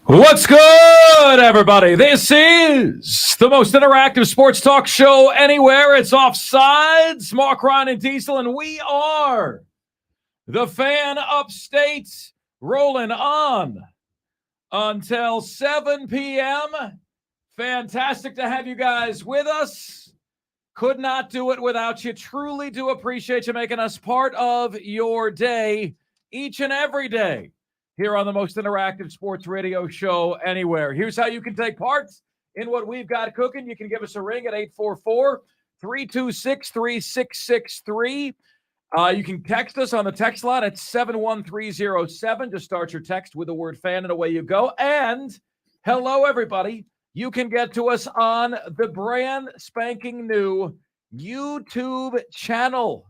What's good, everybody? This is the most interactive sports talk show anywhere. It's Offsides, Mark, Ryan, and Diesel, and we are the Fan Upstate, rolling on until 7 p.m. Fantastic to have you guys with us. Could not do it without you. Truly do appreciate you making us part of your day each and every day here on the most interactive sports radio show anywhere. Here's how you can take part in what we've got cooking. You can give us a ring at 844-326-3663. You can text us on the text line at 71307. Just start your text with the word fan and away you go. And hello, everybody. You can get to us on the brand spanking new YouTube channel.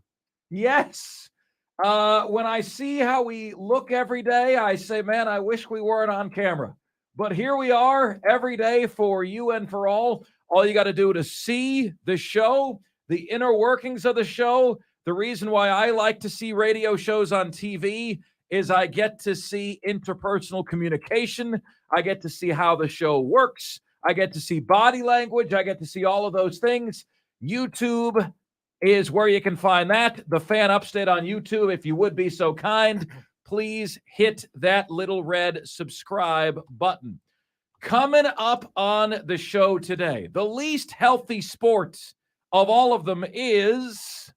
Yes. When I see how we look every day, I say, man, I wish we weren't on camera. But here we are every day for you and for all. All you got to do to see the show, the inner workings of the show. The reason why I like to see radio shows on TV is I get to see interpersonal communication. I get to see how the show works. I get to see body language. I get to see all of those things. YouTube is where you can find that. The Fan Upstate on YouTube. If you would be so kind, please hit that little red subscribe button. Coming up on the show today, the least healthy sport of all of them is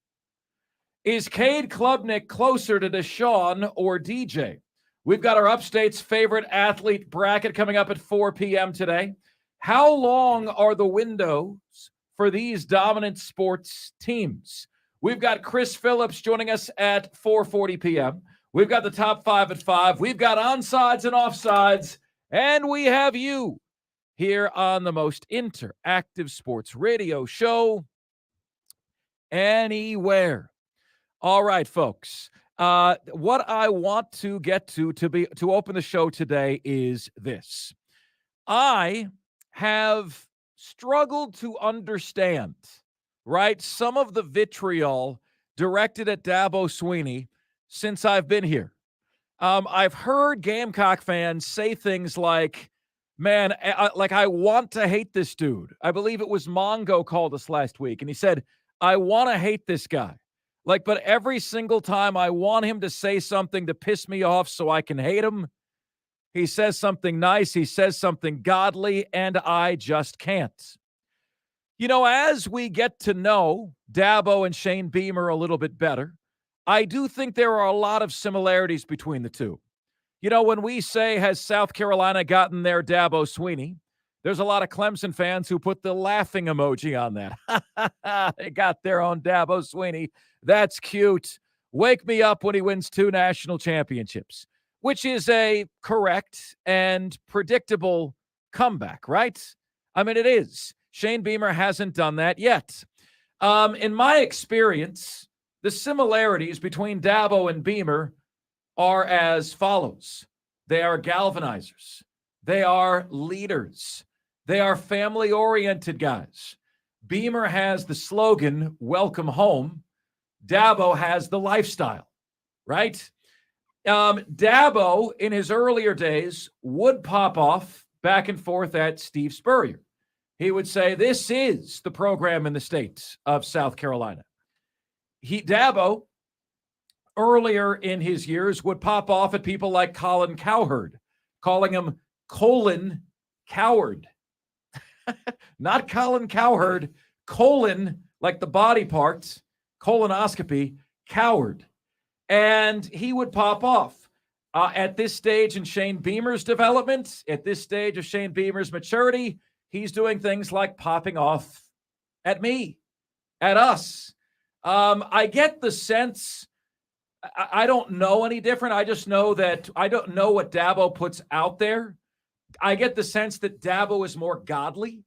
Cade Klubnik closer to Deshaun or DJ? We've got our Upstate's favorite athlete bracket coming up at 4 p.m. today. How long are the windows for these dominant sports teams? We've got Chris Phillips joining us at 4:40 p.m. We've got the top five at 5. We've got onsides and offsides. And we have you here on the most interactive sports radio show anywhere. All right, folks. What I want to get to open the show today is this. I have struggled to understand, right, some of the vitriol directed at Dabo Swinney since I've been here. I've heard Gamecock fans say things like, man, I want to hate this dude. I believe it was Mongo called us last week, and he said, I want to hate this guy. But every single time I want him to say something to piss me off so I can hate him, he says something nice, he says something godly, and I just can't. You know, as we get to know Dabo and Shane Beamer a little bit better, I do think there are a lot of similarities between the two. You know, when we say, has South Carolina gotten their Dabo Swinney, there's a lot of Clemson fans who put the laughing emoji on that. They got their own Dabo Swinney. That's cute. Wake me up when he wins 2 national championships, which is a correct and predictable comeback, right? I mean, it is. Shane Beamer hasn't done that yet. In my experience, the similarities between Dabo and Beamer are as follows. They are galvanizers. They are leaders. They are family-oriented guys. Beamer has the slogan, welcome home. Dabo has the lifestyle, right? Dabo, in his earlier days, would pop off back and forth at Steve Spurrier. He would say, this is the program in the state of South Carolina. Dabo, earlier in his years, would pop off at people like Colin Cowherd, calling him Colin Coward. Not Colin Cowherd, colon, like the body parts, colonoscopy, Coward. And he would pop off. At this stage in Shane Beamer's development, at this stage of Shane Beamer's maturity, he's doing things like popping off at me, at us. I get the sense, I don't know any different. I just know that I don't know what Dabo puts out there. I get the sense that Dabo is more godly,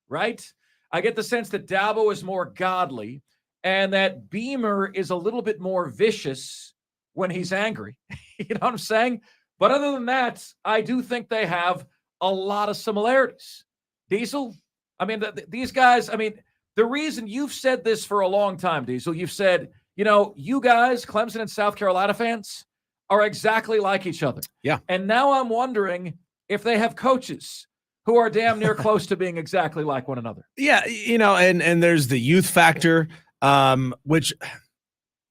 right? I get the sense that Dabo is more godly and that Beamer is a little bit more vicious when he's angry. You know what I'm saying? But other than that, I do think they have a lot of similarities. Diesel, I mean, these guys, I mean, the reason you've said this for a long time, Diesel, you've said, you know, you guys, Clemson and South Carolina fans, are exactly like each other. Yeah. And now I'm wondering if they have coaches who are damn near close to being exactly like one another. Yeah, and there's the youth factor, which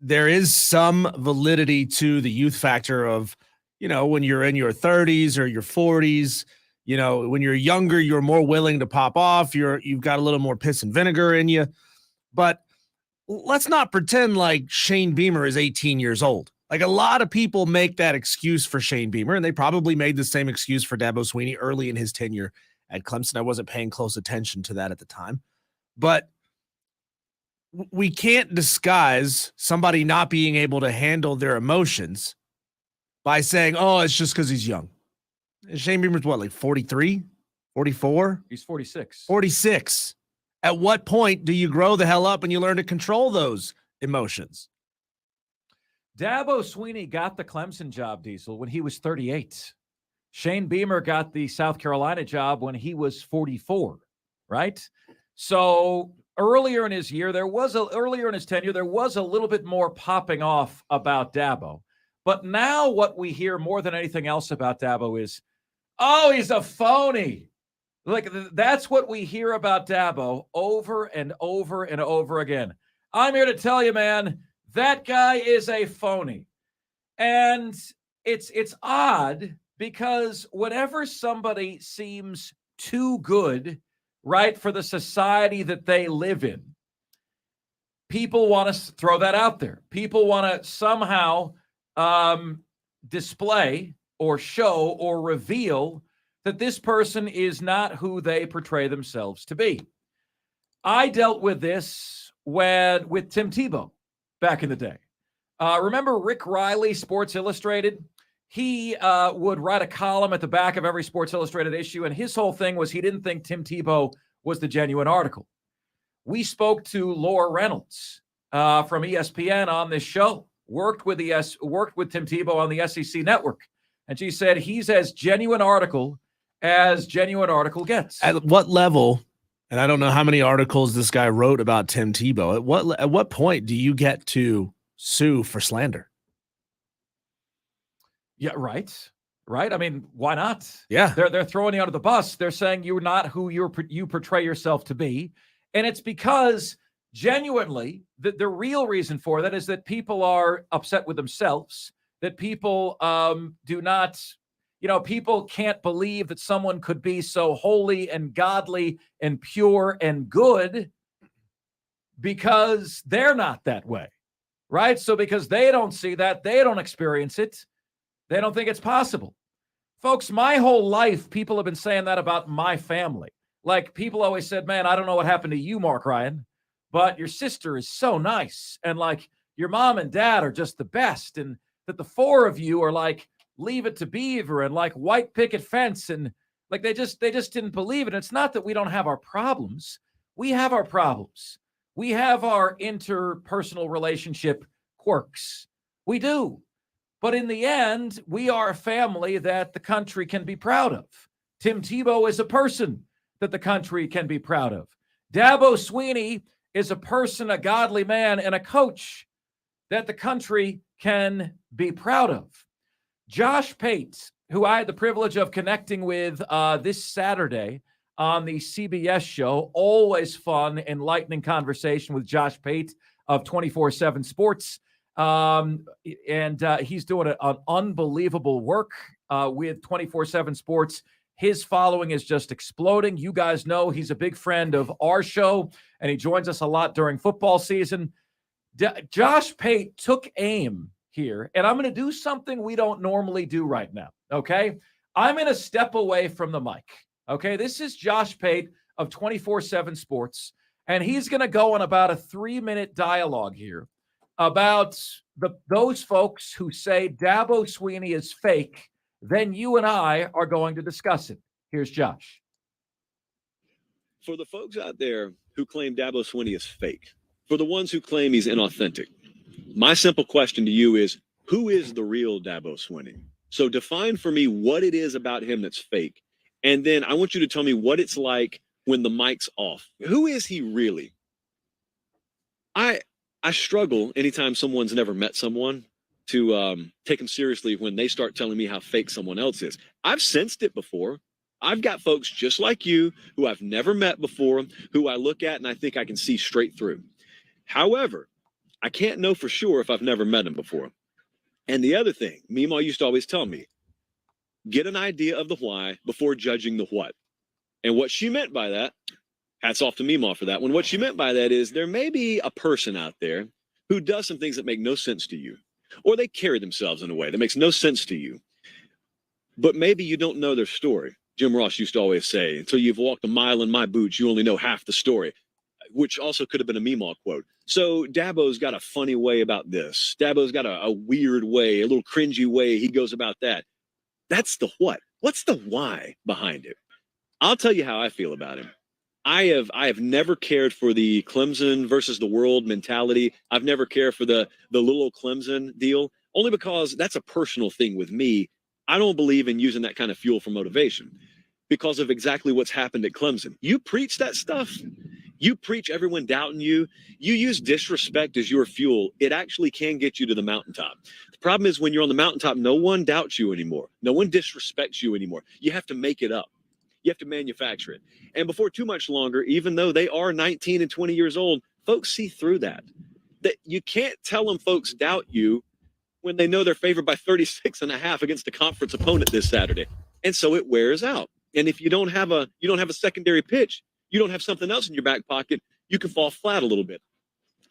there is some validity to the youth factor of, when you're in your 30s or your 40s, when you're younger, you're more willing to pop off. You've got a little more piss and vinegar in you. But let's not pretend like Shane Beamer is 18 years old. Like, a lot of people make that excuse for Shane Beamer, and they probably made the same excuse for Dabo Swinney early in his tenure at Clemson. I wasn't paying close attention to that at the time. But we can't disguise somebody not being able to handle their emotions by saying, oh, it's just because he's young. And Shane Beamer's what, like 43, 44? He's 46. 46. At what point do you grow the hell up and you learn to control those emotions? Dabo Swinney got the Clemson job, Diesel, when he was 38. Shane Beamer got the South Carolina job when he was 44, right? So earlier in his tenure, there was a little bit more popping off about Dabo. But now what we hear more than anything else about Dabo is, oh, he's a phony. Like, that's what we hear about Dabo over and over and over again. I'm here to tell you, man, that guy is a phony. And it's odd because whenever somebody seems too good, right, for the society that they live in, people want to throw that out there. People want to somehow display or show or reveal that this person is not who they portray themselves to be. I dealt with this with Tim Tebow back in the day. Remember Rick Riley, Sports Illustrated? He would write a column at the back of every Sports Illustrated issue, and his whole thing was he didn't think Tim Tebow was the genuine article. We spoke to Laura Reynolds from ESPN on this show, worked with Tim Tebow on the SEC network, and she said he's as genuine article as genuine article gets. At what level, and I don't know how many articles this guy wrote about Tim Tebow, at what point do you get to sue for slander? Yeah, right. I mean, why not? Yeah. They're throwing you under the bus. They're saying you're not who you portray yourself to be. And it's because genuinely the real reason for that is that people are upset with themselves, that people do not, people can't believe that someone could be so holy and godly and pure and good because they're not that way, right? So because they don't see that, they don't experience it, they don't think it's possible. Folks, my whole life, people have been saying that about my family. Like, people always said, man, I don't know what happened to you, Mark Ryan, but your sister is so nice. And like, your mom and dad are just the best. And that the four of you are like, Leave It to Beaver and like White Picket Fence. And like, they just didn't believe it. It's not that we don't have our problems. We have our problems. We have our interpersonal relationship quirks. We do. But in the end, we are a family that the country can be proud of. Tim Tebow is a person that the country can be proud of. Dabo Swinney is a person, a godly man, and a coach that the country can be proud of. Josh Pate, who I had the privilege of connecting with this Saturday on the CBS show, always fun, enlightening conversation with Josh Pate of 24/7 Sports. And he's doing an unbelievable work with 24/7 Sports. His following is just exploding. You guys know he's a big friend of our show, and he joins us a lot during football season. Josh Pate took aim here, and I'm going to do something we don't normally do right now, okay? I'm going to step away from the mic, okay? This is Josh Pate of 24/7 Sports, and he's going to go on about a 3-minute dialogue here about those folks who say Dabo Swinney is fake. Then you and I are going to discuss it. Here's Josh. For the folks out there who claim Dabo Swinney is fake, for the ones who claim he's inauthentic, my simple question to you is, who is the real Dabo Swinney? So define for me what it is about him that's fake. And then I want you to tell me what it's like when the mic's off. Who is he really? I struggle anytime someone's never met someone to take them seriously when they start telling me how fake someone else is. I've sensed it before. I've got folks just like you who I've never met before, who I look at and I think I can see straight through. However, I can't know for sure if I've never met them before. And the other thing, Meemaw used to always tell me, get an idea of the why before judging the what. And what she meant by that, hats off to Meemaw for that one. What she meant by that is there may be a person out there who does some things that make no sense to you, or they carry themselves in a way that makes no sense to you, but maybe you don't know their story. Jim Ross used to always say, until you've walked a mile in my boots, you only know half the story, which also could have been a Meemaw quote. So Dabo's got a funny way about this. Dabo's got a weird way, a little cringy way he goes about that. That's the what. What's the why behind it? I'll tell you how I feel about him. I have never cared for the Clemson versus the world mentality. I've never cared for the little Clemson deal, only because that's a personal thing with me. I don't believe in using that kind of fuel for motivation because of exactly what's happened at Clemson. You preach that stuff. You preach everyone doubting you. You use disrespect as your fuel. It actually can get you to the mountaintop. The problem is when you're on the mountaintop, no one doubts you anymore. No one disrespects you anymore. You have to make it up. You have to manufacture it. And before too much longer, even though they are 19 and 20 years old, folks see through that. That you can't tell them folks doubt you when they know they're favored by 36.5 against a conference opponent this Saturday. And so it wears out. And if you don't have a secondary pitch, you don't have something else in your back pocket, you can fall flat a little bit.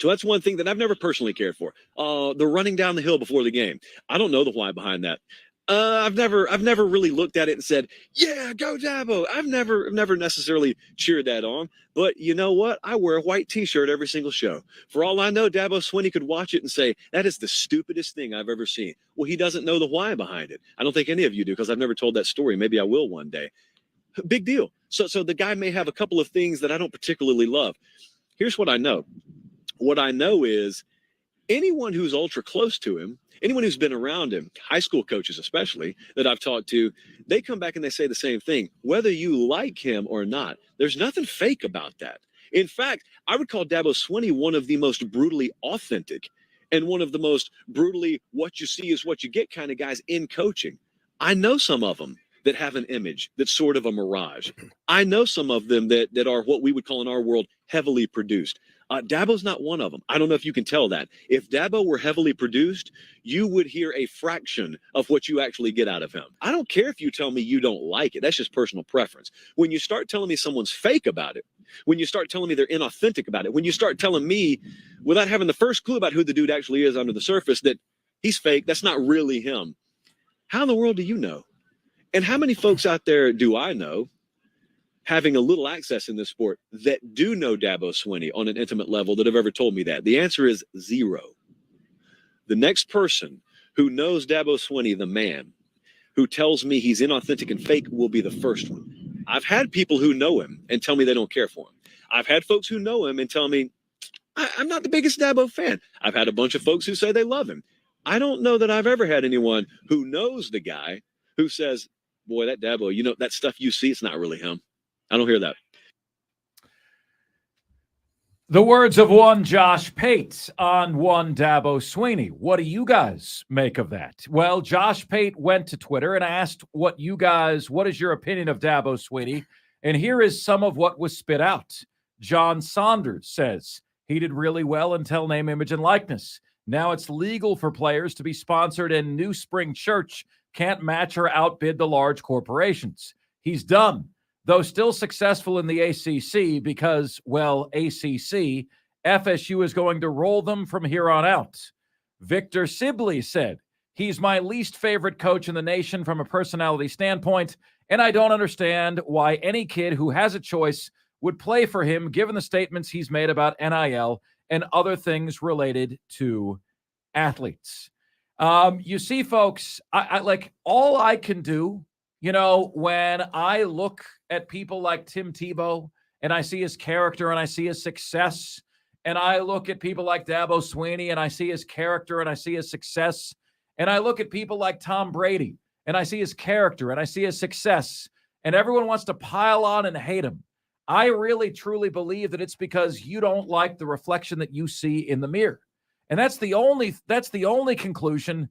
So that's one thing that I've never personally cared for. The running down the hill before the game. I don't know the why behind that. I've never really looked at it and said, yeah, go Dabo. I've never necessarily cheered that on. But you know what? I wear a white T-shirt every single show. For all I know, Dabo Swinney could watch it and say, that is the stupidest thing I've ever seen. Well, he doesn't know the why behind it. I don't think any of you do because I've never told that story. Maybe I will one day. Big deal. So the guy may have a couple of things that I don't particularly love. Here's what I know. What I know is anyone who's ultra close to him, anyone who's been around him, high school coaches especially, that I've talked to, they come back and they say the same thing. Whether you like him or not, there's nothing fake about that. In fact, I would call Dabo Swinney one of the most brutally authentic and one of the most brutally what you see is what you get kind of guys in coaching. I know some of them that have an image that's sort of a mirage. I know some of them that are what we would call in our world heavily produced. Dabo's not one of them. I don't know if you can tell that. If Dabo were heavily produced, you would hear a fraction of what you actually get out of him. I don't care if you tell me you don't like it. That's just personal preference. When you start telling me someone's fake about it, when you start telling me they're inauthentic about it, when you start telling me without having the first clue about who the dude actually is under the surface that he's fake, that's not really him. How in the world do you know? And how many folks out there do I know having a little access in this sport that do know Dabo Swinney on an intimate level that have ever told me that? The answer is zero. The next person who knows Dabo Swinney, the man, who tells me he's inauthentic and fake will be the first one. I've had people who know him and tell me they don't care for him. I've had folks who know him and tell me, I'm not the biggest Dabo fan. I've had a bunch of folks who say they love him. I don't know that I've ever had anyone who knows the guy who says, boy, that Dabo, you know, that stuff you see, it's not really him. I don't hear that. The words of one Josh Pate on one Dabo Swinney. What do you guys make of that? Well, Josh Pate went to Twitter and asked what is your opinion of Dabo Swinney? And here is some of what was spit out. John Saunders says he did really well until name, image, and likeness. Now it's legal for players to be sponsored, and New Spring Church can't match or outbid the large corporations. He's done, though still successful in the ACC because, well, ACC, FSU is going to roll them from here on out. Victor Sibley said, he's my least favorite coach in the nation from a personality standpoint, and I don't understand why any kid who has a choice would play for him given the statements he's made about NIL and other things related to athletes. You see, folks, I like all I can do, you know, when I look at people like Tim Tebow and I see his character and I see his success, and I look at people like Dabo Swinney and I see his character and I see his success, and I look at people like Tom Brady and I see his character and I see his success, and everyone wants to pile on and hate him. I really, truly believe that it's because you don't like the reflection that you see in the mirror. And that's the only conclusion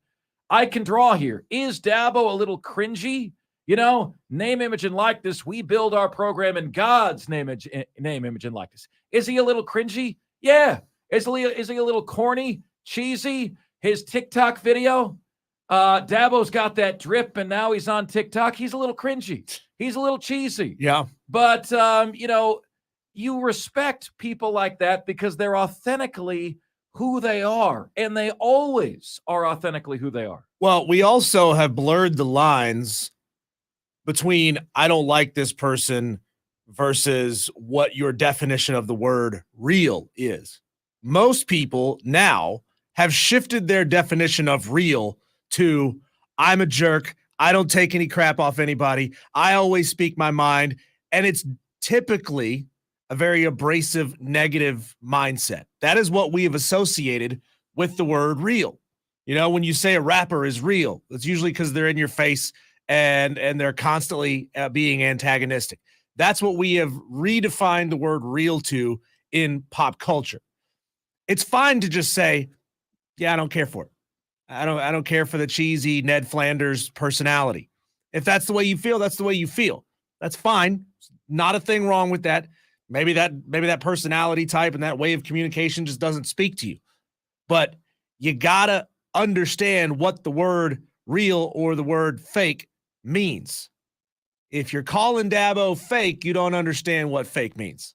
I can draw here. Is Dabo a little cringy? Name, image, and likeness. We build our program in God's name, image, and likeness. Is he a little cringy? Yeah. Is he a little corny, cheesy? His TikTok video, Dabo's got that drip, and now he's on TikTok. He's a little cringy. He's a little cheesy. Yeah. But, you respect people like that because they're authentically who they are, and they always are authentically who they are. Well, we also have blurred the lines between I don't like this person versus what your definition of the word real is. Most people now have shifted their definition of real to I'm a jerk. I don't take any crap off anybody. I always speak my mind. And it's typically a very abrasive, negative mindset. That is what we have associated with the word real. When you say a rapper is real, it's usually because they're in your face and they're constantly being antagonistic. That's what we have redefined the word real to in pop culture. It's fine to just say, yeah, I don't care for it. I don't care for the cheesy Ned Flanders personality. If that's the way you feel, that's the way you feel. That's fine. Not a thing wrong with that. Maybe that personality type and that way of communication just doesn't speak to you. But you gotta understand what the word real or the word fake means. If you're calling Dabo fake, you don't understand what fake means.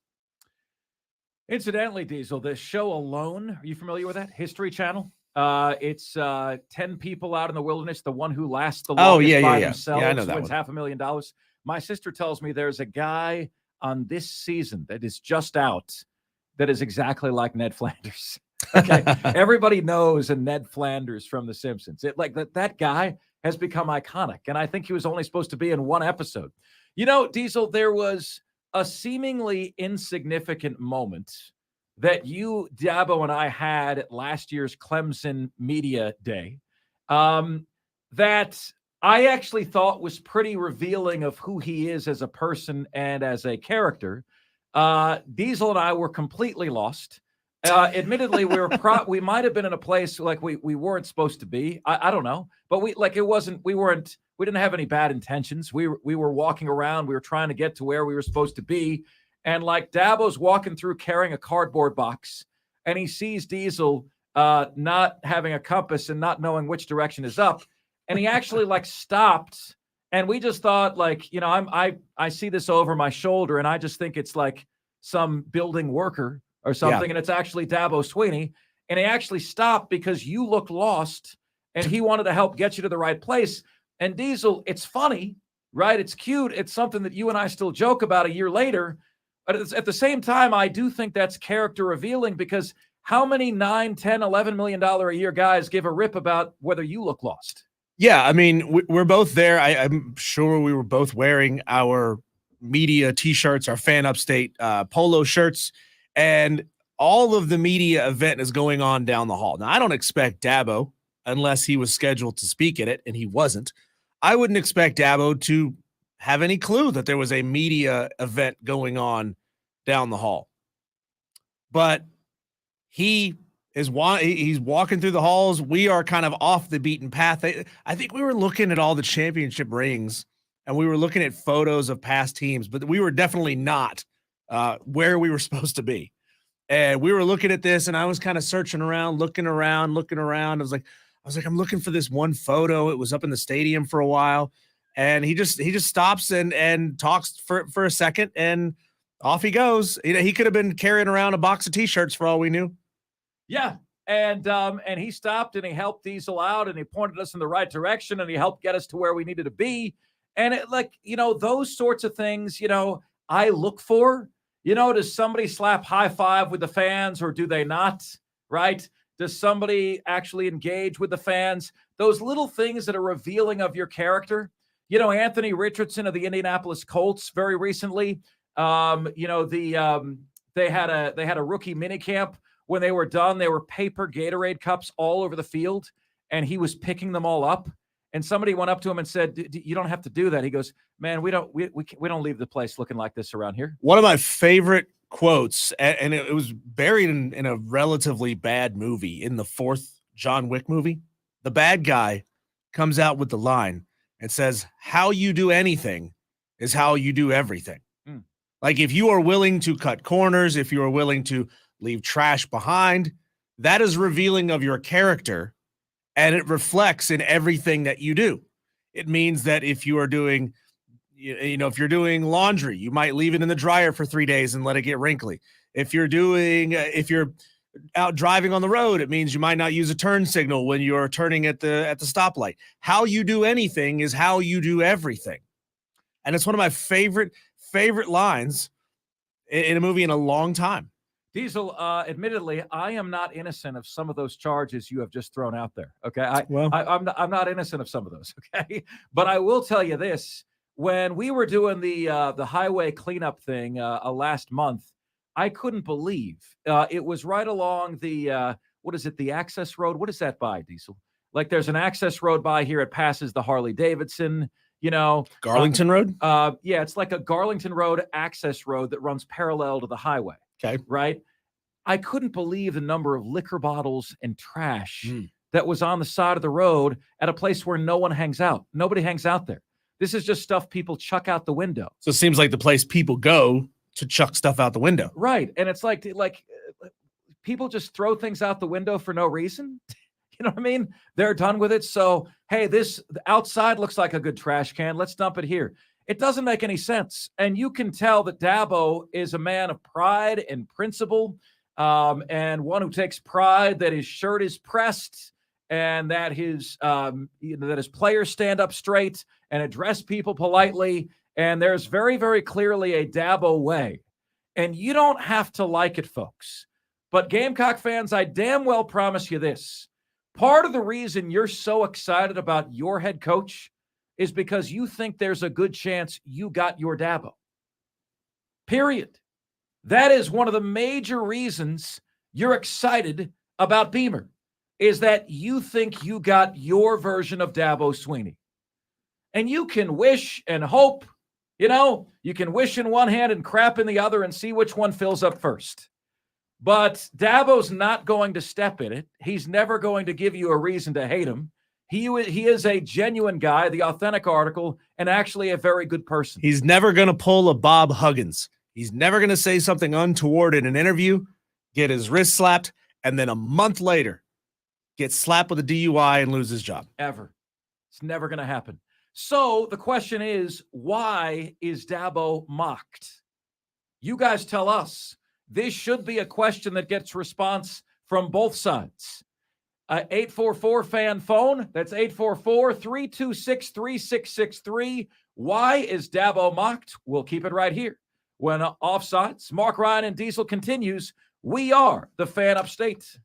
Incidentally, Diesel, this show alone, are you familiar with that? History Channel. It's 10 people out in the wilderness. The one who lasts the longest by themselves I know that wins one. $500,000. My sister tells me there's a guy on this season that is just out that is exactly like Ned Flanders. Okay, everybody knows a Ned Flanders from The Simpsons. That guy has become iconic, and I think he was only supposed to be in one episode. Diesel, there was a seemingly insignificant moment that you, Dabo, and I had at last year's Clemson Media Day that I actually thought was pretty revealing of who he is as a person and as a character. Diesel and I were completely lost. Admittedly, we might have been in a place like we weren't supposed to be. I don't know, but we didn't have any bad intentions. We were walking around. We were trying to get to where we were supposed to be. And like Dabo's walking through carrying a cardboard box, and he sees Diesel not having a compass and not knowing which direction is up. And he actually stopped, and we just thought I see this over my shoulder, and I just think it's like some building worker or something, and it's actually Dabo Swinney. And he actually stopped because you looked lost, and he wanted to help get you to the right place. And Diesel, it's funny, right? It's cute. It's something that you and I still joke about a year later. But at the same time, I do think that's character revealing, because how many $9, $10, $11 million a year guys give a rip about whether you look lost? Yeah, I mean, we're both there. I'm sure we were both wearing our media T-shirts, our Fan Upstate polo shirts, and all of the media event is going on down the hall. Now, I don't expect Dabo, unless he was scheduled to speak at it, and he wasn't. I wouldn't expect Dabo to have any clue that there was a media event going on down the hall. But he's walking through the halls. We are kind of off the beaten path. I think we were looking at all the championship rings, and we were looking at photos of past teams, but we were definitely not where we were supposed to be. And we were looking at this, and I was kind of searching around, looking around. I was like, I'm looking for this one photo. It was up in the stadium for a while. And he just stops and talks for a second, and off he goes. He could have been carrying around a box of T-shirts for all we knew. Yeah. And he stopped, and he helped Diesel out, and he pointed us in the right direction, and he helped get us to where we needed to be. And those sorts of things, I look for. Does somebody slap high five with the fans, or do they not? Right? Does somebody actually engage with the fans? Those little things that are revealing of your character. Anthony Richardson of the Indianapolis Colts very recently, they had a rookie minicamp. When they were done, there were paper Gatorade cups all over the field, and he was picking them all up. And somebody went up to him and said, "You don't have to do that." He goes, "Man, we don't leave the place looking like this around here." One of my favorite quotes, and it was buried in a relatively bad movie, in the fourth John Wick movie. The bad guy comes out with the line and says, "How you do anything is how you do everything." Hmm. Like, if you are willing to cut corners, if you are willing to leave trash behind, that is revealing of your character, and it reflects in everything that you do. It means that if you are doing, if you're doing laundry, you might leave it in the dryer for 3 days and let it get wrinkly. If you're out driving on the road, it means you might not use a turn signal when you're turning at the stoplight. How you do anything is how you do everything. And it's one of my favorite lines in a movie in a long time. Diesel, admittedly, I am not innocent of some of those charges you have just thrown out there. Okay, I'm not innocent of some of those. Okay, but I will tell you this: when we were doing the highway cleanup thing last month, I couldn't believe it was right along the what is it? The access road. What is that by, Diesel? Like, there's an access road by here. It passes the Harley Davidson. Garlington Road. Yeah, it's like a Garlington Road access road that runs parallel to the highway. Okay. Right. I couldn't believe the number of liquor bottles and trash that was on the side of the road at a place where no one hangs out. Nobody hangs out there. This is just stuff people chuck out the window. So it seems like the place people go to chuck stuff out the window. Right. And it's like people just throw things out the window for no reason. You know what I mean? They're done with it. So, hey, this outside looks like a good trash can. Let's dump it here. It doesn't make any sense. And you can tell that Dabo is a man of pride and principle, and one who takes pride that his shirt is pressed and that his players stand up straight and address people politely. And there's very, very clearly a Dabo way. And you don't have to like it, folks. But Gamecock fans, I damn well promise you this. Part of the reason you're so excited about your head coach is because you think there's a good chance you got your Dabo. Period. That is one of the major reasons you're excited about Beamer, is that you think you got your version of Dabo Swinney. And you can wish and hope, you can wish in one hand and crap in the other and see which one fills up first. But Dabo's not going to step in it. He's never going to give you a reason to hate him. He is a genuine guy, the authentic article, and actually a very good person. He's never going to pull a Bob Huggins. He's never going to say something untoward in an interview, get his wrist slapped, and then a month later get slapped with a DUI and lose his job. Ever. It's never going to happen. So the question is, why is Dabo mocked? You guys tell us. This should be a question that gets response from both sides. 844 fan phone. That's 844-326-3663. Why is Dabo mocked? We'll keep it right here. When Offsides, Mark Ryan and Diesel continues, we are the Fan Upstate.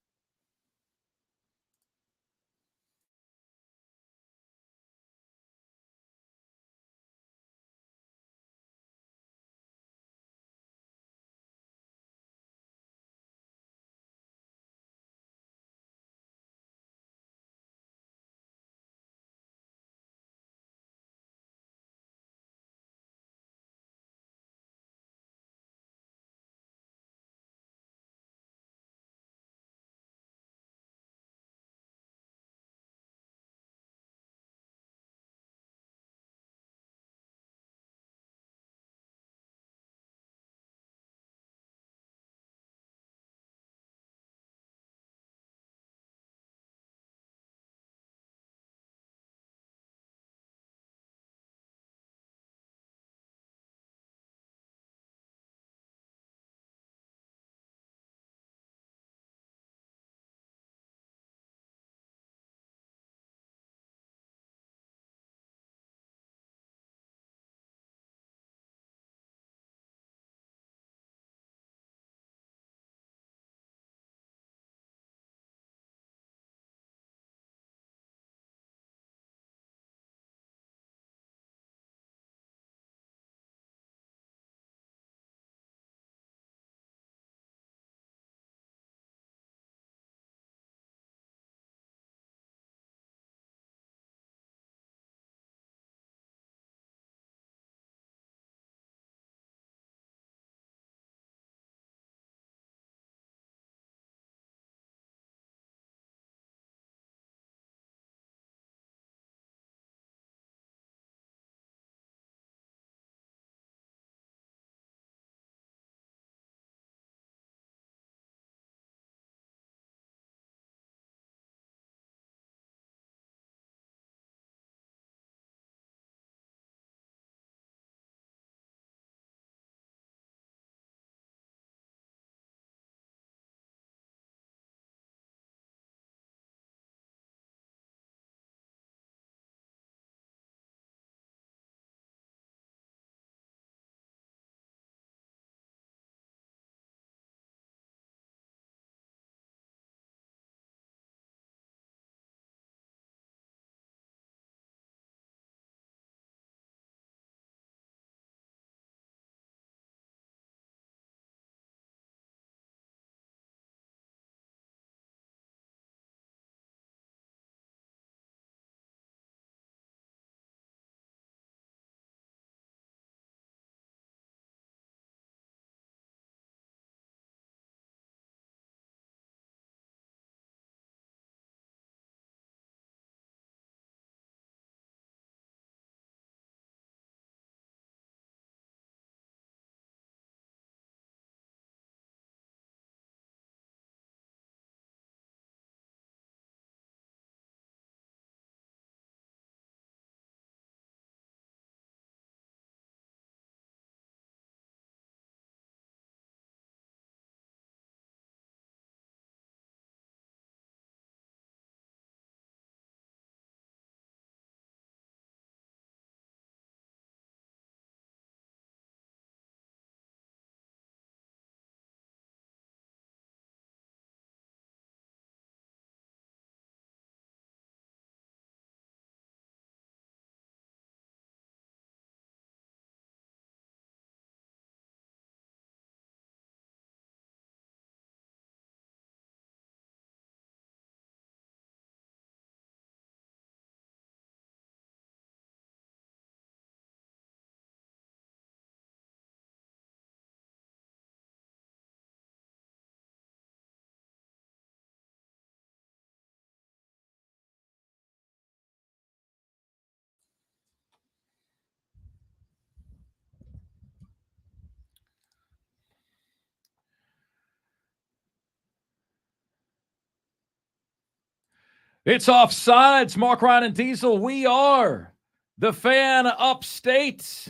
It's Offsides. Mark, Ryan, and Diesel. We are the Fan Upstate,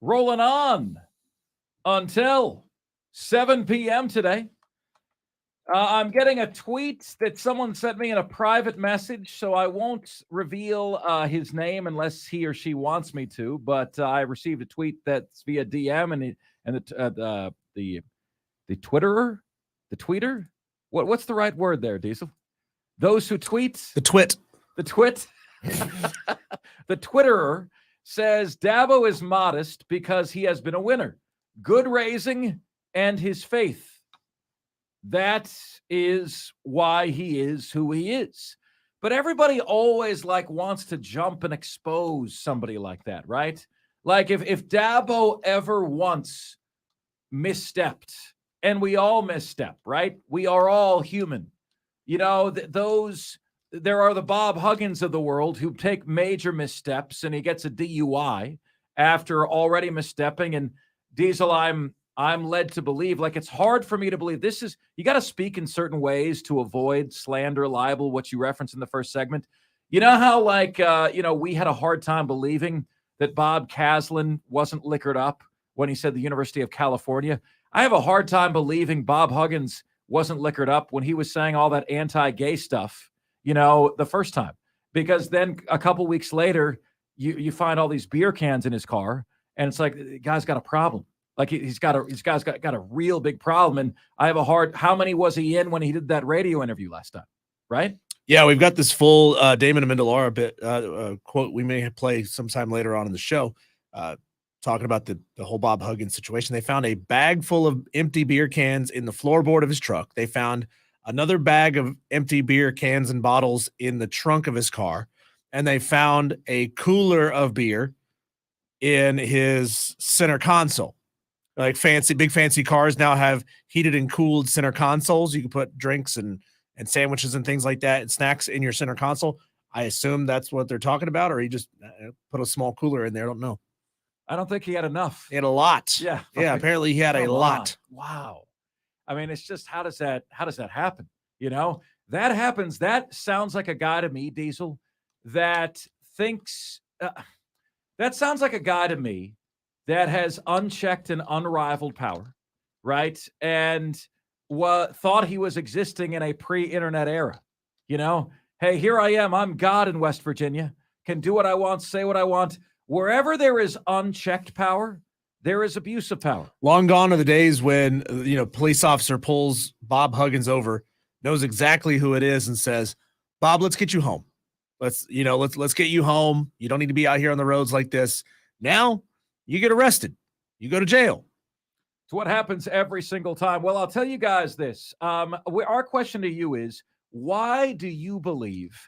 rolling on until 7 p.m. today. I'm getting a tweet that someone sent me in a private message, so I won't reveal his name unless he or she wants me to. But I received a tweet that's via DM, and the Twitterer, the tweeter. What's the right word there, Diesel? Those who tweet. The twit. The Twitterer says Dabo is modest because he has been a winner. Good raising and his faith. That is why he is who he is. But everybody always wants to jump and expose somebody like that, right? Like if Dabo ever once misstepped, and we all misstep, right? We are all human. You know, there are the Bob Huggins of the world who take major missteps and he gets a DUI after already misstepping. And Diesel, I'm led to believe, it's hard for me to believe this is, you got to speak in certain ways to avoid slander, libel, what you referenced in the first segment. You know how we had a hard time believing that Bob Caslin wasn't liquored up when he said the University of California. I have a hard time believing Bob Huggins wasn't liquored up when he was saying all that anti-gay stuff, the first time, because then a couple weeks later, you find all these beer cans in his car, and it's like, the guy's got a problem. He's got a real big problem. And I have how many was he in when he did that radio interview last time? Right? Yeah, we've got this full Damon Amendolara bit quote we may play sometime later on in the show, talking about the whole Bob Huggins situation. They found a bag full of empty beer cans in the floorboard of his truck. They found another bag of empty beer cans and bottles in the trunk of his car. And they found a cooler of beer in his center console. Big fancy cars now have heated and cooled center consoles. You can put drinks and sandwiches and things like that and snacks in your center console. I assume that's what they're talking about, or he just put a small cooler in there. I don't know. I don't think he had enough. He had a lot. Yeah. Yeah. Apparently he had a lot. Wow. I mean, it's just, how does that happen? That happens. That sounds like a guy to me, Diesel, that thinks, that sounds like a guy to me that has unchecked and unrivaled power, right? And thought he was existing in a pre-internet era. Hey, here I am. I'm God in West Virginia. Can do what I want, say what I want. Wherever there is unchecked power, there is abuse of power. Long gone are the days when, police officer pulls Bob Huggins over, knows exactly who it is, and says, Bob, let's get you home. Let's get you home. You don't need to be out here on the roads like this. Now you get arrested. You go to jail. It's what happens every single time. Well, I'll tell you guys this. Our question to you is, why do you believe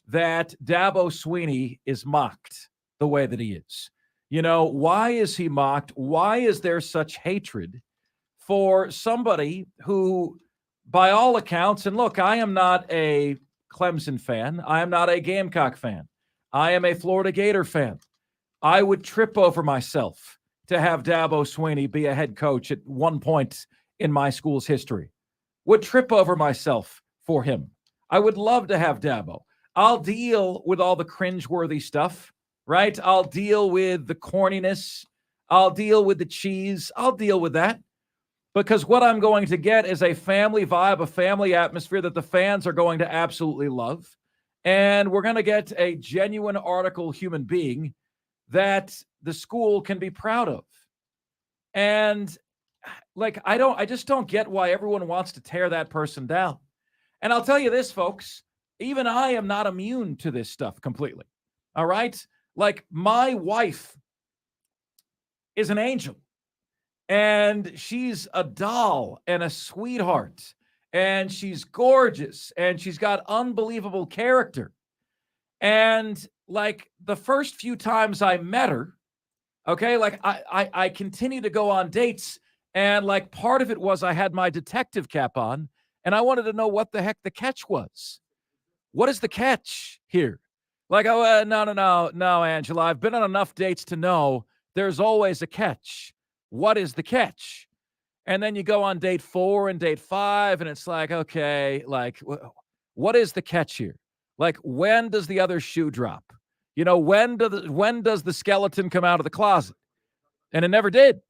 that Dabo Swinney is mocked the way that he is? Why is he mocked? Why is there such hatred for somebody who, by all accounts, and look, I am not a Clemson fan. I am not a Gamecock fan. I am a Florida Gator fan. I would trip over myself to have Dabo Swinney be a head coach at one point in my school's history. Would trip over myself for him. I would love to have Dabo. I'll deal with all the cringeworthy stuff, right? I'll deal with the corniness. I'll deal with the cheese. I'll deal with that. Because what I'm going to get is a family vibe, a family atmosphere that the fans are going to absolutely love. And we're going to get a genuine article human being that the school can be proud of. And I just don't get why everyone wants to tear that person down. And I'll tell you this, folks, even I am not immune to this stuff completely. All right? My wife is an angel, and she's a doll and a sweetheart, and she's gorgeous, and she's got unbelievable character. And the first few times I met her, okay, I continue to go on dates, and part of it was I had my detective cap on, and I wanted to know what the heck the catch was. What is the catch here? No, Angela, I've been on enough dates to know there's always a catch. What is the catch? And then you go on date 4 and date 5, and it's okay, what is the catch here? Like, when does the other shoe drop? When does the skeleton come out of the closet? And it never did.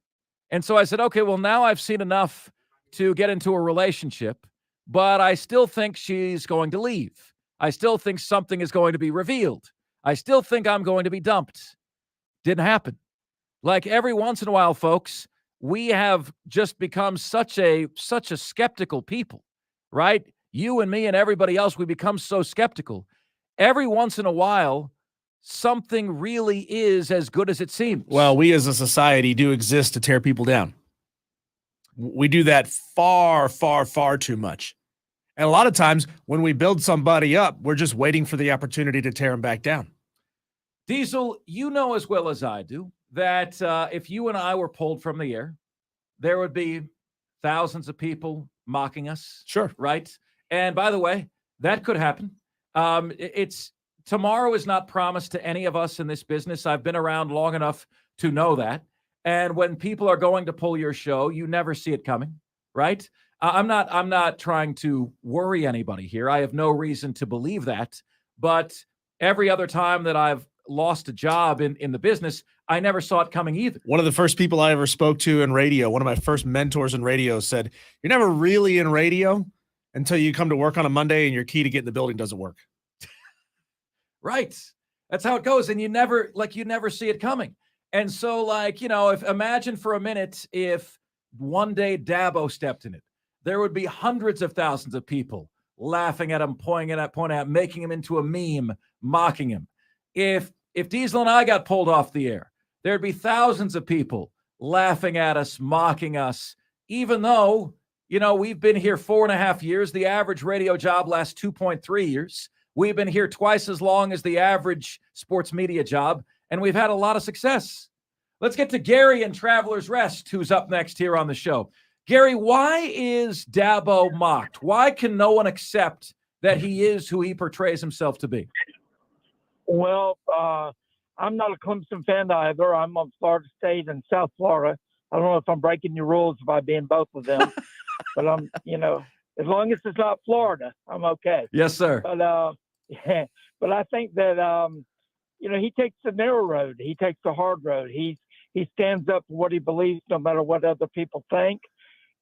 And so I said, okay, well, now I've seen enough to get into a relationship, but I still think she's going to leave. I still think something is going to be revealed. I still think I'm going to be dumped. Didn't happen. Like, every once in a while, folks, we have just become such a skeptical people, right? You and me and everybody else, we become so skeptical. Every once in a while, something really is as good as it seems. Well, we as a society do exist to tear people down. We do that far, far, far too much. And a lot of times when we build somebody up, we're just waiting for the opportunity to tear them back down. Diesel, you know as well as I do that if you and I were pulled from the air, there would be thousands of people mocking us. Sure. Right? And by the way, that could happen. Tomorrow is not promised to any of us in this business. I've been around long enough to know that. And when people are going to pull your show, you never see it coming, right? I'm not trying to worry anybody here. I have no reason to believe that. But every other time that I've lost a job in the business, I never saw it coming either. One of the first people I ever spoke to in radio, one of my first mentors in radio, said, "You're never really in radio until you come to work on a Monday and your key to get in the building doesn't work." Right. That's how it goes. And you never see it coming. And so, imagine for a minute if one day Dabo stepped in it, there would be hundreds of thousands of people laughing at him, pointing at, making him into a meme, mocking him. If Diesel and I got pulled off the air, there'd be thousands of people laughing at us, mocking us, even though, we've been here 4.5 years. The average radio job lasts 2.3 years. We've been here twice as long as the average sports media job, and we've had a lot of success. Let's get to Gary in Travelers Rest, who's up next here on the show. Gary, why is Dabo mocked? Why can no one accept that he is who he portrays himself to be? Well, I'm not a Clemson fan either. I'm on Florida State and South Florida. I don't know if I'm breaking your rules by being both of them, but I'm, as long as it's not Florida, I'm okay. Yes, sir. But I think that, he takes the narrow road. He takes the hard road. He stands up for what he believes, no matter what other people think.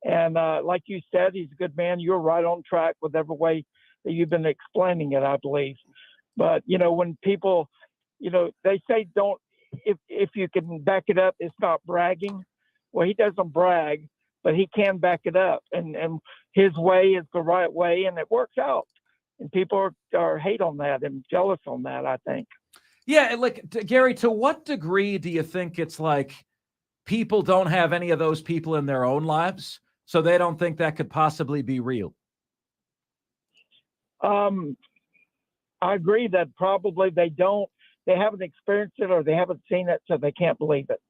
And like you said, he's a good man. You're right on track with every way that you've been explaining it, I believe. But, when people, they say if you can back it up, it's not bragging. Well, he doesn't brag, but he can back it up. And his way is the right way, and it works out. And people are hate on that and jealous on that, I think. Yeah, Gary, to what degree do you think it's like people don't have any of those people in their own lives, so they don't think that could possibly be real? I agree that probably they haven't experienced it or they haven't seen it, so they can't believe it.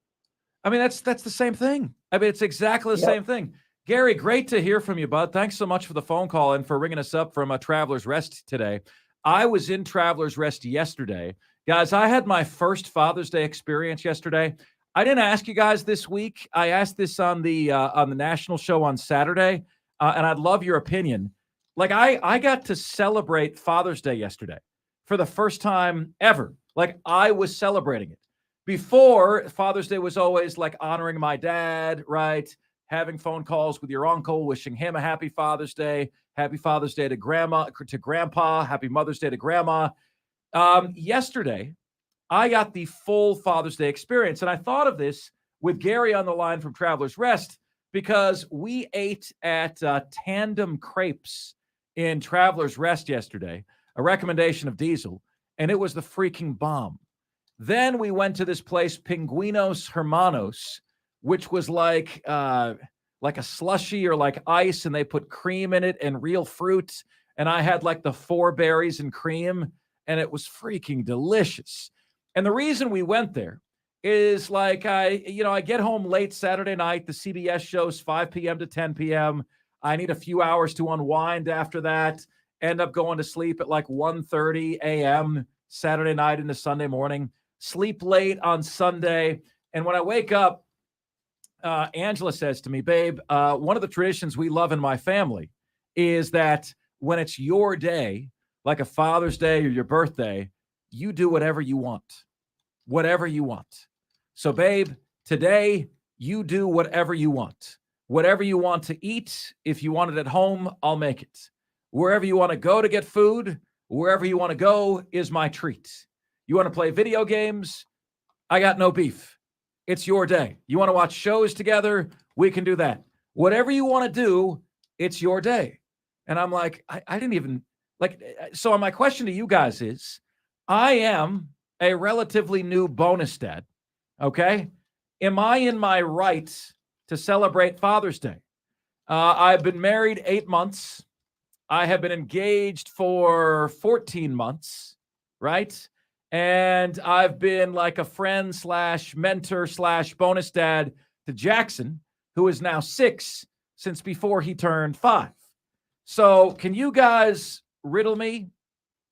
I mean, that's the same thing. I mean, it's exactly the same thing. Gary, great to hear from you, bud. Thanks so much for the phone call and for ringing us up from Travelers Rest today. I was in Travelers Rest yesterday. Guys, I had my first Father's Day experience yesterday. I didn't ask you guys this week. I asked this on the national show on Saturday, and I'd love your opinion. Like, I got to celebrate Father's Day yesterday for the first time ever. Like, I was celebrating it. Before, Father's Day was always like honoring my dad, right? Having phone calls with your uncle, wishing him a happy Father's Day to grandma, to grandpa, happy Mother's Day to grandma. Yesterday, I got the full Father's Day experience. And I thought of this with Gary on the line from Travelers Rest because we ate at Tandem Crepes in Travelers Rest yesterday, a recommendation of Diesel, and it was the freaking bomb. Then we went to this place, Pinguinos Hermanos, which was like a slushy or like ice, and they put cream in it and real fruit. And I had like the 4 berries and cream, and it was freaking delicious. And the reason we went there is like I get home late Saturday night. The CBS show's 5 p.m. to 10 p.m. I need a few hours to unwind after that. End up going to sleep at like 1:30 a.m. Saturday night into Sunday morning. Sleep late on Sunday. And when I wake up, Angela says to me, babe, one of the traditions we love in my family is that when it's your day, like a Father's Day or your birthday, you do whatever you want. Whatever you want. So, babe, today you do whatever you want. Whatever you want to eat, if you want it at home, I'll make it. Wherever you want to go to get food, wherever you want to go is my treat. You want to play video games? I got no beef. It's your day. You want to watch shows together? We can do that. Whatever you want to do, it's your day. And I'm like, I didn't even like, so my question to you guys is, I am a relatively new bonus dad. Okay. Am I in my right to celebrate Father's Day? I've been married 8 months. I have been engaged for 14 months, right? And I've been like a friend slash mentor slash bonus dad to Jackson, who is now 6 since before he turned 5. So can you guys riddle me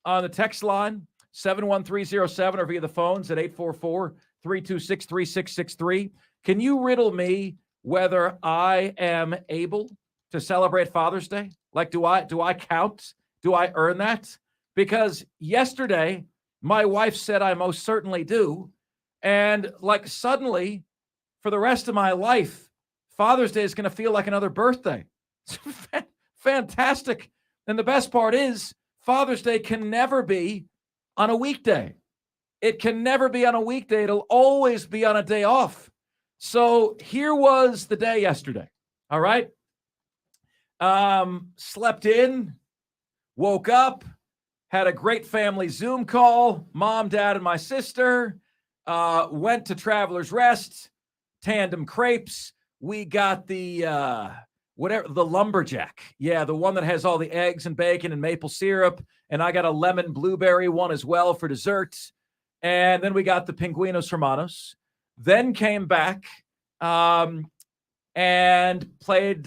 on the text line, 71307, or via the phones at 844-326-3663? Can you riddle me whether I am able to celebrate Father's Day? Like, do I count? Do I earn that? Because yesterday, my wife said I most certainly do. And like suddenly, for the rest of my life, Father's Day is going to feel like another birthday. It's fantastic. And the best part is Father's Day can never be on a weekday. It can never be on a weekday. It'll always be on a day off. So here was the day yesterday. All right. Slept in, woke up, had a great family Zoom call, mom, dad, and my sister, went to Traveler's Rest, Tandem Crepes. We got the, the lumberjack. Yeah, the one that has all the eggs and bacon and maple syrup. And I got a lemon blueberry one as well for dessert. And then we got the Pinguinos Hermanos. Then came back and played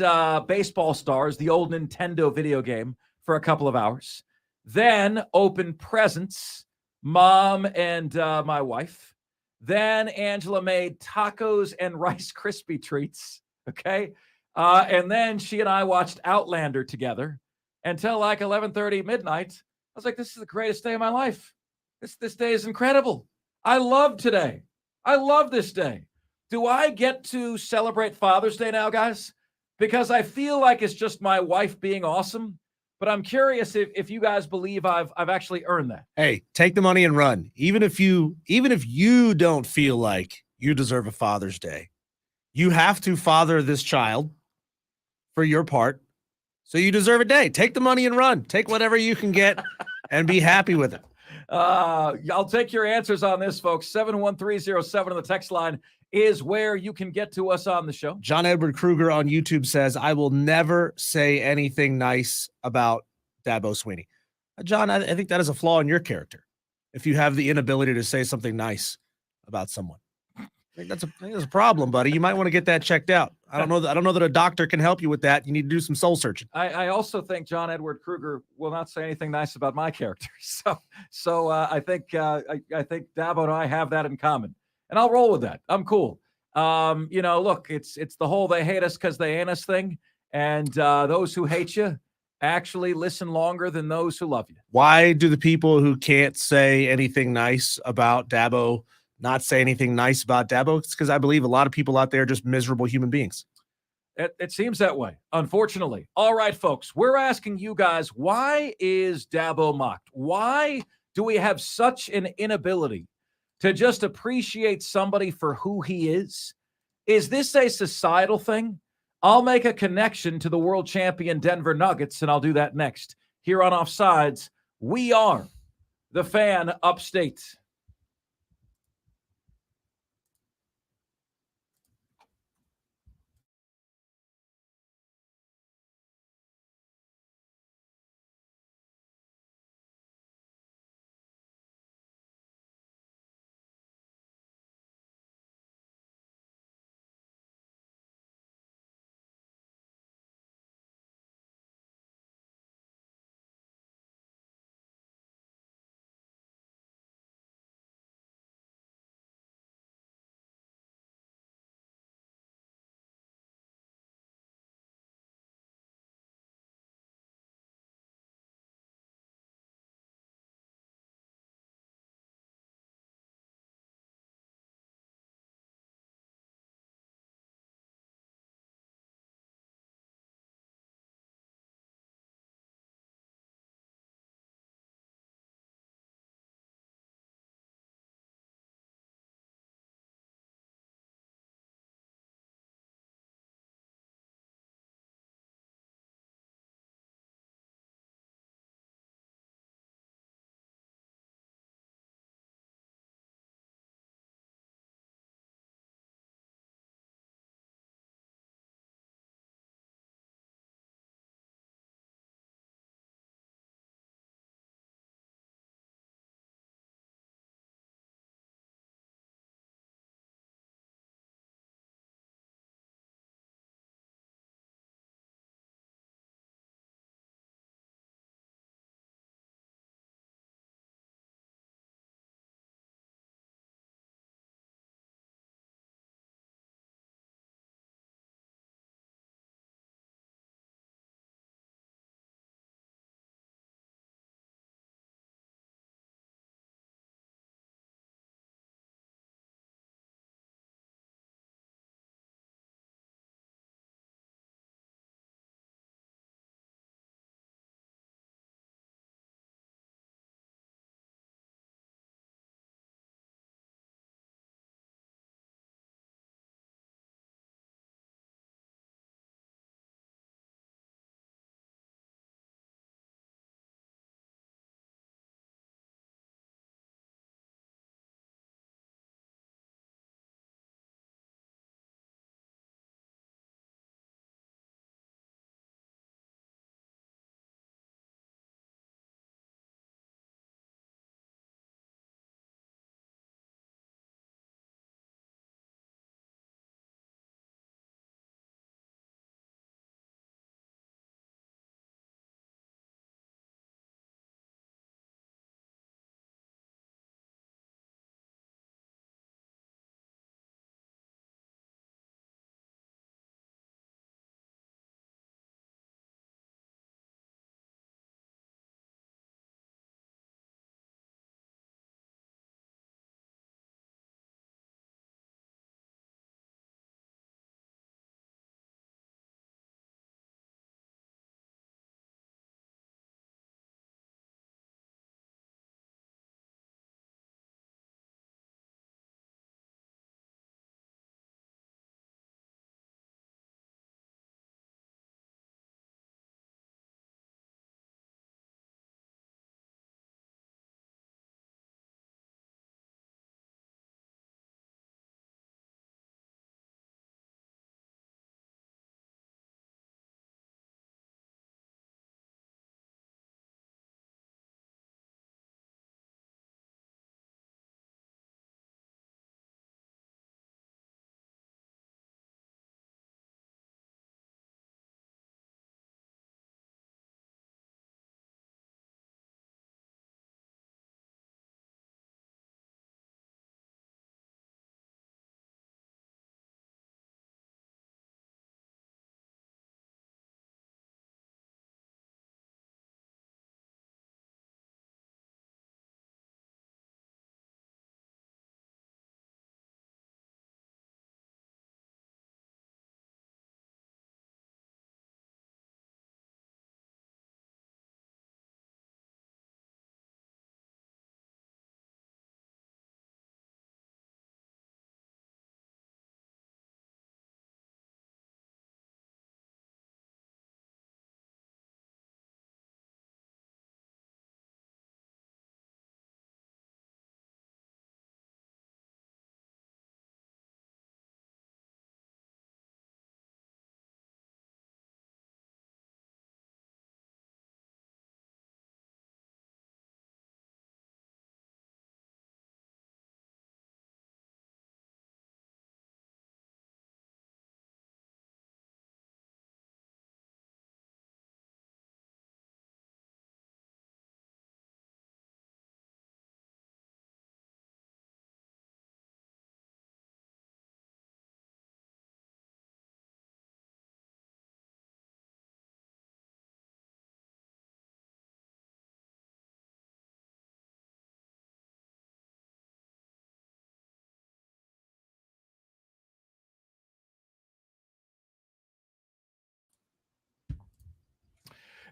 Baseball Stars, the old Nintendo video game, for a couple of hours. Then opened presents, mom and my wife. Then Angela made tacos and Rice Krispie treats. Okay. And then she and I watched Outlander together until like 11:30 midnight. I was like, this is the greatest day of my life. This day is incredible. I love today. I love this day. Do I get to celebrate Father's Day now, guys? Because I feel like it's just my wife being awesome. But I'm curious if you guys believe I've actually earned that. Hey, take the money and run. Even if you don't feel like you deserve a Father's Day, you have to father this child for your part. So you deserve a day. Take the money and run. Take whatever you can get and be happy with it. I'll take your answers on this, folks. 71307 on the text line is where you can get to us on the show. John Edward Kruger on YouTube says, I will never say anything nice about Dabo Swinney. John, I think that is a flaw in your character. If you have the inability to say something nice about someone, I think that's a problem, buddy. You might want to get that checked out. I don't know that a doctor can help you with that. You need to do some soul searching. I also think John Edward Kruger will not say anything nice about my character. So I think Dabo and I have that in common, and I'll roll with that. I'm cool. Look, it's the whole they hate us because they ain't us thing, and those who hate you actually listen longer than those who love you. Why do the people who can't say anything nice about Dabo not say anything nice about Dabo? It's because I believe a lot of people out there are just miserable human beings. It seems that way, unfortunately. All right, folks, we're asking you guys, why is Dabo mocked? Why do we have such an inability to just appreciate somebody for who he is? Is this a societal thing? I'll make a connection to the world champion Denver Nuggets, and I'll do that next. Here on Offsides, we are the Fan Upstate.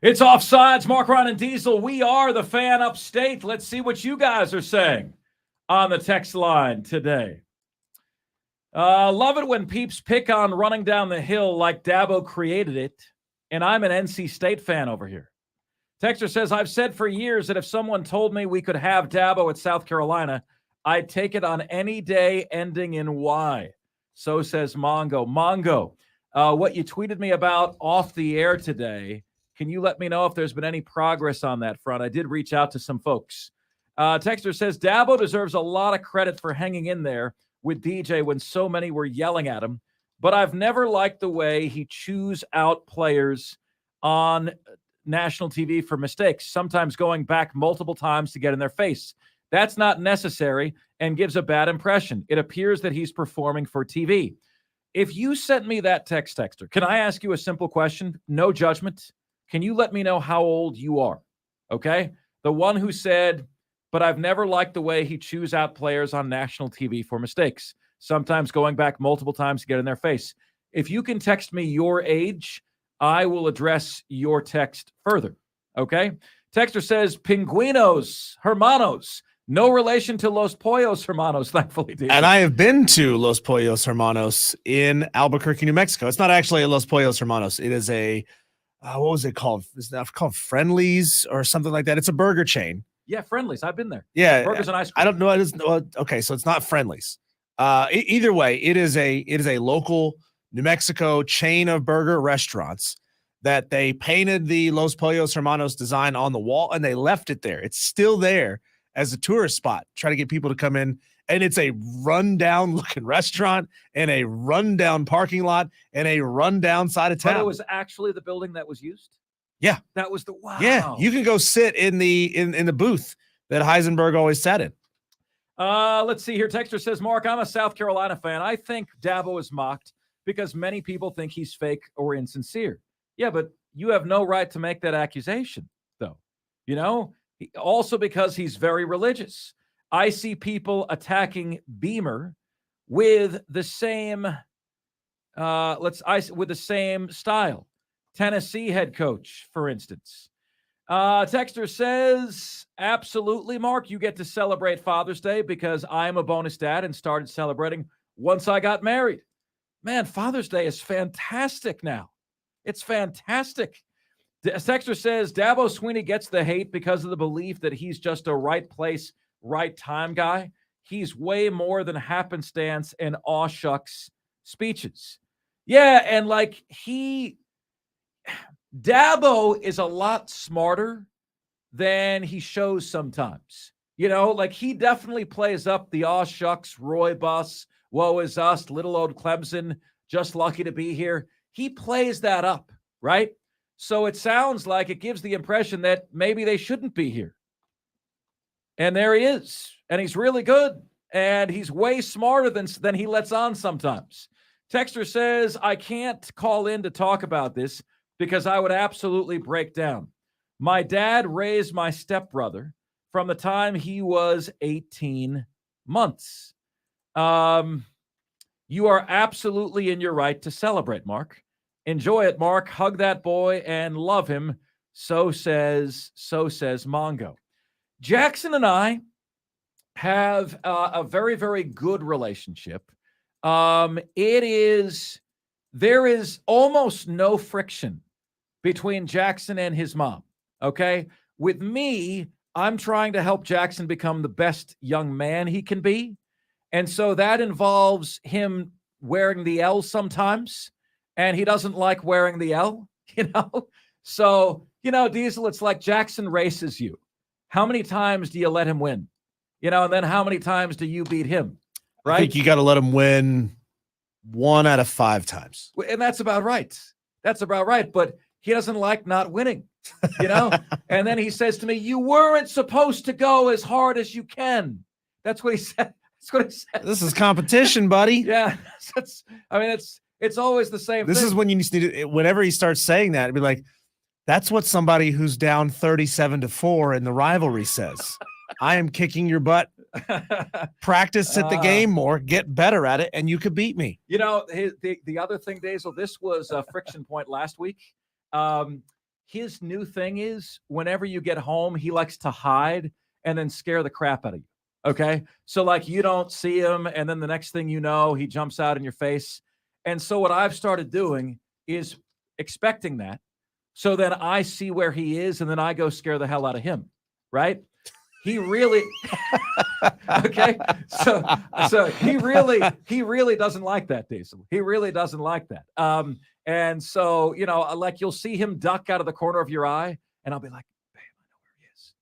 It's Offsides, Mark, Ron, and Diesel. We are the fan upstate. Let's see what you guys are saying on the text line today. Love it when peeps pick on running down the hill like Dabo created it, and I'm an NC State fan over here. Texter says, I've said for years that if someone told me we could have Dabo at South Carolina, I'd take it on any day ending in Y. So says Mongo. Mongo, what you tweeted me about off the air today, can you let me know if there's been any progress on that front? I did reach out to some folks. Texter says, Dabo deserves a lot of credit for hanging in there with DJ when so many were yelling at him, but I've never liked the way he chews out players on national TV for mistakes, sometimes going back multiple times to get in their face. That's not necessary and gives a bad impression. It appears that he's performing for TV. If you sent me that text, Texter, can I ask you a simple question? No judgment. Can you let me know how old you are? Okay? The one who said, but I've never liked the way he chews out players on national TV for mistakes, sometimes going back multiple times to get in their face. If you can text me your age, I will address your text further. Okay? Texter says, Pingüinos Hermanos. No relation to Los Pollos Hermanos, thankfully. David. And I have been to Los Pollos Hermanos in Albuquerque, New Mexico. It's not actually a Los Pollos Hermanos. It is a, what was it called? It's called Friendly's or something like that. It's a burger chain. Yeah, Friendly's. I've been there. Yeah. Burgers and ice cream. I don't know. It is, okay, so it's not Friendly's. Either way, it is a local New Mexico chain of burger restaurants that they painted the Los Pollos Hermanos design on the wall and they left it there. It's still there as a tourist spot, try to get people to come in. And it's a rundown looking restaurant and a rundown parking lot and a rundown side of town. But it was actually the building that was used? Yeah. That was the, wow. Yeah. You can go sit in the booth that Heisenberg always sat in. Let's see here. Texter says, Mark, I'm a South Carolina fan. I think Dabo is mocked because many people think he's fake or insincere. Yeah, but you have no right to make that accusation, though. You know, also because he's very religious. I see people attacking Beamer with the same, with the same style. Tennessee head coach, for instance. Texter says, absolutely, Mark, you get to celebrate Father's Day because I'm a bonus dad and started celebrating once I got married. Man, Father's Day is fantastic now. It's fantastic. Texter says, Dabo Swinney gets the hate because of the belief that he's just a right place, right time guy. He's way more than happenstance and aw shucks speeches. Yeah, and like Dabo is a lot smarter than he shows sometimes. You know, like he definitely plays up the aw shucks, Roy Bus, woe is us, little old Clemson, just lucky to be here. He plays that up, right? So it sounds like it gives the impression that maybe they shouldn't be here. And there he is. And he's really good. And he's way smarter than he lets on sometimes. Texter says, I can't call in to talk about this because I would absolutely break down. My dad raised my stepbrother from the time he was 18 months. You are absolutely in your right to celebrate, Mark. Enjoy it, Mark. Hug that boy and love him. So says Mongo. Jackson and I have a very, very good relationship. There is almost no friction between Jackson and his mom. Okay. With me, I'm trying to help Jackson become the best young man he can be. And so that involves him wearing the L sometimes. And he doesn't like wearing the L, you know? So, you know, Diesel, it's like Jackson races you. How many times do you let him win? You know, and then how many times do you beat him? Right? I think you got to let him win 1 out of 5 times. And that's about right. That's about right. But he doesn't like not winning, you know? And then he says to me, you weren't supposed to go as hard as you can. That's what he said. That's what he said. This is competition, buddy. Yeah. It's always the same thing. This is when you need to, whenever he starts saying that, it'd be like, that's what somebody who's down 37-4 in the rivalry says. I am kicking your butt. Practice at the game more, get better at it, and you could beat me. You know, the other thing, Dazel, this was a friction point last week. his new thing is whenever you get home, he likes to hide and then scare the crap out of you. Okay. So, like, you don't see him, and then the next thing you know, he jumps out in your face. And so, what I've started doing is expecting that. So then I see where he is, and then I go scare the hell out of him. Right. He really, okay. So he really doesn't like that, Diesel. He really doesn't like that. And so, like, you'll see him duck out of the corner of your eye, and I'll be like, babe, I know where he is.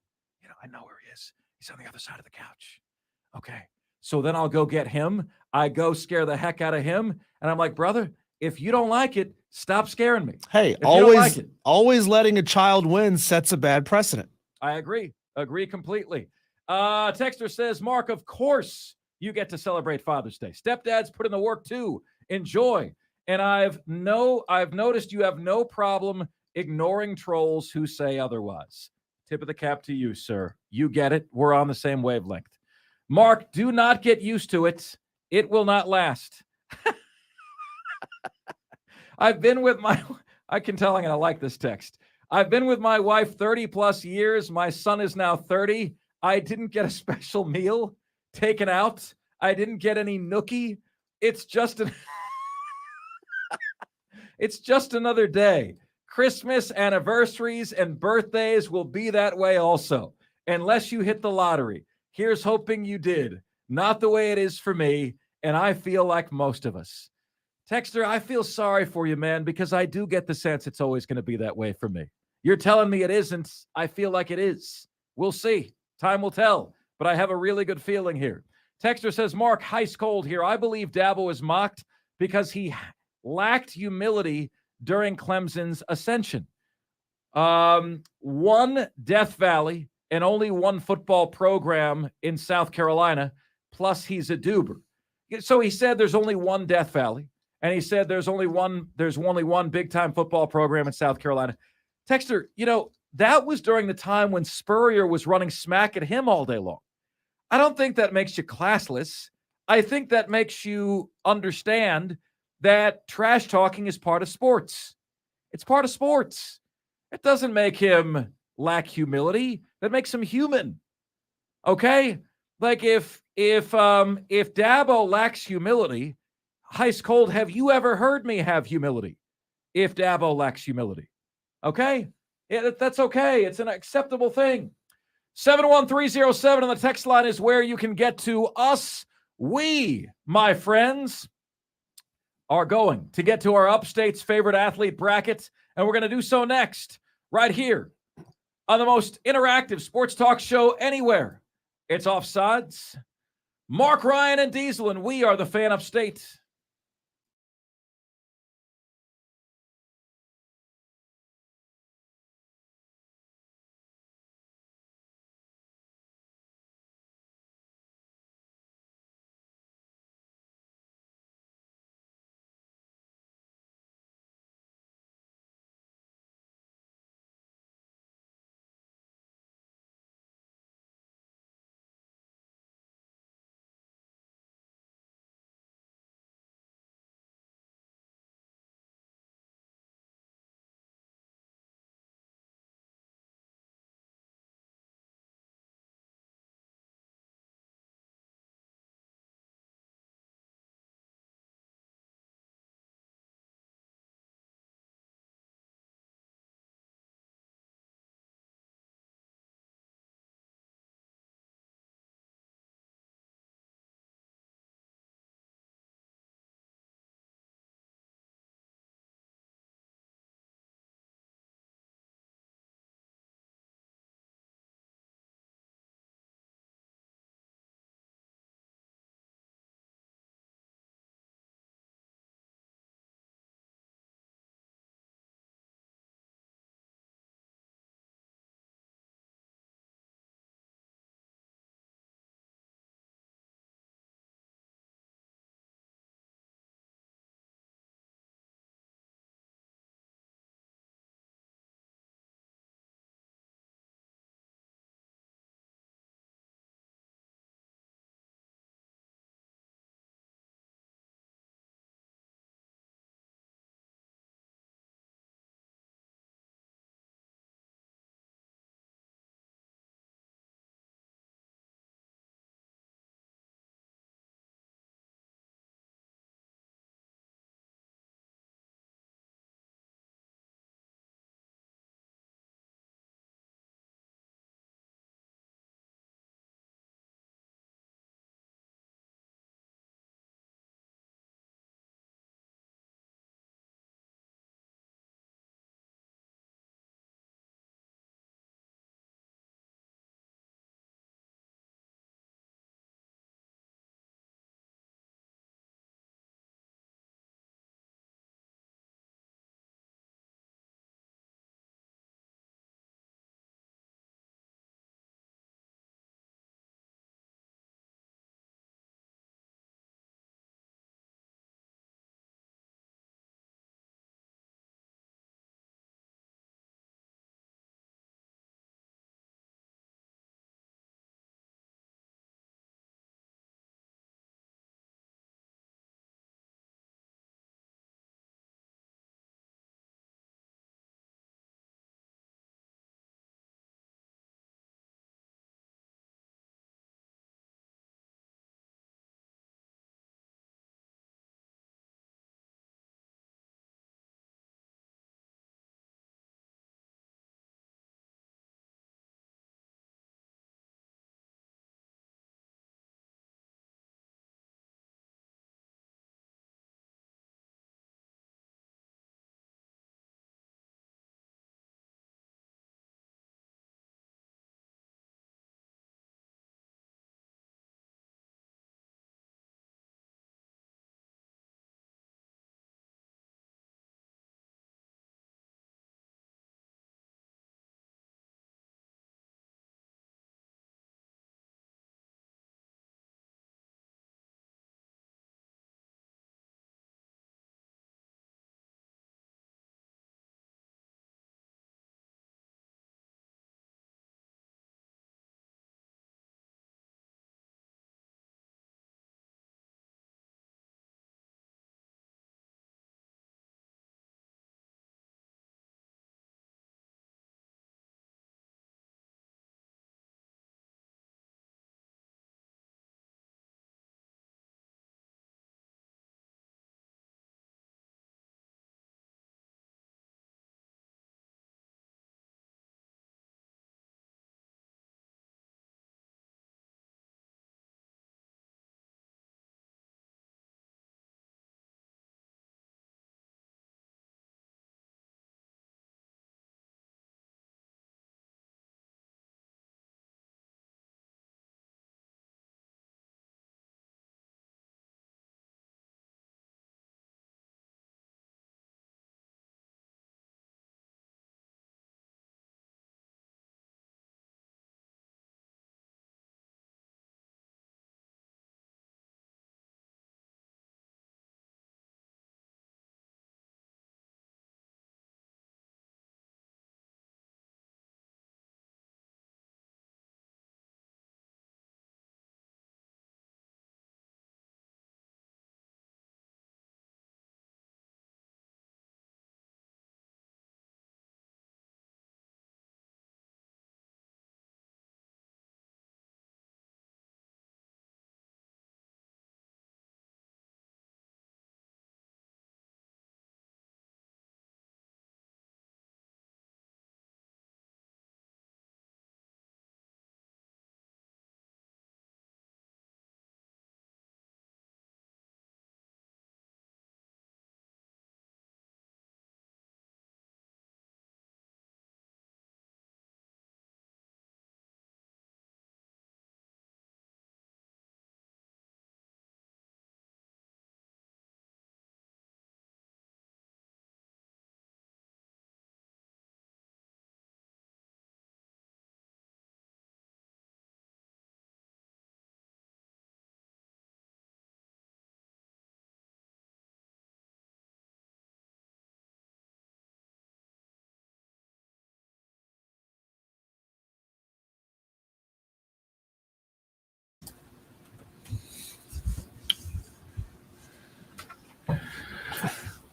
I know where he is. He's on the other side of the couch. Okay. So then I'll go get him. I go scare the heck out of him. And I'm like, brother, if you don't like it, stop scaring me. Hey, If you don't like it. always letting a child win sets a bad precedent. I agree. Agree completely. Texter says, Mark, of course you get to celebrate Father's Day. Stepdads put in the work too. Enjoy. And I've noticed you have no problem ignoring trolls who say otherwise. Tip of the cap to you, sir. You get it. We're on the same wavelength. Mark, do not get used to it. It will not last. I've been with I can tell I'm going to like this text. I've been with my wife 30 plus years. My son is now 30. I didn't get a special meal taken out. I didn't get any nookie. It's just it's just another day. Christmas, anniversaries, and birthdays will be that way also, unless you hit the lottery. Here's hoping you did. Not the way it is for me, and I feel like most of us. Texter, I feel sorry for you, man, because I do get the sense it's always going to be that way for me. You're telling me it isn't. I feel like it is. We'll see. Time will tell, but I have a really good feeling here. Texter says, Mark, ice cold here. I believe Dabo is mocked because he lacked humility during Clemson's ascension. One Death Valley and only one football program in South Carolina, plus he's a Duber. So he said there's only one Death Valley, and he said there's only one big-time football program in South Carolina. Texter, that was during the time when Spurrier was running smack at him all day long. I don't think that makes you classless. I think that makes you understand that trash talking is part of sports. It's part of sports. It doesn't make him lack humility. That makes him human. Okay? Like if Dabo lacks humility, ice cold, have you ever heard me have humility? If Dabo lacks humility. Okay? Yeah, that's okay. It's an acceptable thing. 71307 on the text line is where you can get to us. We, my friends, are going to get to our Upstate's favorite athlete bracket, and we're going to do so next, right here on the most interactive sports talk show anywhere. It's Offsides. Mark, Ryan, and Diesel, and we are the Fan Upstate.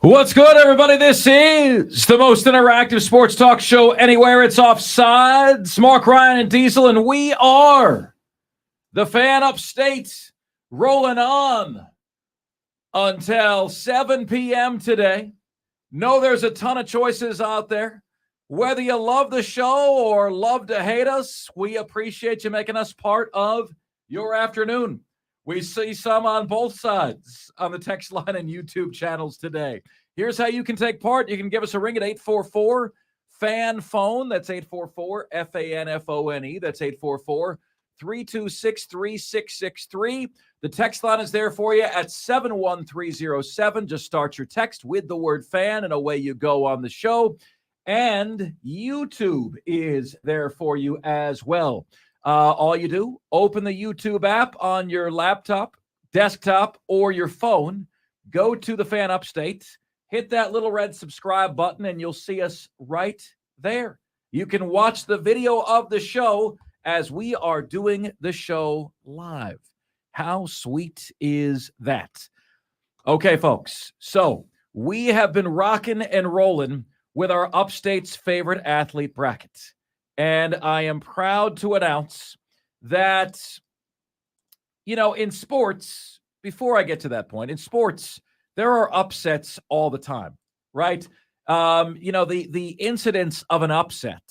What's good, everybody? This is the most interactive sports talk show anywhere. It's Offsides. Mark, Ryan, and Diesel, and we are the Fan Upstate, rolling on until 7 p.m. today. Know there's a ton of choices out there. Whether you love the show or love to hate us, we appreciate you making us part of your afternoon. We see some on both sides on the text line and YouTube channels today. Here's how you can take part. You can give us a ring at 844-FAN-PHONE. That's 844-FANFONE. That's 844-326-3663. The text line is there for you at 71307. Just start your text with the word fan, and away you go on the show. And YouTube is there for you as well. All you do, open the YouTube app on your laptop, desktop, or your phone. Go to the Fan Upstate, hit that little red subscribe button, and you'll see us right there. You can watch the video of the show as we are doing the show live. How sweet is that? Okay, folks, so we have been rocking and rolling with our Upstate's favorite athlete bracket. And I am proud to announce that, in sports, before I get to that point, in sports, there are upsets all the time, right? The incidence of an upset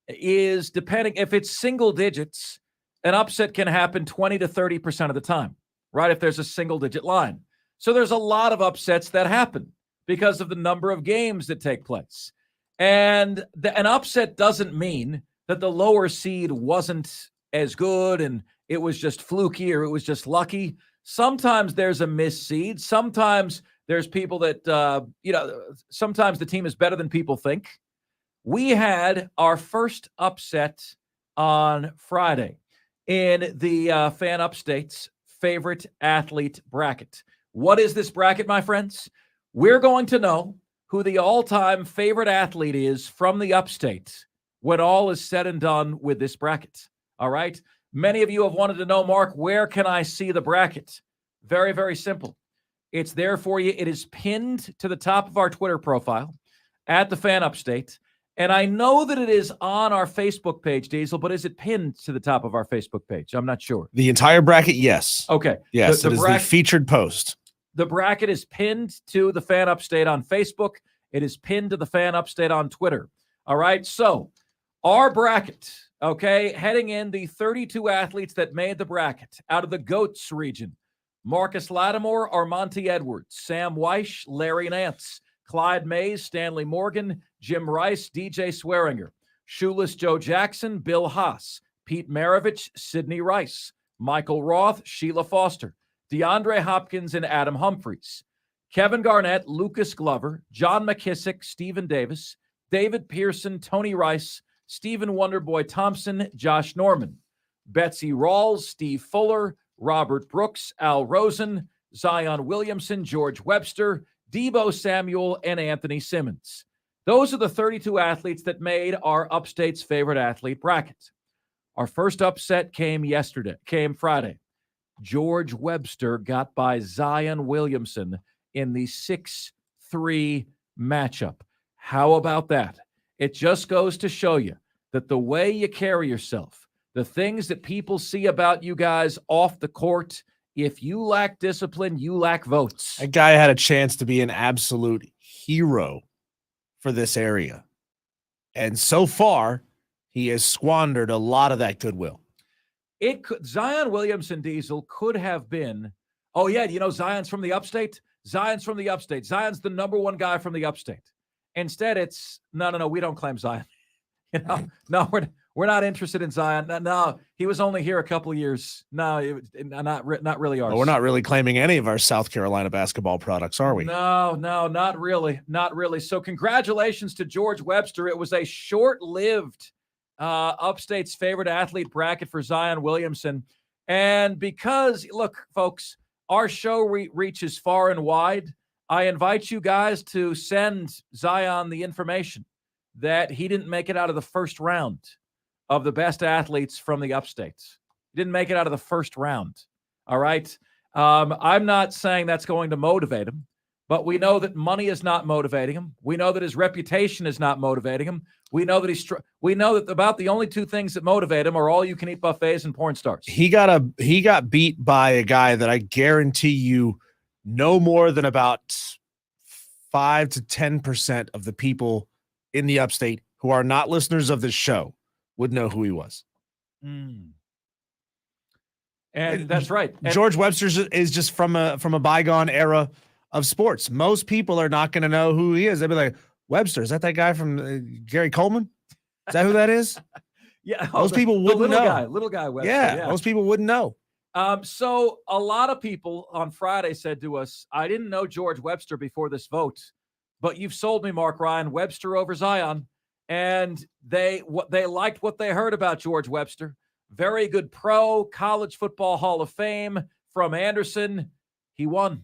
is depending, if it's single digits, an upset can happen 20 to 30% of the time, right? If there's a single digit line. So there's a lot of upsets that happen because of the number of games that take place. And an upset doesn't mean that the lower seed wasn't as good and it was just fluky or it was just lucky. Sometimes there's a missed seed. Sometimes there's people that, sometimes the team is better than people think. We had our first upset on Friday in the Fan Upstate's favorite athlete bracket. What is this bracket, my friends? We're going to know who the all-time favorite athlete is from the Upstate when all is said and done with this bracket. All right? Many of you have wanted to know, Mark, where can I see the bracket? Very, very simple. It's there for you. It is pinned to the top of our Twitter profile at the Fan Upstate. And I know that it is on our Facebook page, Diesel, but is it pinned to the top of our Facebook page? I'm not sure. The entire bracket, yes. Okay. Yes, it is the featured post. The bracket is pinned to the Fan Upstate on Facebook. It is pinned to the Fan Upstate on Twitter. All right. So our bracket, okay, heading in the 32 athletes that made the bracket out of the GOATS region: Marcus Lattimore, Armonte Edwards, Sam Weish, Larry Nance, Clyde Mays, Stanley Morgan, Jim Rice, DJ Swearinger, Shoeless Joe Jackson, Bill Haas, Pete Maravich, Sidney Rice, Michael Roth, Sheila Foster, DeAndre Hopkins, and Adam Humphreys, Kevin Garnett, Lucas Glover, John McKissick, Stephen Davis, David Pearson, Tony Rice, Stephen Wonderboy Thompson, Josh Norman, Betsy Rawls, Steve Fuller, Robert Brooks, Al Rosen, Zion Williamson, George Webster, Debo Samuel, and Anthony Simmons. Those are the 32 athletes that made our Upstate's favorite athlete bracket. Our first upset came Friday. George Webster got by Zion Williamson in the 6-3 matchup. How about that? It just goes to show you that the way you carry yourself, the things that people see about you guys off the court, if you lack discipline, you lack votes. That guy had a chance to be an absolute hero for this area. And so far, he has squandered a lot of that goodwill. Zion Williamson, Diesel, could have been, oh yeah, Zion's from the Upstate? Zion's from the Upstate. Zion's the number one guy from the Upstate. Instead, it's, no, we don't claim Zion. No, we're not interested in Zion. No, he was only here a couple of years. No, not really ours. Well, we're not really claiming any of our South Carolina basketball products, are we? No, not really. Not really. So congratulations to George Webster. It was a short-lived Upstate's favorite athlete bracket for Zion Williamson. And because, look, folks, our show reaches far and wide, I invite you guys to send Zion the information that he didn't make it out of the first round of the best athletes from the Upstates. He didn't make it out of the first round. All right. I'm not saying that's going to motivate him, But we know that money is not motivating him. We know that his reputation is not motivating him. We know that we know that about the only two things that motivate him are all-you-can-eat buffets and porn stars. He got beat by a guy that I guarantee you no more than about 5 to 10% of the people in the upstate who are not listeners of this show would know who he was. And that's right. And George Webster is just from a bygone era of sports. Most people are not going to know who he is. They'll be like, Webster, is that guy from Gary Coleman? Is that who that is? Yeah. Most people wouldn't know. Little guy Webster. Yeah, most people wouldn't know. So a lot of people on Friday said to us, I didn't know George Webster before this vote, but you've sold me, Mark Ryan, Webster over Zion. And they liked what they heard about George Webster. Very good pro, College Football Hall of Fame from Anderson. He won.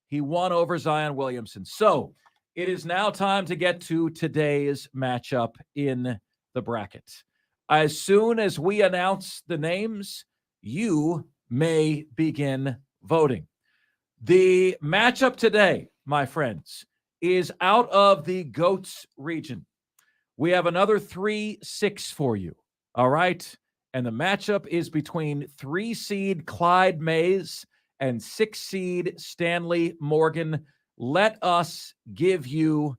He won over Zion Williamson. So it is now time to get to today's matchup in the bracket. As soon as we announce the names, you may begin voting. The matchup today, my friends, is out of the GOATS region. We have another 3-6 for you. All right. And the matchup is between 3-seed Clyde Mays and 6-seed Stanley Morgan. Let us give you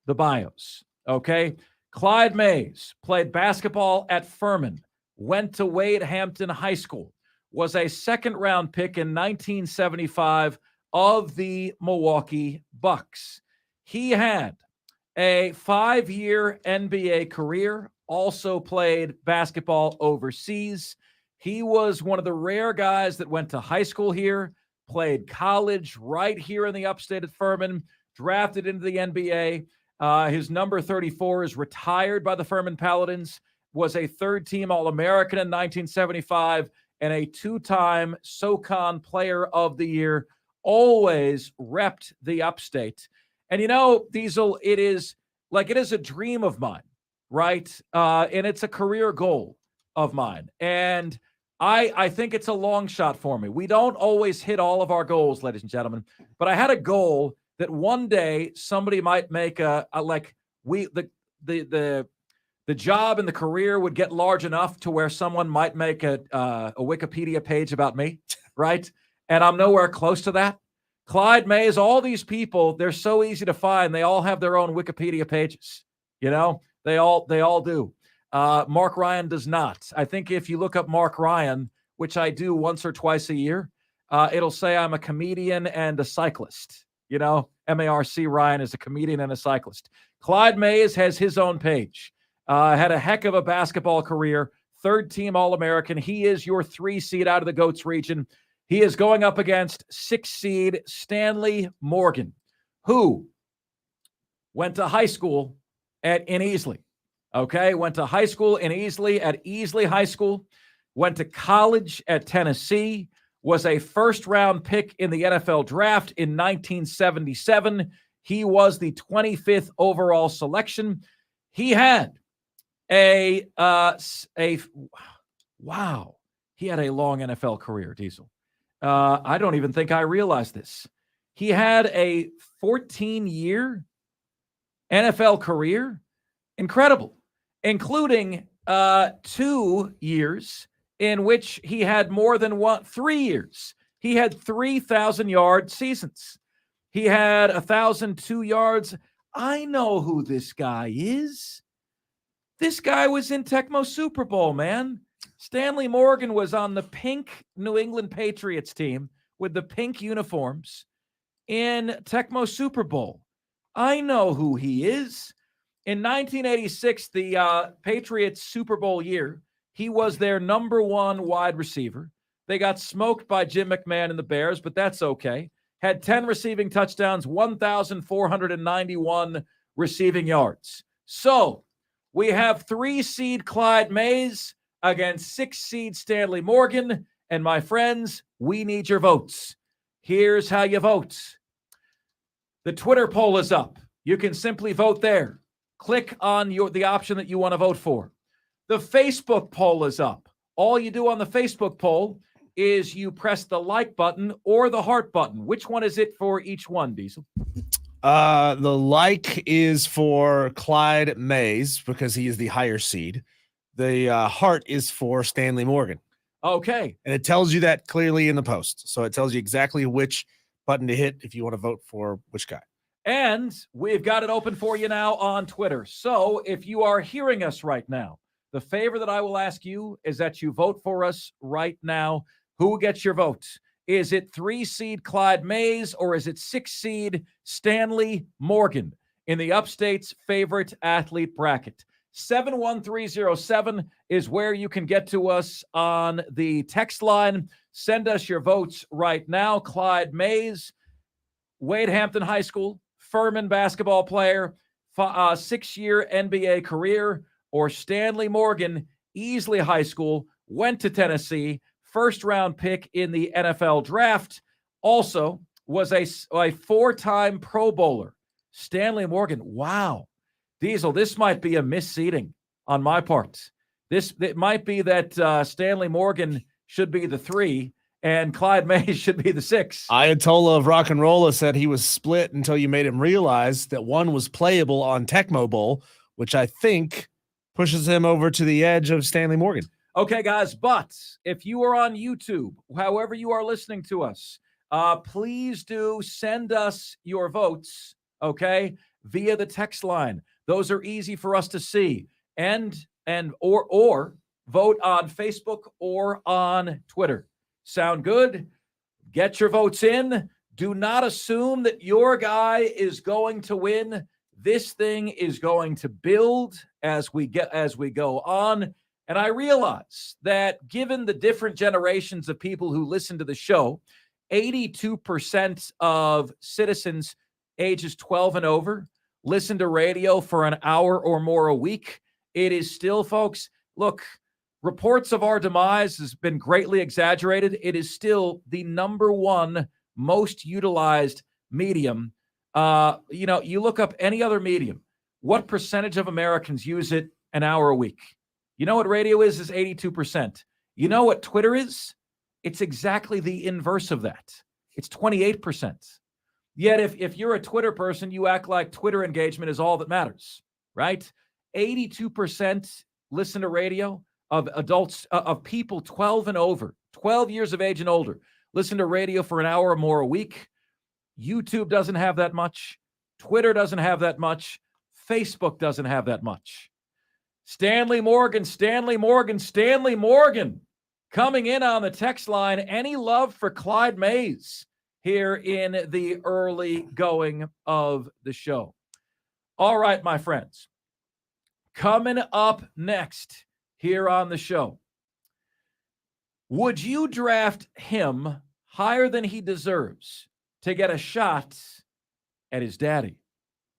the bios. Okay. Clyde Mays played basketball at Furman, went to Wade Hampton High School, was a second-round pick in 1975 of the Milwaukee Bucks. He had a 5-year NBA career, also played basketball overseas. He was one of the rare guys that went to high school here, played college right here in the upstate at Furman, drafted into the NBA. His number 34 is retired by the Furman Paladins, was a third-team All-American in 1975, and a 2-time SoCon Player of the Year, always repped the upstate. And, you know, Diesel, it is a dream of mine, right? And it's a career goal of mine. And I think it's a long shot for me. We don't always hit all of our goals, ladies and gentlemen, but I had a goal that one day somebody might make the job and the career would get large enough to where someone might make a Wikipedia page about me, right? And I'm nowhere close to that. Clyde Mays, all these people, they're so easy to find. They all have their own Wikipedia pages. You know, they all do. Mark Ryan does not. I think if you look up Mark Ryan, which I do once or twice a year, it'll say I'm a comedian and a cyclist. You know, Marc Ryan is a comedian and a cyclist. Clyde Mays has his own page. Had a heck of a basketball career, third-team All-American. He is your 3-seed out of the GOATS region. He is going up against 6-seed Stanley Morgan, who went to high school in Easley. Okay, went to high school in Easley at Easley High School, went to college at Tennessee, was a first-round pick in the NFL draft in 1977. He was the 25th overall selection. He had he had a long NFL career, Diesel. I don't even think I realized this. He had a 14-year NFL career. Incredible. Including 2 years in which he had more than 3 years. He had 3,000-yard seasons. He had 1,002 yards. I know who this guy is. This guy was in Tecmo Super Bowl, man. Stanley Morgan was on the pink New England Patriots team with the pink uniforms in Tecmo Super Bowl. I know who he is. In 1986, the Patriots Super Bowl year, he was their number 1 wide receiver. They got smoked by Jim McMahon and the Bears, but that's okay. Had 10 receiving touchdowns, 1,491 receiving yards. So we have 3-seed Clyde Mays against 6-seed Stanley Morgan. And my friends, we need your votes. Here's how you vote. The Twitter poll is up. You can simply vote there. Click on the option that you want to vote for. The Facebook poll is up. All you do on the Facebook poll is you press the like button or the heart button. Which one is it for each one, Diesel? The like is for Clyde Mays because he is the higher seed. The heart is for Stanley Morgan. Okay. And it tells you that clearly in the post. So it tells you exactly which button to hit if you want to vote for which guy. And we've got it open for you now on Twitter. So if you are hearing us right now, the favor that I will ask you is that you vote for us right now. Who gets your vote? Is it 3-seed Clyde Mays or is it 6-seed Stanley Morgan in the Upstate's favorite athlete bracket? 71307 is where you can get to us on the text line. Send us your votes right now. Clyde Mays, Wade Hampton High School, Furman basketball player, 6-year NBA career, or Stanley Morgan, Easley High School, went to Tennessee, first-round pick in the NFL draft, also was a 4-time Pro Bowler. Stanley Morgan, wow. Diesel, this might be a misseeding on my part. It might be that Stanley Morgan should be the 3 and Clyde Mays should be the 6. Ayatollah of Rock and Rolla said he was split until you made him realize that one was playable on Tecmo Bowl, which I think pushes him over to the edge of Stanley Morgan. Okay, guys, but if you are on YouTube, however you are listening to us, please do send us your votes, okay, via the text line. Those are easy for us to see. Or vote on Facebook or on Twitter. Sound good? Get your votes in. Do not assume that your guy is going to win. This thing is going to build as we go on. And I realize that given the different generations of people who listen to the show, 82% of citizens ages 12 and over listen to radio for an hour or more a week. It is still, folks, look, reports of our demise has been greatly exaggerated. It is still the number one most utilized medium. You look up any other medium. What percentage of Americans use it an hour a week? You know what radio is 82%. You know what Twitter is? It's exactly the inverse of that. It's 28%. Yet if you're a Twitter person, you act like Twitter engagement is all that matters, right? 82% listen to radio of adults, of people 12 and over, 12 years of age and older, listen to radio for an hour or more a week. YouTube doesn't have that much. Twitter doesn't have that much. Facebook doesn't have that much. Stanley Morgan coming in on the text line. Any love for Clyde Mays here in the early going of the show? All right, my friends. Coming up next here on the show. Would you draft him higher than he deserves to get a shot at his daddy?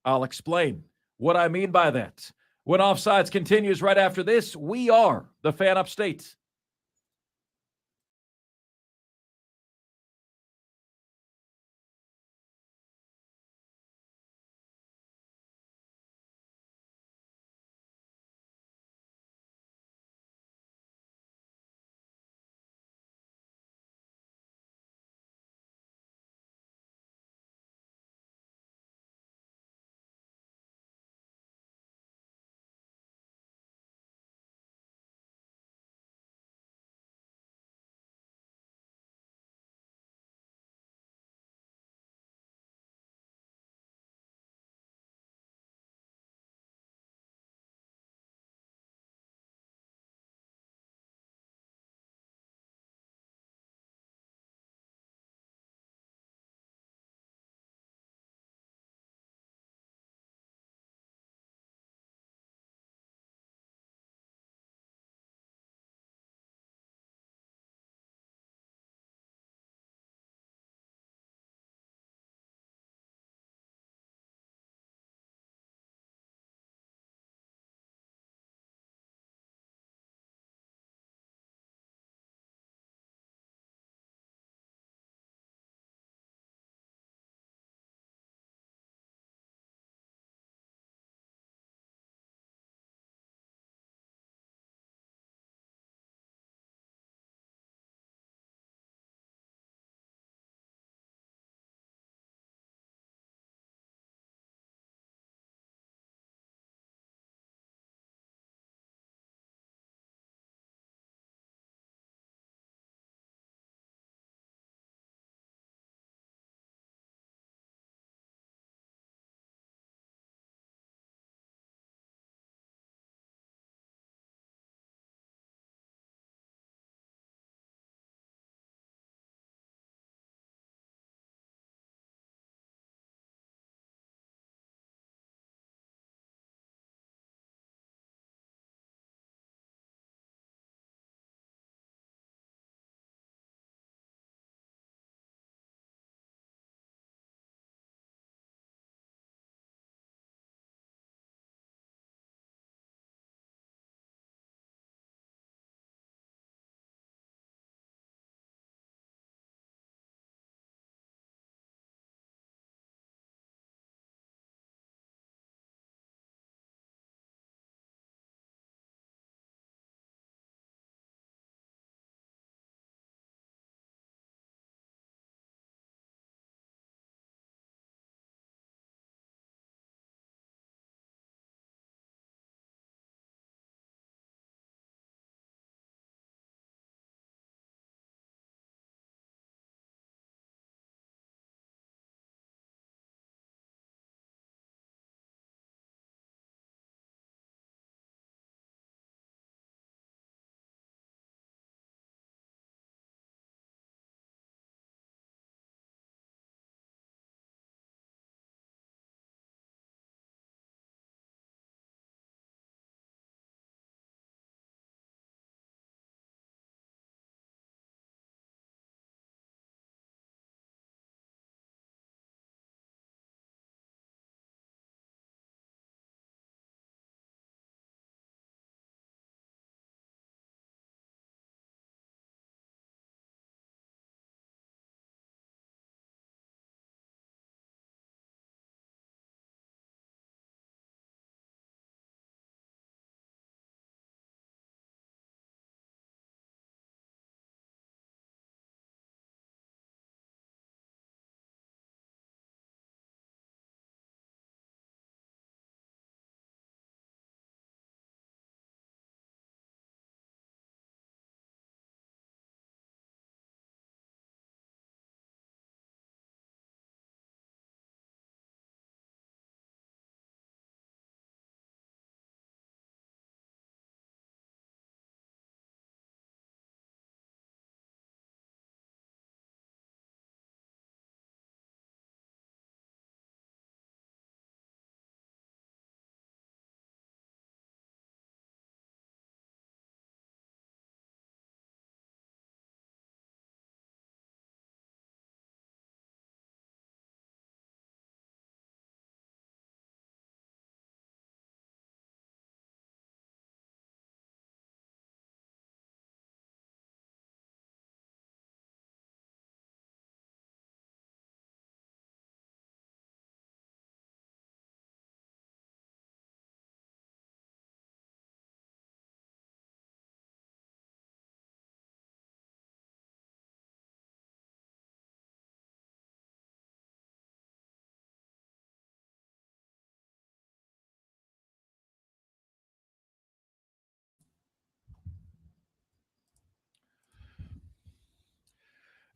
I'll explain what I mean by that. When Offsides continues right after this, we are the Fan Upstate.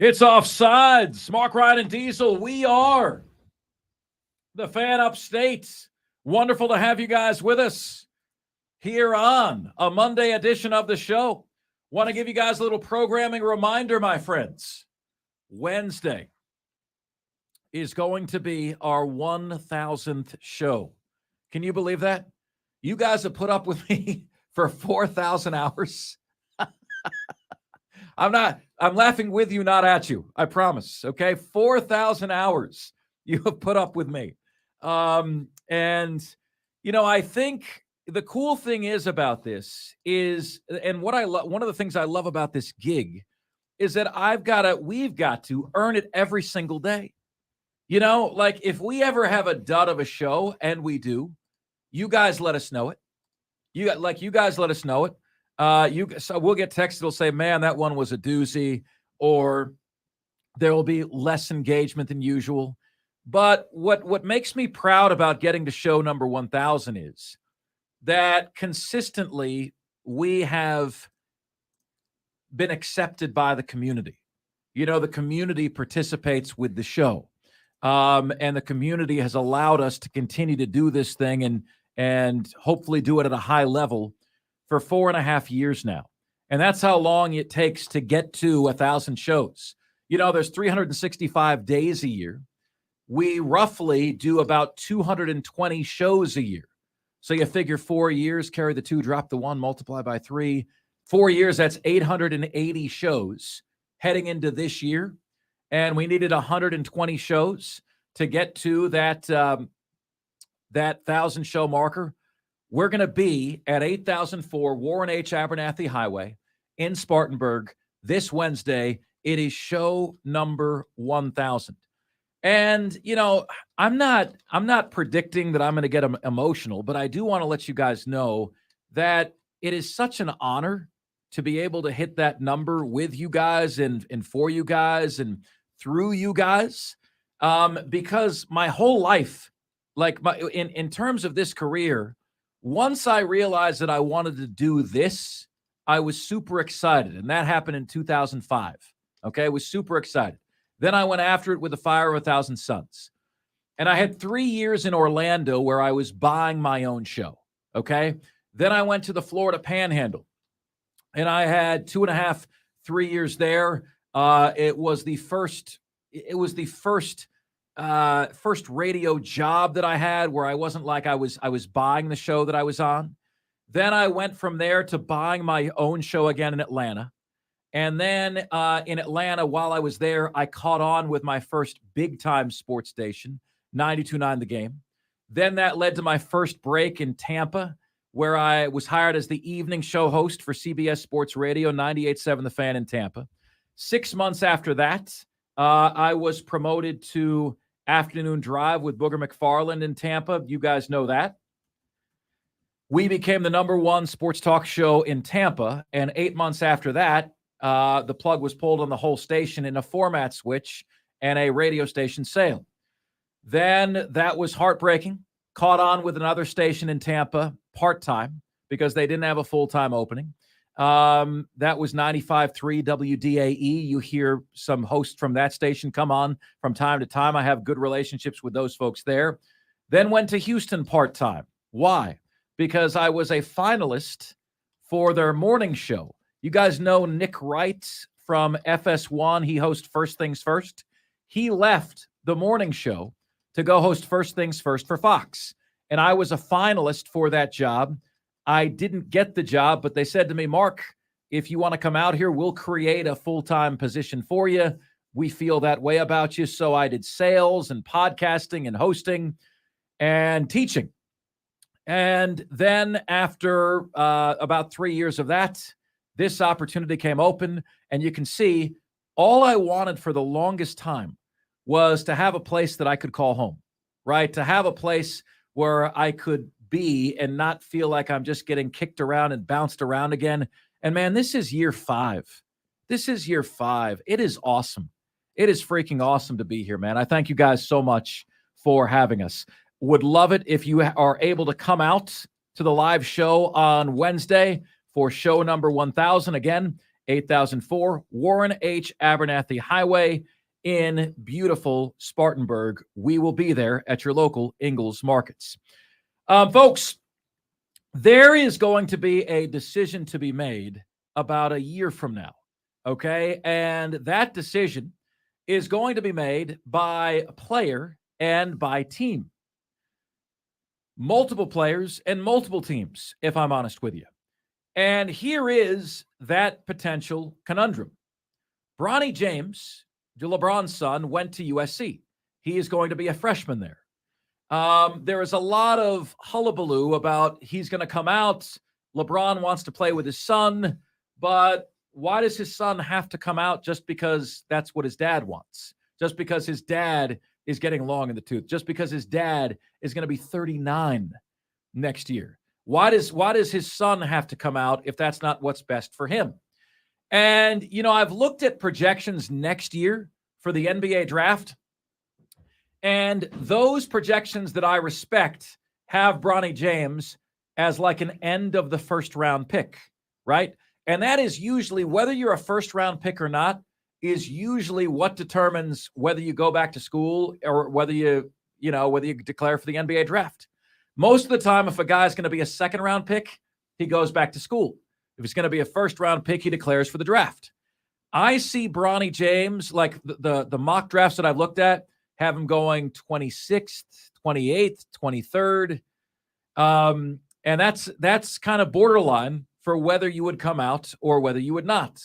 It's Offsides. Mark, Ryan, and Diesel. We are the Fan Upstate. Wonderful to have you guys with us here on a Monday edition of the show. Want to give you guys a little programming reminder, my friends. Wednesday is going to be our 1,000th show. Can you believe that? You guys have put up with me for 4,000 hours. I'm laughing with you, not at you. I promise. Okay. 4,000 hours you have put up with me. And I think the cool thing is about this is, and what I love, one of the things I love about this gig is that we've got to earn it every single day. Like if we ever have a dud of a show, and we do, you guys let us know it. You guys let us know it. So we'll get texts that'll say, man, that one was a doozy, or there will be less engagement than usual. But what makes me proud about getting to show number 1,000 is that consistently we have been accepted by the community. The community participates with the show. And the community has allowed us to continue to do this thing and hopefully do it at a high level for 4.5 years now. And that's how long it takes to get to 1,000 shows. There's 365 days a year. We roughly do about 220 shows a year. So you figure 4 years, carry the 2, drop the 1, multiply by 3. 4 years, that's 880 shows heading into this year. And we needed 120 shows to get to that 1,000 show marker. We're going to be at 8004 Warren H. Abernathy Highway in Spartanburg this Wednesday. It is show number 1,000. And, I'm not predicting that I'm going to get emotional, but I do want to let you guys know that it is such an honor to be able to hit that number with you guys and for you guys and through you guys. Because my whole life, in terms of this career, once I realized that I wanted to do this, I was super excited. And that happened in 2005. Okay. I was super excited. Then I went after it with the Fire of 1,000 Suns. And I had 3 years in Orlando where I was buying my own show. Okay. Then I went to the Florida Panhandle and I had 2.5, 3 years there. It was the first radio job that I had where I wasn't like I was buying the show that I was on. Then I went from there to buying my own show again in Atlanta. And then in Atlanta, while I was there, I caught on with my first big-time sports station, 92.9 The Game. Then that led to my first break in Tampa, where I was hired as the evening show host for CBS Sports Radio, 98.7 The Fan in Tampa. 6 months after that, I was promoted to Afternoon Drive with Booger McFarland in Tampa. You guys know that. We became the number 1 sports talk show in Tampa. And 8 months after that, the plug was pulled on the whole station in a format switch and a radio station sale. Then that was heartbreaking. Caught on with another station in Tampa part-time because they didn't have a full-time opening. That was 95.3 WDAE. You hear some hosts from that station come on from time to time. I have good relationships with those folks there. Then went to Houston part-time. Why? Because I was a finalist for their morning show. You guys know Nick Wright from FS1. He hosts First Things First. He left the morning show to go host First Things First for Fox. And I was a finalist for that job. I didn't get the job, but they said to me, Mark, if you want to come out here, we'll create a full-time position for you. We feel that way about you. So I did sales and podcasting and hosting and teaching. And then after about 3 years of that, this opportunity came open, and you can see all I wanted for the longest time was to have a place that I could call home, right? To have a place where I could be and not feel like I'm just getting kicked around and bounced around again. And man, this is year 5. This is year 5. It is awesome. It is freaking awesome to be here, man. I thank you guys so much for having us. Would love it if you are able to come out to the live show on Wednesday for show number 1,000. Again, 8004 Warren H. Abernathy Highway in beautiful Spartanburg. We will be there at your local Ingles Markets. Folks, there is going to be a decision to be made about a year from now, okay? And that decision is going to be made by player and by team. Multiple players and multiple teams, if I'm honest with you. And here is that potential conundrum. Bronny James, LeBron's son, went to USC. He is going to be a freshman there. There is a lot of hullabaloo about he's going to come out. LeBron wants to play with his son, but why does his son have to come out just because that's what his dad wants? Just because his dad is getting long in the tooth? Just because his dad is going to be 39 next year? Why does his son have to come out if that's not what's best for him? And, I've looked at projections next year for the NBA draft, and those projections that I respect have Bronny James as like an end of the first round pick, right? And that is usually, whether you're a first round pick or not, is usually what determines whether you go back to school or whether you declare for the NBA draft. Most of the time, if a guy's going to be a second round pick, he goes back to school. If he's going to be a first round pick, he declares for the draft. I see Bronny James, like the mock drafts that I've looked at, have him going 26th, 28th, 23rd. And that's kind of borderline for whether you would come out or whether you would not.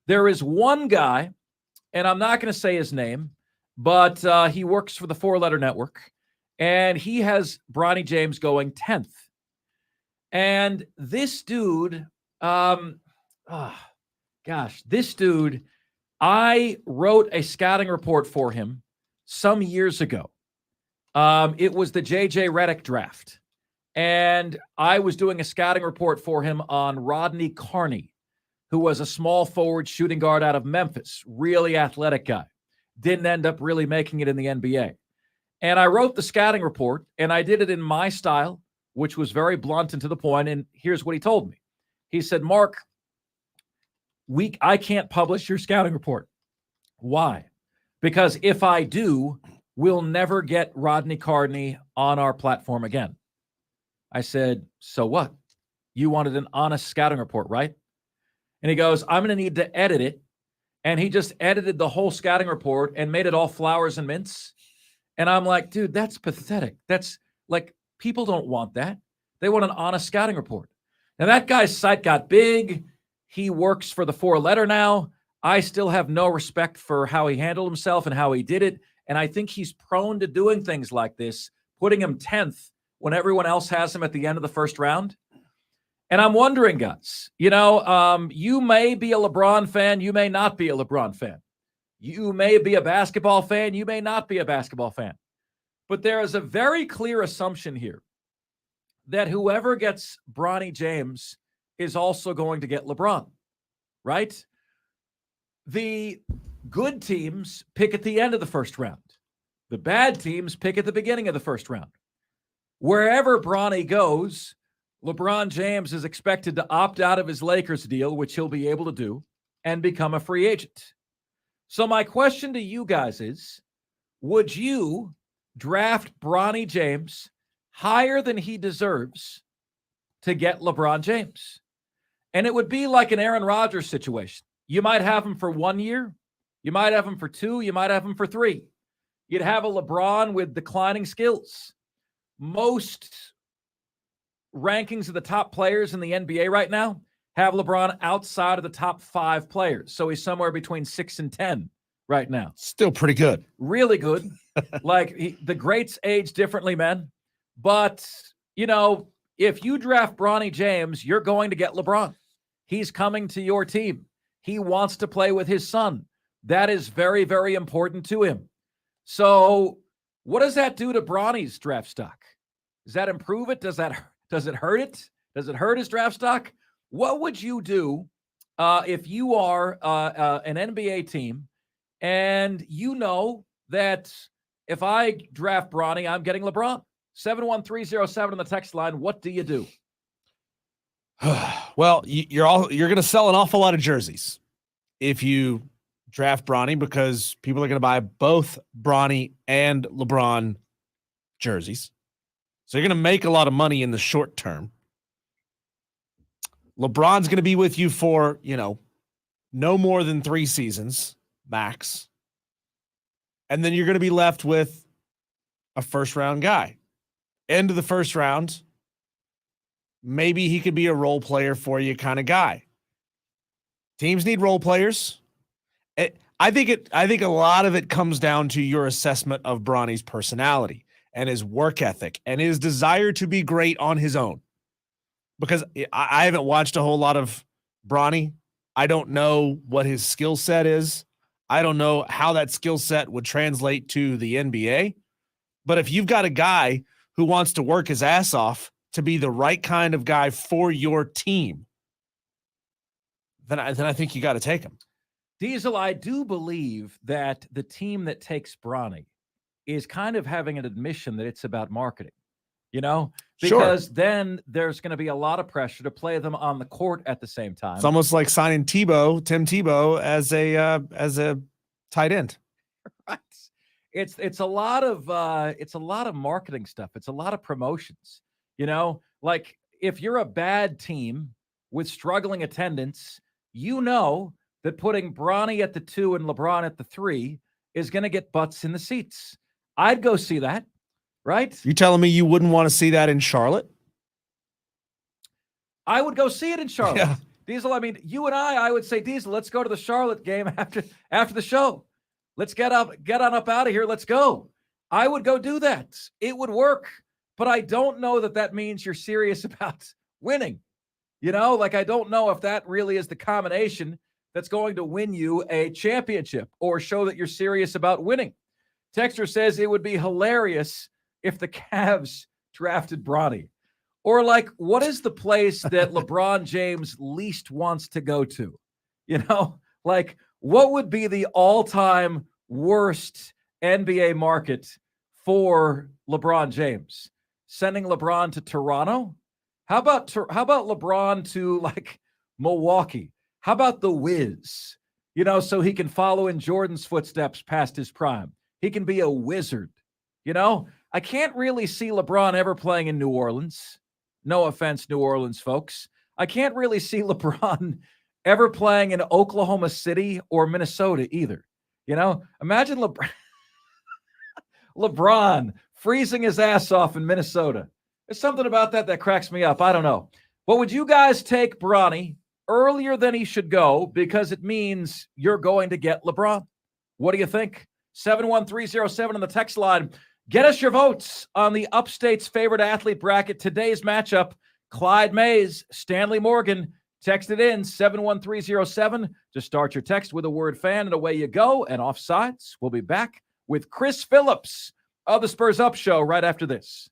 There is one guy, and I'm not going to say his name, but he works for the 4-Letter Network, and he has Bronny James going 10th. And this dude, this dude, I wrote a scouting report for him some years ago. It was the J.J. Redick draft. And I was doing a scouting report for him on Rodney Carney, who was a small forward shooting guard out of Memphis, really athletic guy. Didn't end up really making it in the NBA. And I wrote the scouting report, and I did it in my style, which was very blunt and to the point. And here's what he told me. He said, Mark, I can't publish your scouting report. Why? Because if I do, we'll never get Rodney Carney on our platform again. I said, so what? You wanted an honest scouting report, right? And he goes, I'm going to need to edit it. And he just edited the whole scouting report and made it all flowers and mints. And I'm like, dude, that's pathetic. That's like, people don't want that. They want an honest scouting report. Now, that guy's site got big. He works for the 4-Letter now. I still have no respect for how he handled himself and how he did it. And I think he's prone to doing things like this, putting him 10th when everyone else has him at the end of the first round. And I'm wondering, guys, you may be a LeBron fan. You may not be a LeBron fan. You may be a basketball fan. You may not be a basketball fan. But there is a very clear assumption here that whoever gets Bronny James is also going to get LeBron, right? The good teams pick at the end of the first round. The bad teams pick at the beginning of the first round. Wherever Bronny goes, LeBron James is expected to opt out of his Lakers deal, which he'll be able to do, and become a free agent. So my question to you guys is, would you draft Bronny James higher than he deserves to get LeBron James? And it would be like an Aaron Rodgers situation. You might have him for 1 year. You might have him for 2. You might have him for 3. You'd have a LeBron with declining skills. Most rankings of the top players in the NBA right now have LeBron outside of the top 5 players. So he's somewhere between 6 and 10 right now. Still pretty good. Really good. The greats age differently, man. But, if you draft Bronny James, you're going to get LeBron. He's coming to your team. He wants to play with his son. That is very, very important to him. So what does that do to Bronny's draft stock? Does that improve it? Does it hurt it? Does it hurt his draft stock? What would you do if you are an NBA team and you know that if I draft Bronny, I'm getting LeBron? 71307 on the text line. What do you do? Well, you're going to sell an awful lot of jerseys if you draft Bronny, because people are going to buy both Bronny and LeBron jerseys. So you're going to make a lot of money in the short term. LeBron's going to be with you for, no more than 3 seasons max. And then you're going to be left with a first round guy. End of the first round, maybe he could be a role player for you kind of guy. Teams need role players. I think a lot of it comes down to your assessment of Bronny's personality and his work ethic and his desire to be great on his own. Because I haven't watched a whole lot of Bronny. I don't know what his skill set is. I don't know how that skill set would translate to the NBA. But if you've got a guy who wants to work his ass off to be the right kind of guy for your team, then I think you got to take him. Diesel, I do believe that the team that takes Bronny is kind of having an admission that it's about marketing, because then there's going to be a lot of pressure to play them on the court at the same time. It's almost like signing Tim Tebow as a tight end. Right. It's a lot of marketing stuff. It's a lot of promotions, like if you're a bad team with struggling attendance, that putting Bronny at the 2 and LeBron at the 3 is going to get butts in the seats. I'd go see that, right? You telling me you wouldn't want to see that in Charlotte? I would go see it in Charlotte. Yeah. Diesel, I mean, you and I would say, Diesel, let's go to the Charlotte game after the show. Let's get on up out of here. Let's go. I would go do that. It would work, but I don't know that means you're serious about winning. I don't know if that really is the combination that's going to win you a championship or show that you're serious about winning. Texter says it would be hilarious if the Cavs drafted Bronny. Or what is the place that LeBron James least wants to go to? What would be the all-time worst NBA market for LeBron James? Sending LeBron to Toronto? How about LeBron to Milwaukee? How about the Wiz? So he can follow in Jordan's footsteps past his prime. He can be a wizard. I can't really see LeBron ever playing in New Orleans. No offense, New Orleans folks. I can't really see LeBron ever playing in Oklahoma City or Minnesota either. Imagine LeBron freezing his ass off in Minnesota. There's something about that cracks me up. I don't know. But would you guys take Bronny earlier than he should go because it means you're going to get LeBron? What do you think? 71307 on the text line. Get us your votes on the Upstate's favorite athlete bracket. Today's matchup, Clyde Mays, Stanley Morgan. Text it in, 71307. Just start your text with the word fan, and away you go. And Offsides, we'll be back with Chris Phillips of the Spurs Up Show right after this.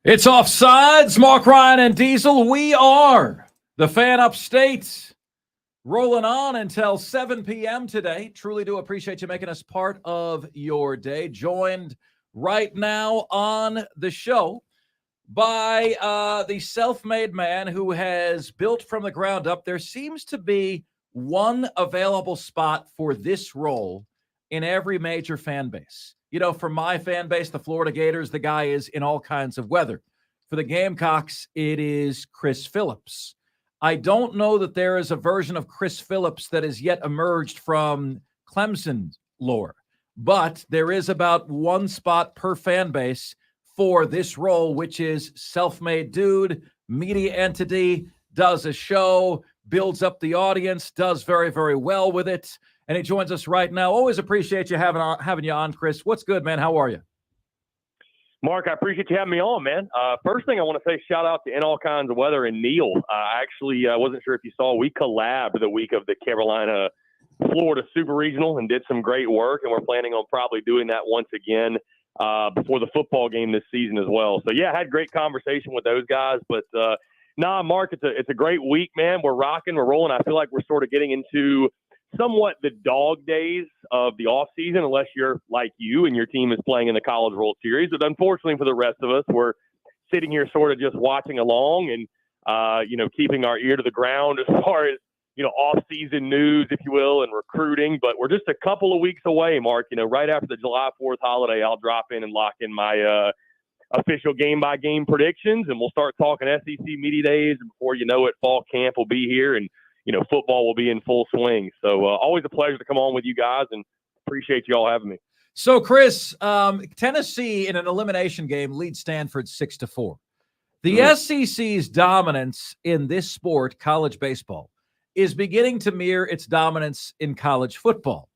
It's Offsides, Mark Ryan and Diesel. We are the Fan Upstate, rolling on until 7 p.m. today. Truly do appreciate you making us part of your day. Joined right now on the show by the self-made man who has built from the ground up. There seems to be one available spot for this role in every major fan base. You know, for my fan base, the Florida Gators, the guy is in all kinds of weather. For the Gamecocks, it is Chris Phillips. I don't know that there is a version of Chris Phillips that has yet emerged from Clemson lore, but there is about one spot per fan base for this role, which is self-made dude, media entity, does a show, builds up the audience, does very, very well with it. And he joins us right now. Always appreciate you having you on, Chris. What's good, man? How are you? Mark, I appreciate you having me on, man. First thing I want to say, shout out to In All Kinds of Weather and Neil. I actually wasn't sure if you saw, we collabed the week of the Carolina-Florida Super Regional and did some great work, and we're planning on probably doing that once again before the football game this season as well. So, yeah, I had great conversation with those guys. But, Mark, it's a great week, man. We're rocking, we're rolling. I feel like we're sort of getting into somewhat the dog days of the offseason, unless you're like you and your team is playing in the College World Series. But unfortunately for the rest of us, we're sitting here sort of just watching along and, keeping our ear to the ground as far as, off-season news, if you will, and recruiting. But we're just a couple of weeks away, Mark. Right after the July 4th holiday, I'll drop in and lock in my official game-by-game predictions, and we'll start talking SEC Media Days. And before you know it, fall camp will be here, and football will be in full swing. So always a pleasure to come on with you guys, and appreciate you all having me. So, Chris, Tennessee in an elimination game leads Stanford 6-4. The SEC's dominance in this sport, college baseball, is beginning to mirror its dominance in college football.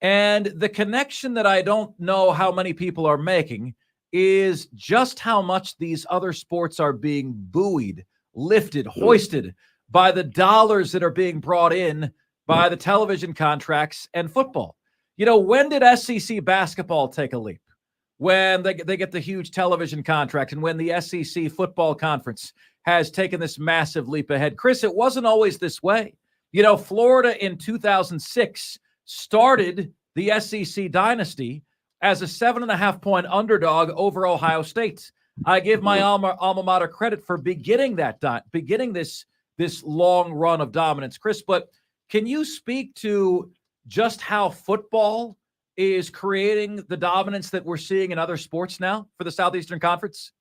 And the connection that I don't know how many people are making is just how much these other sports are being buoyed, lifted, hoisted by the dollars that are being brought in by the television contracts and football. When did SEC basketball take a leap? When they get the huge television contract, and when the SEC football conference has taken this massive leap ahead. Chris, it wasn't always this way. Florida in 2006 started the SEC dynasty as a 7.5-point underdog over Ohio State. I give my alma mater credit for beginning this long run of dominance. Chris, but can you speak to just how football is creating the dominance that we're seeing in other sports now for the Southeastern Conference?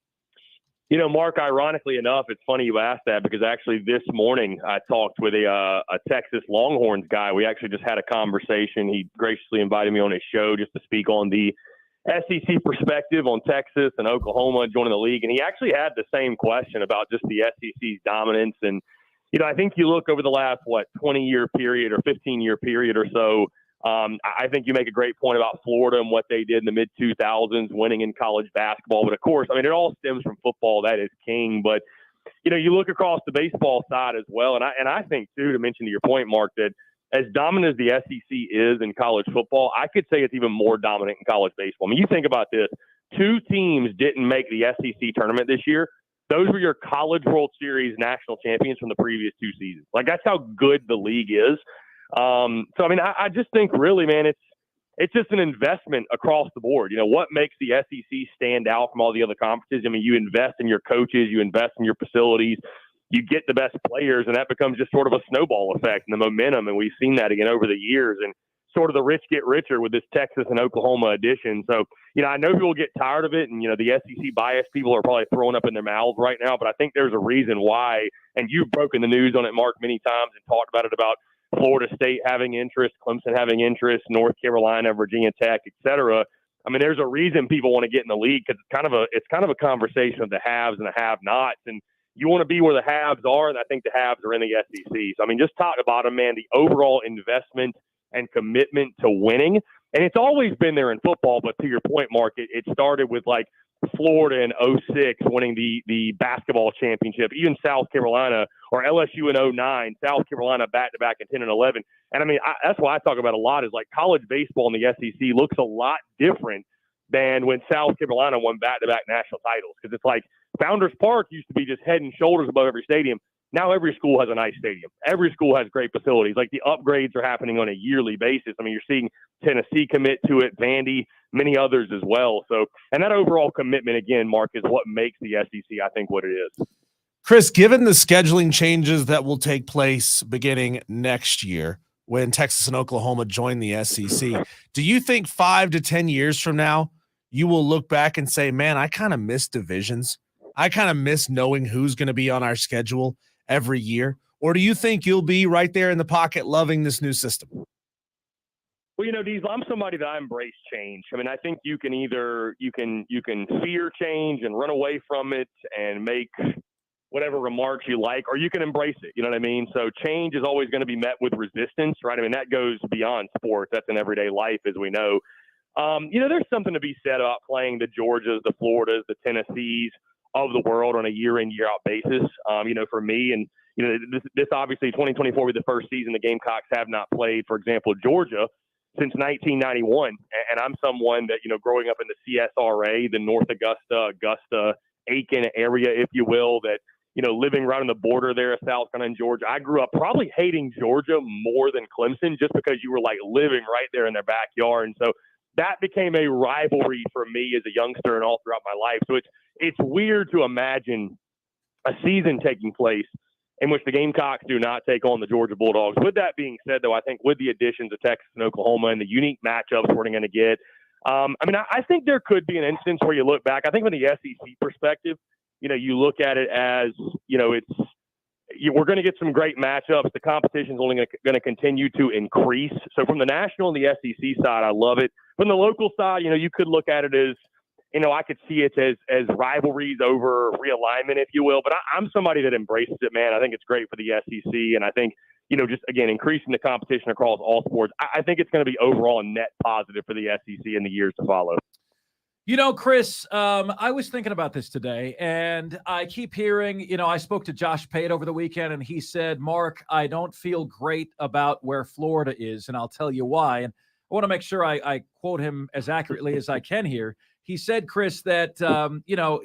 Mark, ironically enough, it's funny you asked that, because actually this morning I talked with a Texas Longhorns guy. We actually just had a conversation. He graciously invited me on his show just to speak on the SEC perspective on Texas and Oklahoma joining the league. And he actually had the same question about just the SEC's dominance. And I think you look over the last, 20-year period or 15-year period or so, I think you make a great point about Florida and what they did in the mid-2000s, winning in college basketball. But, of course, it all stems from football. That is king. But, you look across the baseball side as well. And I think, too, to mention to your point, Mark, that as dominant as the SEC is in college football, I could say it's even more dominant in college baseball. You think about this. 2 teams didn't make the SEC tournament this year. Those were your College World Series national champions from the previous 2 seasons. That's how good the league is. I just think really, man, it's just an investment across the board. What makes the SEC stand out from all the other conferences? You invest in your coaches, you invest in your facilities, you get the best players, and that becomes just sort of a snowball effect and the momentum. And we've seen that again over the years, and sort of the rich get richer with this Texas and Oklahoma addition. So, I know people get tired of it, and, the SEC bias people are probably throwing up in their mouths right now, but I think there's a reason why, and you've broken the news on it, Mark, many times and talked about it, about Florida State having interest, Clemson having interest, North Carolina, Virginia Tech, et cetera. There's a reason people want to get in the league, because it's kind of a conversation of the haves and the have-nots, and you want to be where the haves are, and I think the haves are in the SEC. So, just top to bottom, man, the overall investment and commitment to winning, and it's always been there in football, but to your point, Mark, it started with Florida in 2006 winning the basketball championship, even South Carolina, or LSU in 2009, South Carolina back-to-back in 10 and 11. And that's why I talk about a lot, is college baseball in the SEC looks a lot different than when South Carolina won back-to-back national titles, because it's Founders Park used to be just head and shoulders above every stadium. Now every school has a nice stadium. Every school has great facilities. Like, the upgrades are happening on a yearly basis. I mean, you're seeing Tennessee commit to it, Vandy, many others as well. So, and that overall commitment, again, Mark, is what makes the SEC, I think, what it is. Chris, given the scheduling changes that will take place beginning next year when Texas and Oklahoma join the SEC, do you think 5 to 10 years from now you will look back and say, man, I kind of miss divisions? I kind of miss knowing who's going to be on our schedule every year? Or do you think you'll be right there in the pocket loving this new system? Well, Diesel, I'm somebody that I embrace change. I mean, I think you can either you can fear change and run away from it and make whatever remarks you like, or you can embrace it. You know what I mean? So change is always going to be met with resistance, right? I mean, that goes beyond sports. That's in everyday life, as we know. There's something to be said about playing the Georgias, the Floridas, the Tennessees of the world on a year-in, year-out basis. For me, and this obviously 2024 will be the first season the Gamecocks have not played, for example, Georgia since 1991. And I'm someone that, growing up in the CSRA, the North Augusta, Aiken area, if you will, that, living right on the border there of South Carolina and Georgia, I grew up probably hating Georgia more than Clemson just because you were like living right there in their backyard. And so that became a rivalry for me as a youngster and all throughout my life. So it's weird to imagine a season taking place in which the Gamecocks do not take on the Georgia Bulldogs. With that being said, though, I think with the additions of Texas and Oklahoma and the unique matchups we're going to get, I think there could be an instance where you look back. I think from the SEC perspective, you look at it as, we're going to get some great matchups. The competition is only going to continue to increase. So from the national and the SEC side, I love it. From the local side, you could look at it as, I could see it as rivalries over realignment, if you will. But I'm somebody that embraces it, man. I think it's great for the SEC. And I think, just, again, increasing the competition across all sports, I think it's going to be overall a net positive for the SEC in the years to follow. Chris, I was thinking about this today, and I keep hearing, I spoke to Josh Pate over the weekend, and he said, Mark, I don't feel great about where Florida is, and I'll tell you why. And I want to make sure I quote him as accurately as I can here. He said, Chris, that,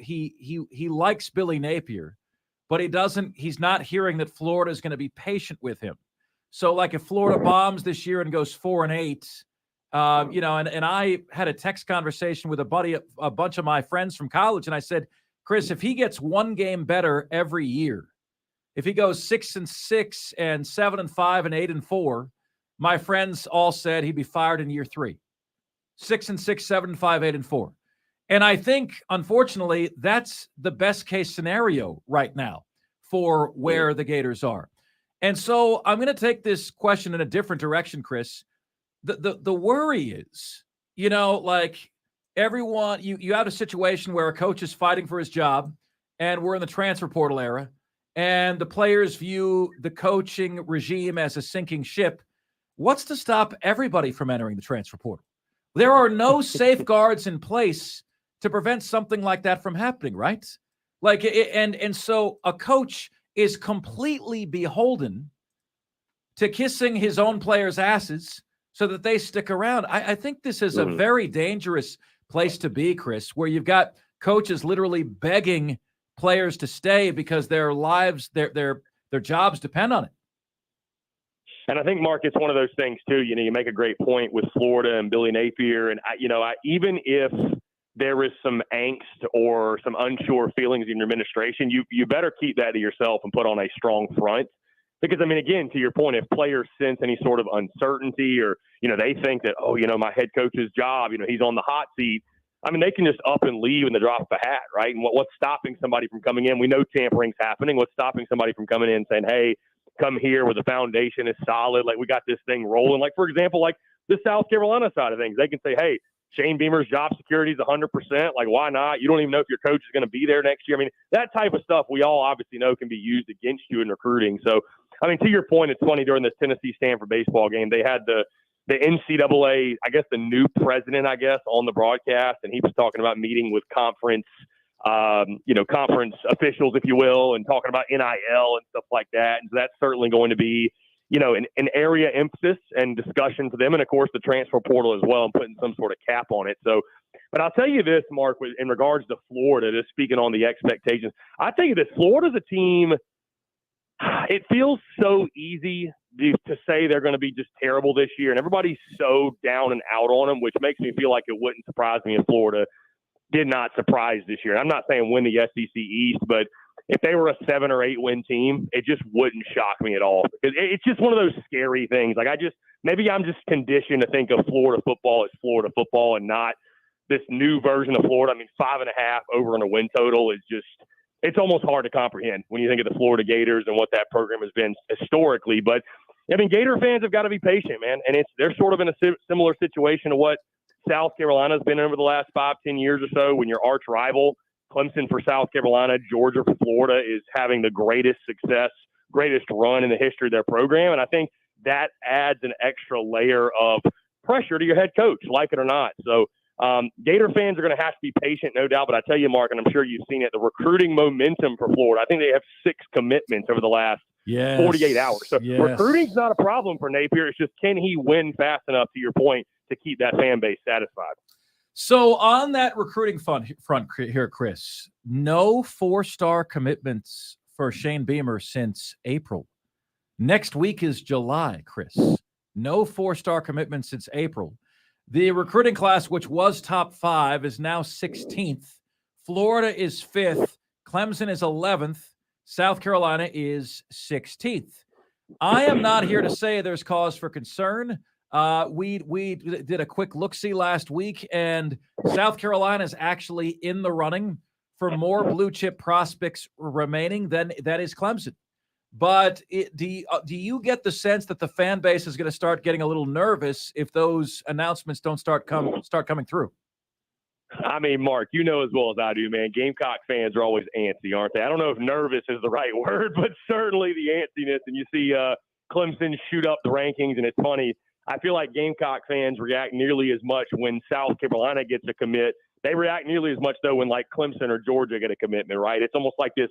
he likes Billy Napier, but he's not hearing that Florida is going to be patient with him. So like if Florida bombs this year and goes 4-8, and I had a text conversation with a bunch of my friends from college. And I said, Chris, if he gets one game better every year, if he goes 6-6 and 7-5 and 8-4, my friends all said he'd be fired in year 3. 6-6, 7-5, 8-4. And I think, unfortunately, that's the best case scenario right now for where the Gators are. And so I'm going to take this question in a different direction, Chris. The worry is, like everyone, you have a situation where a coach is fighting for his job, and we're in the transfer portal era, and the players view the coaching regime as a sinking ship. What's to stop everybody from entering the transfer portal? There are no safeguards in place to prevent something like that from happening, right? And so a coach is completely beholden to kissing his own players' asses so that they stick around. I think this is a very dangerous place to be, Chris, where you've got coaches literally begging players to stay because their lives, their jobs depend on it. And I think, Mark, it's one of those things too. You make a great point with Florida and Billy Napier, and even if there is some angst or some unsure feelings in your administration, you better keep that to yourself and put on a strong front. Because, again, to your point, if players sense any sort of uncertainty or, they think that, my head coach's job, he's on the hot seat, they can just up and leave in the drop of a hat, right? And what's stopping somebody from coming in? We know tampering's happening. What's stopping somebody from coming in and saying, hey, come here where the foundation is solid, like we got this thing rolling? Like, for example, like the South Carolina side of things, they can say, hey, Shane Beamer's job security is 100%. Like, why not? You don't even know if your coach is going to be there next year. That type of stuff we all obviously know can be used against you in recruiting. So, to your point, it's funny, during this Tennessee-Stanford baseball game, they had the NCAA, the new president, on the broadcast, and he was talking about meeting with conference officials, if you will, and talking about NIL and stuff like that. And so that's certainly going to be, an area emphasis and discussion for them. And of course, the transfer portal as well, and putting some sort of cap on it. So But I'll tell you this, Mark, in regards to Florida, just speaking on the expectations, I tell you this, Florida's a team, it feels so easy to say they're going to be just terrible this year, and everybody's so down and out on them, which makes me feel like it wouldn't surprise me if Florida did not surprise this year. And I'm not saying win the SEC East, but if they were a 7 or 8 win team, it just wouldn't shock me at all. Because it's just one of those scary things. Like maybe I'm just conditioned to think of Florida football as Florida football and not this new version of Florida. I mean, 5.5 over on a win total is just, it's almost hard to comprehend when you think of the Florida Gators and what that program has been historically. But I mean, Gator fans have got to be patient, man. And they're sort of in a similar situation to what South Carolina's been over the last 5-10 years or so, when your arch rival, Clemson for South Carolina, Georgia for Florida, is having the greatest success, greatest run in the history of their program. And I think that adds an extra layer of pressure to your head coach, like it or not. So Gator fans are going to have to be patient, no doubt. But I tell you, Mark, and I'm sure you've seen it, the recruiting momentum for Florida, I think they have 6 commitments over the last 48 hours. So recruiting's not a problem for Napier. It's just, can he win fast enough, to your point, to keep that fan base satisfied? So on that recruiting front here, Chris, no 4-star commitments for Shane Beamer since April. Next week is July, Chris. No 4-star commitments since April. The recruiting class, which was top 5, is now 16th. Florida is 5th. Clemson is 11th. South Carolina is 16th. I am not here to say there's cause for concern. We did a quick look-see last week, and South Carolina is actually in the running for more blue-chip prospects remaining than that is Clemson. But do you get the sense that the fan base is going to start getting a little nervous if those announcements don't start coming through? I mean, Mark, you know as well as I do, man, Gamecock fans are always antsy, aren't they? I don't know if nervous is the right word, but certainly the antsiness. And you see Clemson shoot up the rankings, and it's funny. I feel like Gamecock fans react nearly as much when South Carolina gets a commit. They react nearly as much, though, when like Clemson or Georgia get a commitment, right? It's almost like this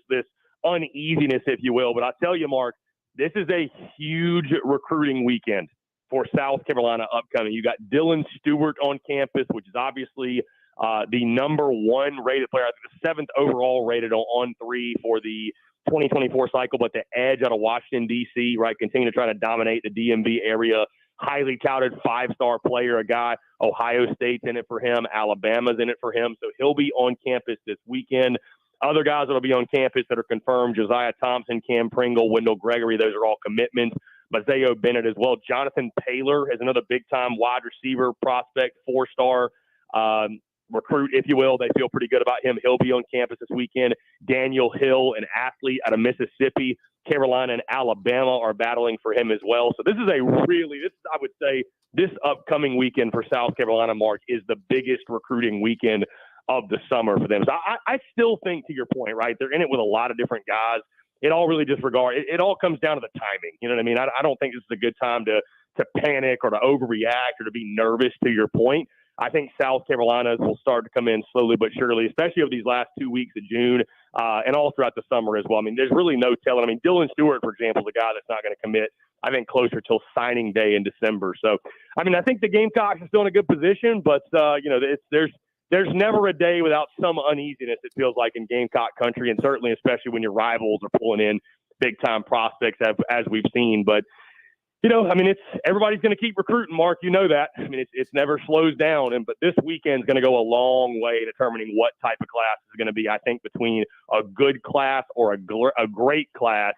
uneasiness, if you will. But I tell you, Mark, this is a huge recruiting weekend for South Carolina upcoming. You got Dylan Stewart on campus, which is obviously the number 1 rated player. I think the 7th overall rated on 3 for the 2024 cycle, but the edge out of Washington, D.C., right, continue to try to dominate the DMV area. Highly touted 5-star player, a guy, Ohio State's in it for him, Alabama's in it for him, so he'll be on campus this weekend. Other guys that'll be on campus that are confirmed, Josiah Thompson, Cam Pringle, Wendell Gregory, those are all commitments. Mazeo Bennett as well. Jonathan Taylor is another big-time wide receiver prospect, 4-star recruit, if you will. They feel pretty good about him. He'll be on campus this weekend. Daniel Hill, an athlete out of Mississippi. Carolina and Alabama are battling for him as well. So this is I would say, this upcoming weekend for South Carolina, Mark, is the biggest recruiting weekend of the summer for them. So I still think, to your point, right, they're in it with a lot of different guys. It all really it all comes down to the timing. You know what I mean? I don't think this is a good time to panic or to overreact or to be nervous, to your point. I think South Carolina's will start to come in slowly but surely, especially over these last 2 weeks of June and all throughout the summer as well. I mean, there's really no telling. I mean, Dylan Stewart, for example, is a guy that's not going to commit, I think, closer till signing day in December. So, I mean, I think the Gamecocks are still in a good position, but, there's never a day without some uneasiness, it feels like, in Gamecock country, and certainly especially when your rivals are pulling in big-time prospects as we've seen. But, I mean, everybody's going to keep recruiting, Mark. You know that. I mean, it's never slows down. But this weekend's going to go a long way determining what type of class is going to be. I think between a good class or a great class,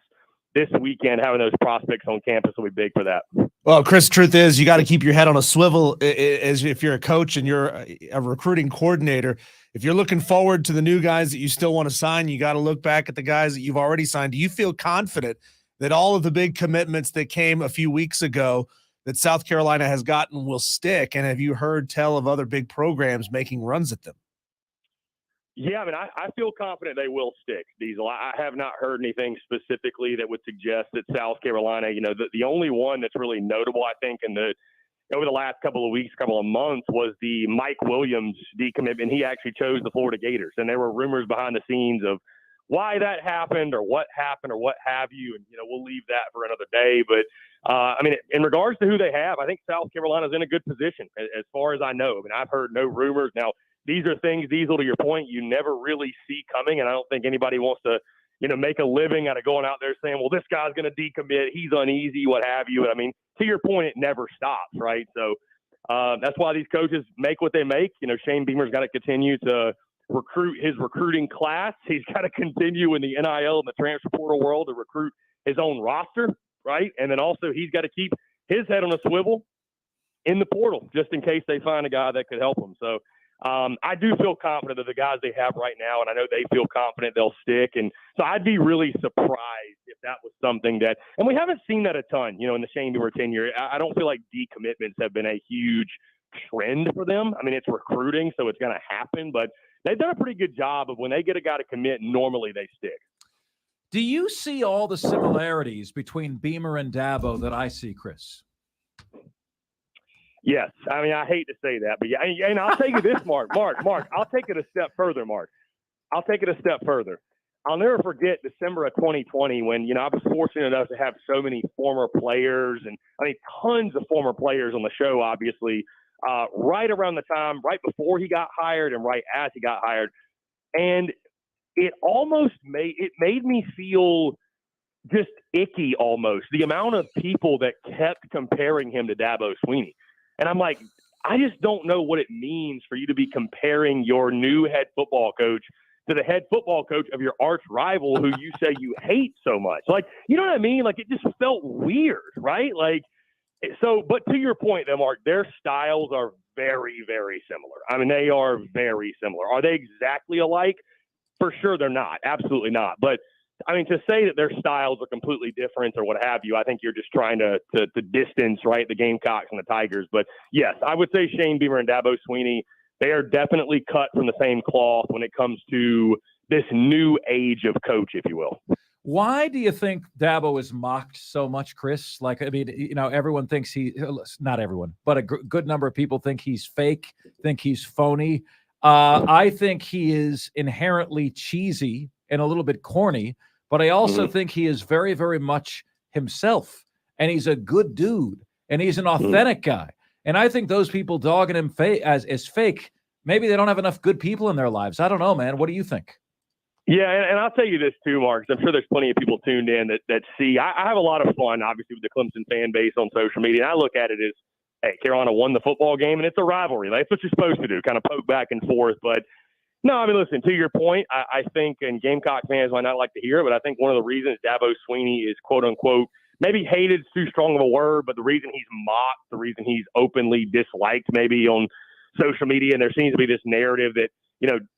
this weekend having those prospects on campus will be big for that. Well, Chris, truth is, you got to keep your head on a swivel as if you're a coach and you're a recruiting coordinator. If you're looking forward to the new guys that you still want to sign, you got to look back at the guys that you've already signed. Do you feel confident that all of the big commitments that came a few weeks ago that South Carolina has gotten will stick? And have you heard tell of other big programs making runs at them? Yeah, I mean, I feel confident they will stick, Diesel. I have not heard anything specifically that would suggest that South Carolina, the only one that's really notable, I think, over the last couple of weeks, couple of months, was the Mike Williams decommitment. He actually chose the Florida Gators, and there were rumors behind the scenes of why that happened or what have you. And, we'll leave that for another day. But, I mean, in regards to who they have, I think South Carolina's in a good position as far as I know. I mean, I've heard no rumors. Now, these are things, Diesel, to your point, you never really see coming. And I don't think anybody wants to, make a living out of going out there saying, well, this guy's going to decommit, he's uneasy, what have you. And I mean, to your point, it never stops, right? So that's why these coaches make what they make. Shane Beamer's got to continue to recruit his recruiting class. He's got to continue in the NIL and the transfer portal world to recruit his own roster, right? And then also he's got to keep his head on a swivel in the portal just in case they find a guy that could help him. So I do feel confident that the guys they have right now, and I know they feel confident they'll stick. And so I'd be really surprised if that was something that, and we haven't seen that a ton, in the Shane Beamer tenure. I don't feel like decommitments have been a huge trend for them. I mean, it's recruiting, so it's going to happen, but they've done a pretty good job of when they get a guy to commit, normally they stick. Do you see all the similarities between Beamer and Dabo that I see, Chris? Yes. I mean, I hate to say that, but yeah, and I'll take you this, Mark, I'll take it a step further, Mark. I'll take it a step further. I'll never forget December of 2020 when, I was fortunate enough to have so many former players and tons of former players on the show, obviously, right around the time, right before he got hired and right as he got hired. And it almost made me feel just icky almost, the amount of people that kept comparing him to Dabo Swinney. And I'm like, I just don't know what it means for you to be comparing your new head football coach to the head football coach of your arch rival who you say you hate so much. Like, you know what I mean? Like, it just felt weird, right? Like, so, but to your point though, Mark, their styles are very, very similar. I mean, they are very similar. Are they exactly alike? For sure they're not. Absolutely not. But I mean, to say that their styles are completely different or what have you, I think you're just trying to distance, right, the Gamecocks and the Tigers. But yes, I would say Shane Beamer and Dabo Swinney, they are definitely cut from the same cloth when it comes to this new age of coach, if you will. Why do you think Dabo is mocked so much, Chris? Like, I mean, everyone thinks not everyone, but a good number of people think he's fake, think he's phony. I think he is inherently cheesy and a little bit corny, but I also think he is very, very much himself, and he's a good dude, and he's an authentic guy. And I think those people dogging him as fake, maybe they don't have enough good people in their lives. I don't know, man. What do you think? Yeah, and I'll tell you this too, Mark. I'm sure there's plenty of people tuned in that see. I have a lot of fun, obviously, with the Clemson fan base on social media. And I look at it as, hey, Carolina won the football game, and it's a rivalry. That's what you're supposed to do, kind of poke back and forth. But no, I mean, listen, to your point, I think, and Gamecock fans might not like to hear it, but I think one of the reasons Dabo Swinney is, quote unquote, maybe hated is too strong of a word, but the reason he's mocked, the reason he's openly disliked maybe on social media, and there seems to be this narrative that,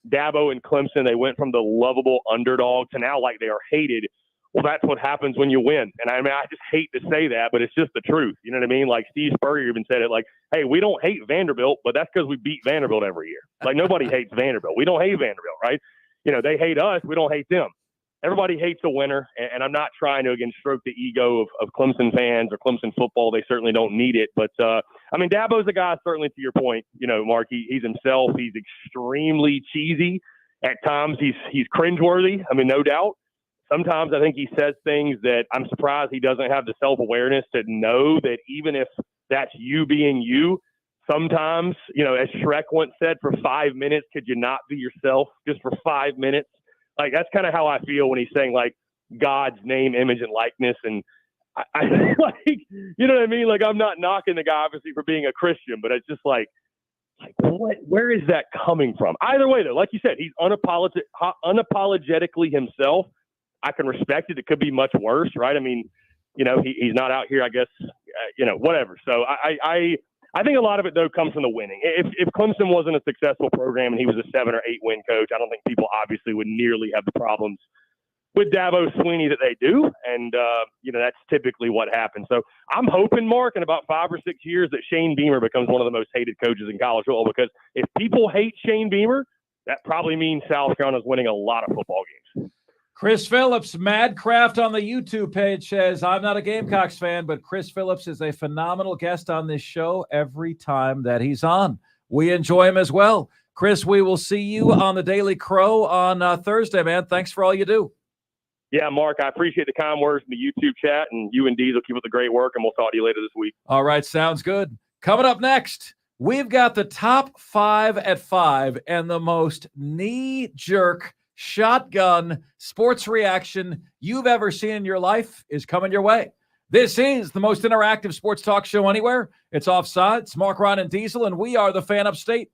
Dabo and Clemson, they went from the lovable underdog to now like they are hated. Well, that's what happens when you win. And I mean, I just hate to say that, but it's just the truth. You know what I mean? Like Steve Spurrier even said it like, hey, we don't hate Vanderbilt, but that's because we beat Vanderbilt every year. Like nobody hates Vanderbilt. We don't hate Vanderbilt, right? They hate us. We don't hate them. Everybody hates a winner. And I'm not trying to, again, stroke the ego of Clemson fans or Clemson football. They certainly don't need it. But, I mean, Dabo's a guy, certainly to your point, Mark, he's himself. He's extremely cheesy. At times he's cringeworthy. I mean, no doubt. Sometimes I think he says things that I'm surprised he doesn't have the self-awareness to know that even if that's you being you, sometimes, as Shrek once said, for 5 minutes, could you not be yourself just for 5 minutes? Like, that's kind of how I feel when he's saying, like, God's name, image, and likeness. And I like, you know what I mean? Like, I'm not knocking the guy, obviously, for being a Christian, but it's just like what? Where is that coming from? Either way, though, like you said, he's unapologetically himself. I can respect it. It could be much worse, right? I mean, he's not out here, I guess, whatever. So I think a lot of it, though, comes from the winning. If Clemson wasn't a successful program and he was a 7 or 8 win coach, I don't think people obviously would nearly have the problems with Dabo Swinney that they do. And, that's typically what happens. So I'm hoping, Mark, in about 5 or 6 years that Shane Beamer becomes one of the most hated coaches in college football, because if people hate Shane Beamer, that probably means South Carolina's winning a lot of football games. Chris Phillips, Madcraft on the YouTube page says, I'm not a Gamecocks fan, but Chris Phillips is a phenomenal guest on this show every time that he's on. We enjoy him as well. Chris, we will see you on the Daily Crow on Thursday, man. Thanks for all you do. Yeah, Mark, I appreciate the kind words in the YouTube chat, and you and Diesel keep up the great work, and we'll talk to you later this week. All right, sounds good. Coming up next, We've got the top 5 at 5, and the most knee-jerk shotgun sports reaction you've ever seen in your life is coming your way. This is the most interactive sports talk show anywhere. It's Offsides. Mark, Ron, and Diesel, and we are the Fan Upstate.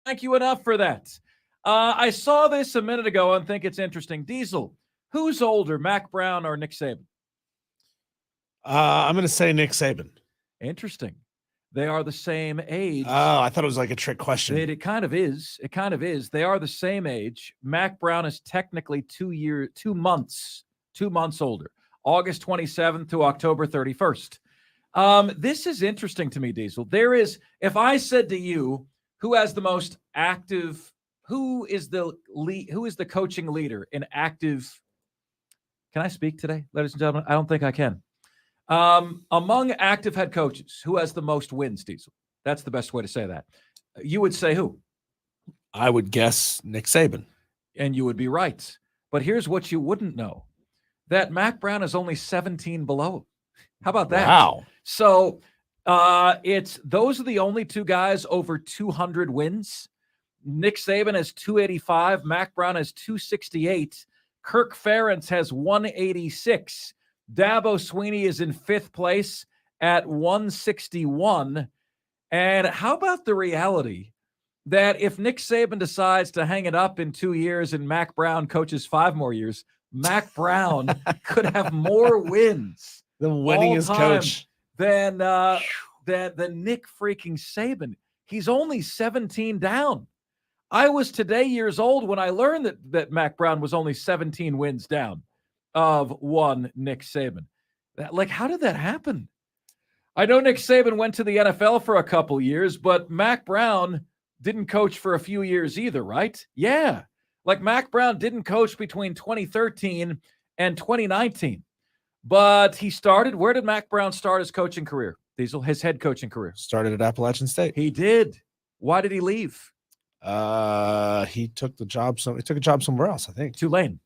Thank you enough for that. I saw this a minute ago and think it's interesting. Diesel, who's older, Mac Brown or Nick Saban? I'm going to say Nick Saban. Interesting. They are the same age. Oh, I thought it was like a trick question. It kind of is. It kind of is. They are the same age. Mac Brown is technically 2 months older. August 27th to October 31st. This is interesting to me, Diesel. There is, if I said to you, who has the most active, who is the coaching leader in active? Can I speak today, ladies and gentlemen? I don't think I can. Among active head coaches, who has the most wins, Diesel? That's the best way to say that. You would say who? I would guess Nick Saban. And you would be right. But here's what you wouldn't know. That Mac Brown is only 17 below. How about that? Wow. So those are the only two guys over 200 wins. Nick Saban has 285. Mac Brown has 268. Kirk Ferentz has 186. Dabo Swinney is in 5th place at 161. And how about the reality that if Nick Saban decides to hang it up in 2 years and Mac Brown coaches 5 more years, Mac Brown could have more wins, the winningest coach, than Nick freaking Saban. He's only 17 down. I was today years old when I learned that Mac Brown was only 17 wins down of one Nick Saban. How did that happen? I know Nick Saban went to the NFL for a couple years, but Mac Brown didn't coach for a few years either, right? Yeah. Mac Brown didn't coach between 2013 and 2019. But he started, where did Mac Brown start his coaching career? Diesel, his head coaching career. Started at Appalachian State. He did. Why did he leave? He took a job somewhere else, I think. Tulane.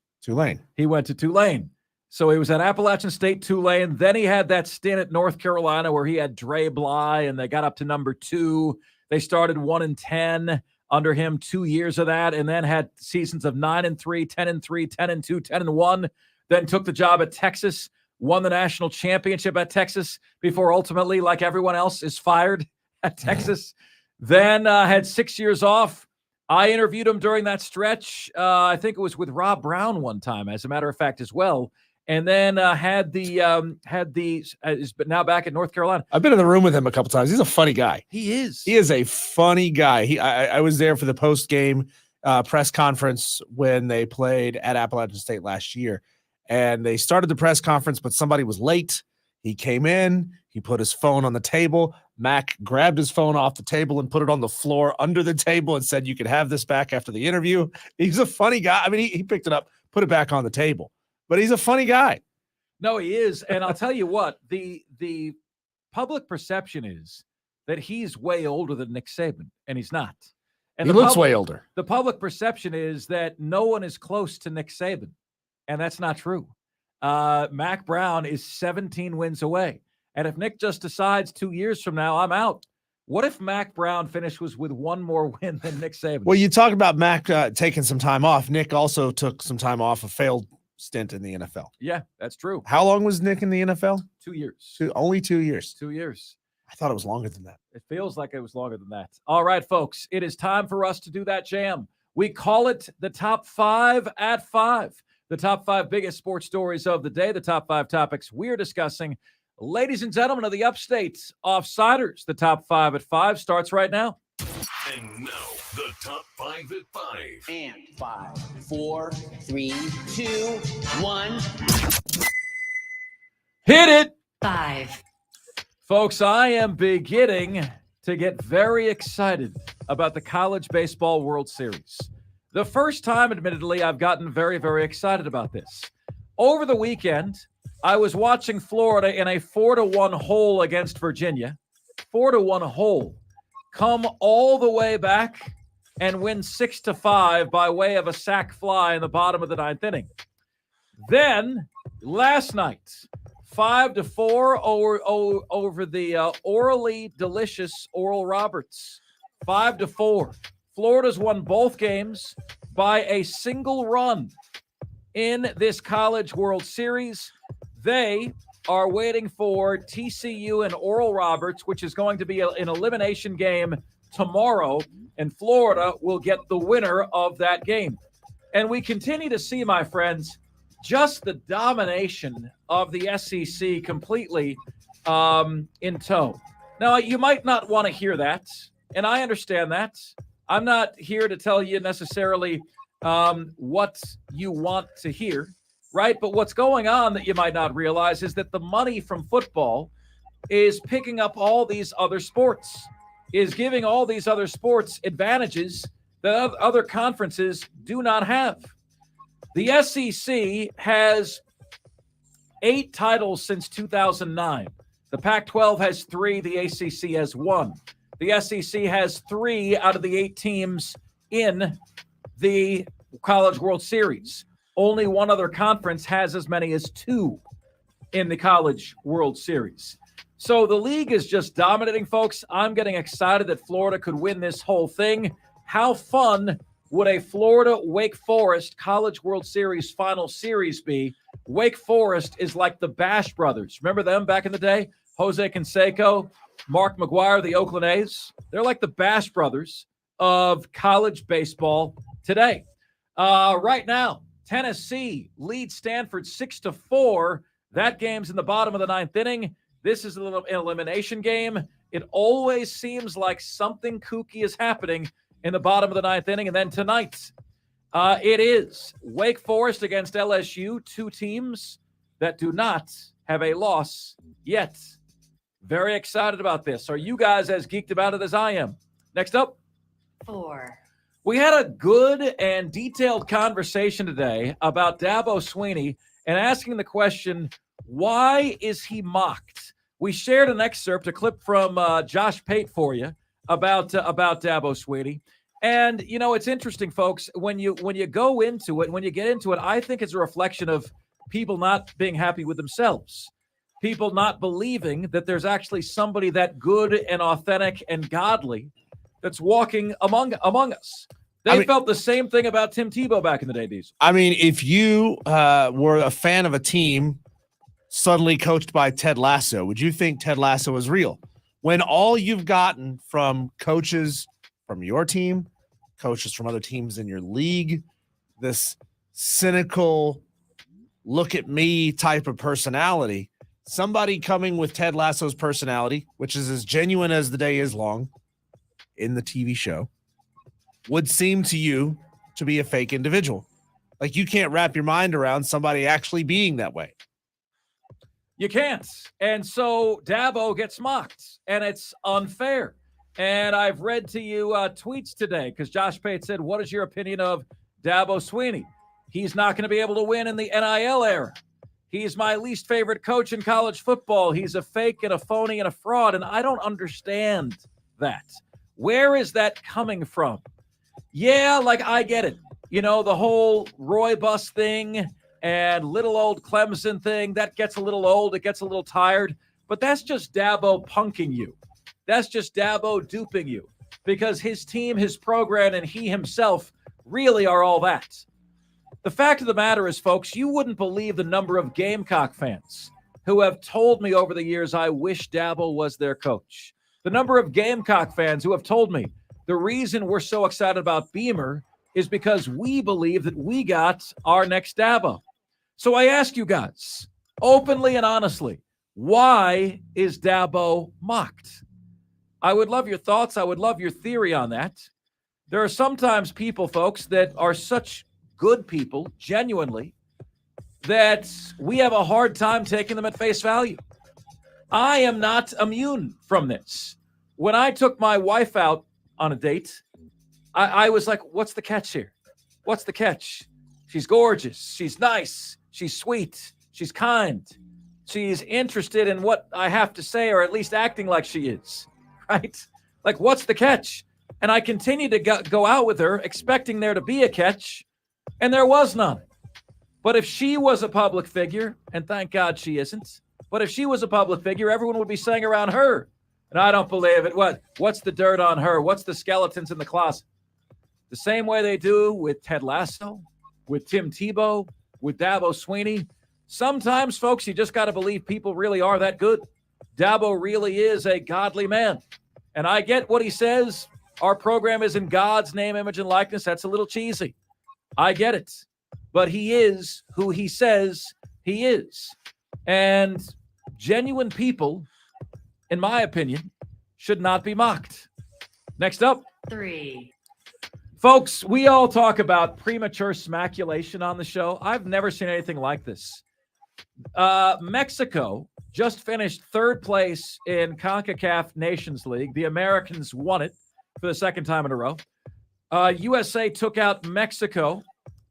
He went to Tulane. So he was at Appalachian State, Tulane. Then he had that stint at North Carolina where he had Dre Bly, and they got up to number 2. They started 1-10 under him, 2 years of that, and then had seasons of 9-3, 10-3, 10-2, 10-1. Then took the job at Texas, won the national championship at Texas before ultimately, like everyone else, is fired at Texas. Then had 6 years off. I interviewed him during that stretch. I think it was with Rob Brown one time, as a matter of fact, as well. And then is now back at North Carolina. I've been in the room with him a couple times. He's a funny guy. He is. He is a funny guy. I was there for the post-game press conference when they played at Appalachian State last year. And they started the press conference, but somebody was late. He came in. He put his phone on the table. Mac grabbed his phone off the table and put it on the floor under the table and said, "You could have this back after the interview." He's a funny guy. I mean, he picked it up, put it back on the table. But he's a funny guy. No, he is. And I'll tell you what, the public perception is that he's way older than Nick Saban, and he's not. And he looks way older. The public perception is that no one is close to Nick Saban, and that's not true. Mac Brown is 17 wins away. And if Nick just decides 2 years from now, I'm out. What if Mac Brown finishes with one more win than Nick Saban? Well, you talk about Mac taking some time off. Nick also took some time off, a failed stint in the NFL. Yeah, that's true. How long was Nick in the NFL? 2 years. Only 2 years. 2 years. I thought it was longer than that. It feels like it was longer than that. All right, folks, it is time for us to do that jam. We call it the Top 5 at 5. The top 5 biggest sports stories of the day, the top 5 topics we're discussing. Ladies and gentlemen of the Upstate, Offsiders, the Top 5 at 5 starts right now. And now, the Top 5 at 5. And 5, 4, 3, 2, 1. Hit it! 5. Folks, I am beginning to get very excited about the College Baseball World Series. The first time, admittedly, I've gotten very, very excited about this. Over the weekend, I was watching Florida in a 4-1 hole against Virginia. 4-1 hole. Come all the way back and win 6-5 by way of a sac fly in the bottom of the 9th inning. Then, last night, 5-4 over the orally delicious Oral Roberts. 5-4. Florida's won both games by a single run in this College World Series. They are waiting for TCU and Oral Roberts, which is going to be an elimination game tomorrow, and Florida will get the winner of that game. And we continue to see, my friends, just the domination of the SEC completely in tow. Now, you might not want to hear that, and I understand that. I'm not here to tell you necessarily what you want to hear, right? But what's going on that you might not realize is that the money from football is picking up all these other sports, is giving all these other sports advantages that other conferences do not have. The SEC has 8 titles since 2009. The Pac-12 has 3. The ACC has 1. The SEC has 3 out of the 8 teams in the College World Series. Only one other conference has as many as 2 in the College World Series. So the league is just dominating, folks. I'm getting excited that Florida could win this whole thing. How fun would a Florida-Wake Forest College World Series final series be? Wake Forest is like the Bash Brothers. Remember them back in the day? Jose Canseco, Mark McGuire, the Oakland A's. They're like the Bash Brothers of college baseball today. Right now, Tennessee leads Stanford 6-4. That game's in the bottom of the 9th inning. This is an elimination game. It always seems like something kooky is happening in the bottom of the 9th inning. And then tonight, it is Wake Forest against LSU, 2 teams that do not have a loss yet. Very excited about this. Are you guys as geeked about it as I am? Next up. 4. We had a good and detailed conversation today about Dabo Swinney and asking the question, why is he mocked? We shared an excerpt, a clip from Josh Pate for you about Dabo Swinney. And, you know, it's interesting, folks, when you go into it, when you get into it, I think it's a reflection of people not being happy with themselves, people not believing that there's actually somebody that good and authentic and godly that's walking among us. They felt the same thing about Tim Tebow back in the day, Diesel. I mean, if you were a fan of a team suddenly coached by Ted Lasso, would you think Ted Lasso was real? When all you've gotten from coaches from your team, coaches from other teams in your league, this cynical, look at me type of personality, somebody coming with Ted Lasso's personality, which is as genuine as the day is long in the TV show, would seem to you to be a fake individual. Like, you can't wrap your mind around somebody actually being that way. You can't. And so Dabo gets mocked, and it's unfair. And I've read to you tweets today because Josh Pate said, what is your opinion of Dabo Swinney? He's not going to be able to win in the NIL era. He's my least favorite coach in college football. He's a fake and a phony and a fraud, and I don't understand that. Where is that coming from? Yeah, like, I get it. You know, the whole Roy Bus thing and little old Clemson thing, that gets a little old. It gets a little tired. But that's just Dabo punking you. That's just Dabo duping you because his team, his program, and he himself really are all that. The fact of the matter is, folks, you wouldn't believe the number of Gamecock fans who have told me over the years, I wish Dabo was their coach. The number of Gamecock fans who have told me the reason we're so excited about Beamer is because we believe that we got our next Dabo. So I ask you guys, openly and honestly, why is Dabo mocked? I would love your thoughts. I would love your theory on that. There are sometimes people, folks, that are such good people, genuinely, that we have a hard time taking them at face value. I am not immune from this. When I took my wife out on a date, I was like, what's the catch here? What's the catch? She's gorgeous. She's nice. She's sweet. She's kind. She's interested in what I have to say, or at least acting like she is, right? Like, what's the catch? And I continued to go out with her expecting there to be a catch, and there was none. But if she was a public figure, and thank God she isn't, but if she was a public figure, everyone would be saying around her, and I don't believe it. What's the dirt on her? What's the skeletons in the closet? The same way they do with Ted Lasso, with Tim Tebow, with Dabo Swinney. Sometimes, folks, you just got to believe people really are that good. Dabo really is a godly man. And I get what he says. Our program is in God's name, image, and likeness. That's a little cheesy. I get it. But he is who he says he is. And genuine people, in my opinion, should not be mocked. Next up. 3. Folks, we all talk about premature smaculation on the show. I've never seen anything like this. Mexico just finished third place in CONCACAF Nations League. The Americans won it for the second time in a row. USA took out Mexico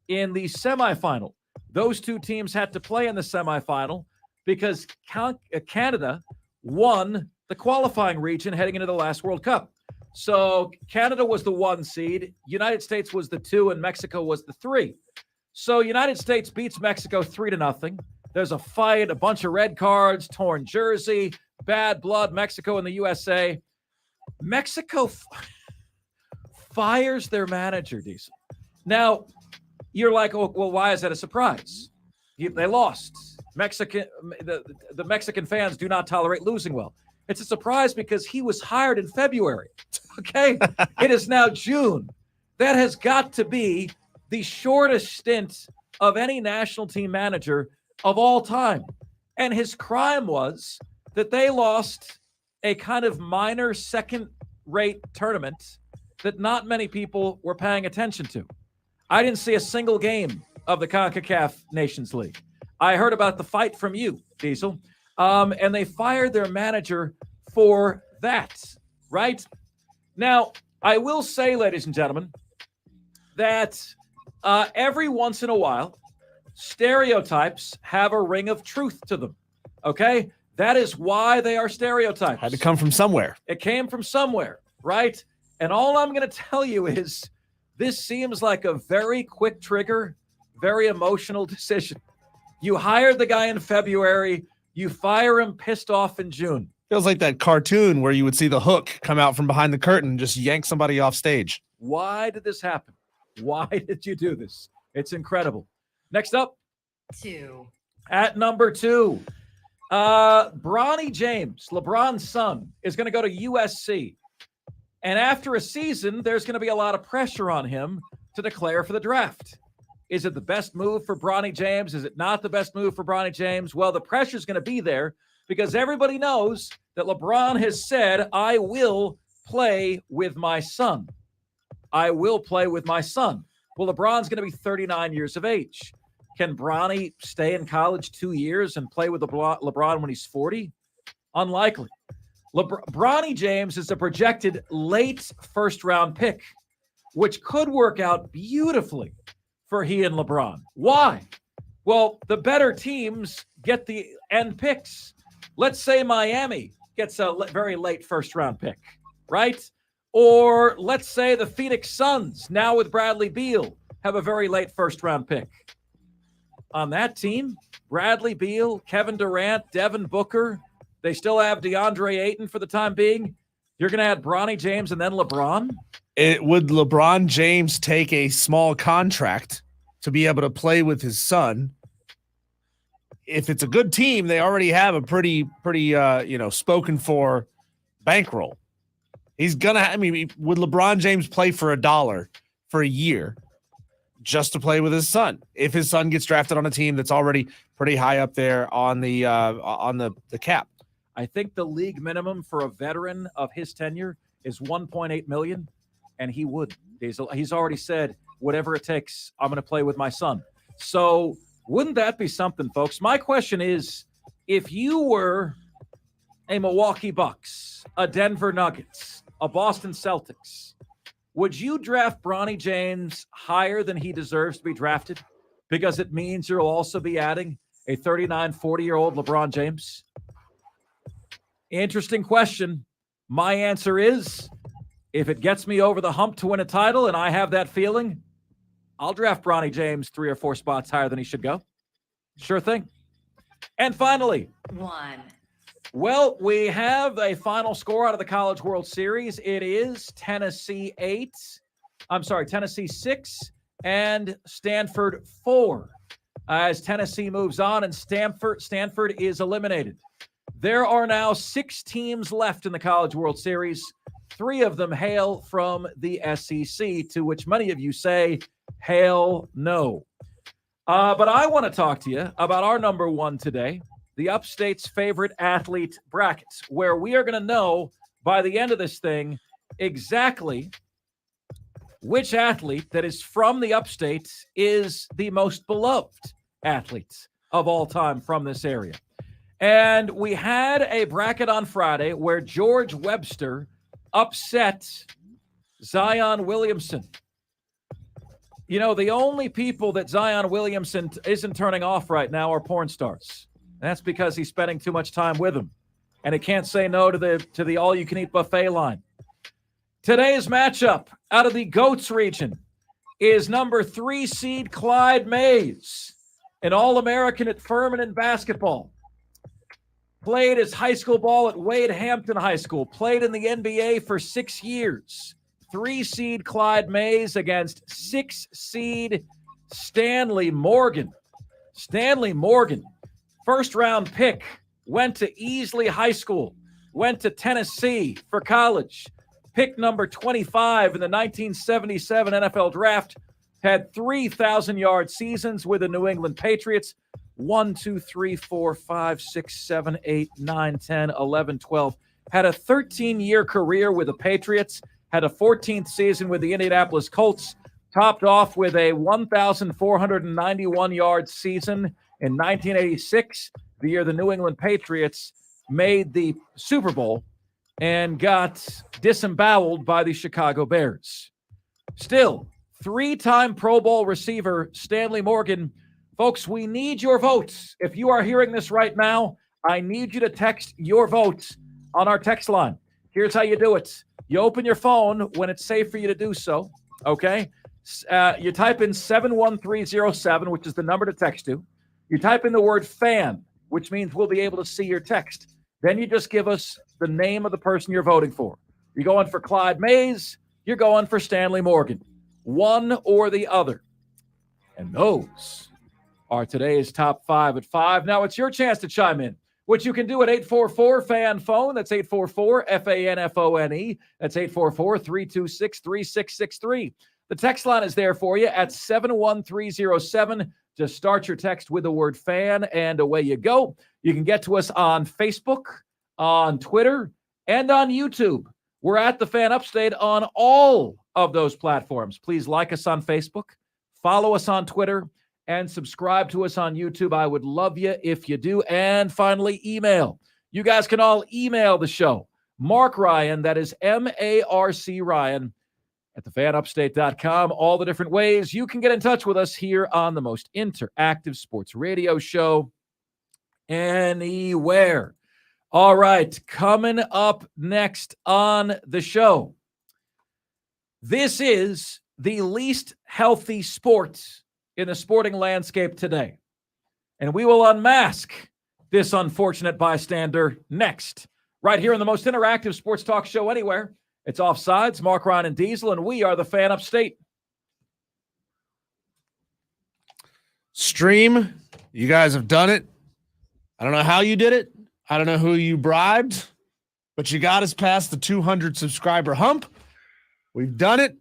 in the semifinal. Those two teams had to play in the semifinal because Canada won the qualifying region heading into the last World Cup. So Canada was the 1 seed, United States was the 2, and Mexico was the 3. So United States beats Mexico 3-0. There's a fight, a bunch of red cards, torn jersey, bad blood, Mexico and the USA. Mexico fires their manager, Diesel. Now, you're like, oh, well, why is that a surprise? They lost. The Mexican fans do not tolerate losing well. It's a surprise because he was hired in February. Okay? It is now June. That has got to be the shortest stint of any national team manager of all time. And his crime was that they lost a kind of minor second-rate tournament that not many people were paying attention to. I didn't see a single game of the CONCACAF Nations League. I heard about the fight from you, Diesel. And they fired their manager for that, right? Now, I will say, ladies and gentlemen, that every once in a while, stereotypes have a ring of truth to them, okay? That is why they are stereotypes. Had to come from somewhere. It came from somewhere, right? And all I'm going to tell you is this seems like a very quick trigger, very emotional decision. You hired the guy in February. You fire him pissed off in June. Feels like that cartoon where you would see the Hook come out from behind the curtain and just yank somebody off stage. Why did this happen? Why did you do this? It's incredible. Next up. 2. At number 2, Bronny James, LeBron's son, is going to go to USC. And after a season, there's going to be a lot of pressure on him to declare for the draft. Is it the best move for Bronny James? Is it not the best move for Bronny James? Well, the pressure is going to be there because everybody knows that LeBron has said, I will play with my son. I will play with my son. Well, LeBron's going to be 39 years of age. Can Bronny stay in college 2 years and play with LeBron when he's 40? Unlikely. Bronny James is a projected late first-round pick, which could work out beautifully for he and LeBron. Why? Well, the better teams get the end picks. Let's say Miami gets a very late first-round pick, right? Or let's say the Phoenix Suns, now with Bradley Beal, have a very late first-round pick. On that team, Bradley Beal, Kevin Durant, Devin Booker, they still have DeAndre Ayton for the time being. You're going to add Bronny James and then LeBron? Would LeBron James take a small contract to be able to play with his son? If it's a good team, they already have a pretty spoken for bankroll. He's going to, would LeBron James play for $1 for a year just to play with his son? If his son gets drafted on a team that's already pretty high up there on the cap. I think the league minimum for a veteran of his tenure is $1.8 million, and he would. He's already said, whatever it takes, I'm going to play with my son. So wouldn't that be something, folks? My question is, if you were a Milwaukee Bucks, a Denver Nuggets, a Boston Celtics, would you draft Bronny James higher than he deserves to be drafted? Because it means you'll also be adding a 39, 40-year-old LeBron James? Interesting question. My answer is, if it gets me over the hump to win a title and I have that feeling, I'll draft Bronny James 3 or 4 spots higher than he should go. Sure thing. And finally, 1. Well, we have a final score out of the College World Series. It is Tennessee 6 and Stanford 4. As Tennessee moves on and Stanford is eliminated. There are now 6 teams left in the College World Series. 3 of them hail from the SEC, to which many of you say, hail no. But I want to talk to you about our number one today, the Upstate's favorite athlete brackets, where we are going to know by the end of this thing exactly which athlete that is from the Upstate is the most beloved athlete of all time from this area. And we had a bracket on Friday where George Webster upset Zion Williamson. You know, the only people that Zion Williamson isn't turning off right now are porn stars. That's because he's spending too much time with them. And he can't say no to the all-you-can-eat buffet line. Today's matchup out of the GOATS region is number 3 seed Clyde Mays, an All-American at Furman in basketball. Played his high school ball at Wade Hampton High School. Played in the NBA for 6 years. 3 seed Clyde Mays against 6 seed Stanley Morgan. Stanley Morgan, first round pick, went to Easley High School, went to Tennessee for college. Pick number 25 in the 1977 NFL Draft, had 3,000-yard seasons with the New England Patriots. 1, 2, 3, 4, 5, 6, 7, 8, 9, 10, 11, 12. Had a 13-year career with the Patriots. Had a 14th season with the Indianapolis Colts. Topped off with a 1,491-yard season in 1986, the year the New England Patriots made the Super Bowl and got disemboweled by the Chicago Bears. Still, 3-time Pro Bowl receiver Stanley Morgan. Folks, we need your votes. If you are hearing this right now, I need you to text your votes on our text line. Here's how you do it. You open your phone when it's safe for you to do so, okay? You type in 71307, which is the number to text to. You type in the word fan, which means we'll be able to see your text. Then you just give us the name of the person you're voting for. You're going for Clyde Mays. You're going for Stanley Morgan. One or the other. And those are today's top 5 at 5. Now it's your chance to chime in, which you can do at 844-FAN-PHONE. That's 844-FANFONE. That's 844-326-3663. The text line is there for you at 71307. Just start your text with the word fan, and away you go. You can get to us on Facebook, on Twitter, and on YouTube. We're at the Fan Upstate on all of those platforms. Please like us on Facebook, follow us on Twitter, and subscribe to us on YouTube. I would love you if you do. And finally, email. You guys can all email the show. Mark Ryan, that is M-A-R-C Ryan, at thefanupstate.com. All the different ways you can get in touch with us here on the most interactive sports radio show anywhere. All right, coming up next on the show. This is the least healthy sport in the sporting landscape today. And we will unmask this unfortunate bystander next, right here on the most interactive sports talk show anywhere. It's Offsides, Mark, Ryan, and Diesel, and we are the Fan Upstate. Stream, you guys have done it. I don't know how you did it. I don't know who you bribed, but you got us past the 200 subscriber hump. We've done it.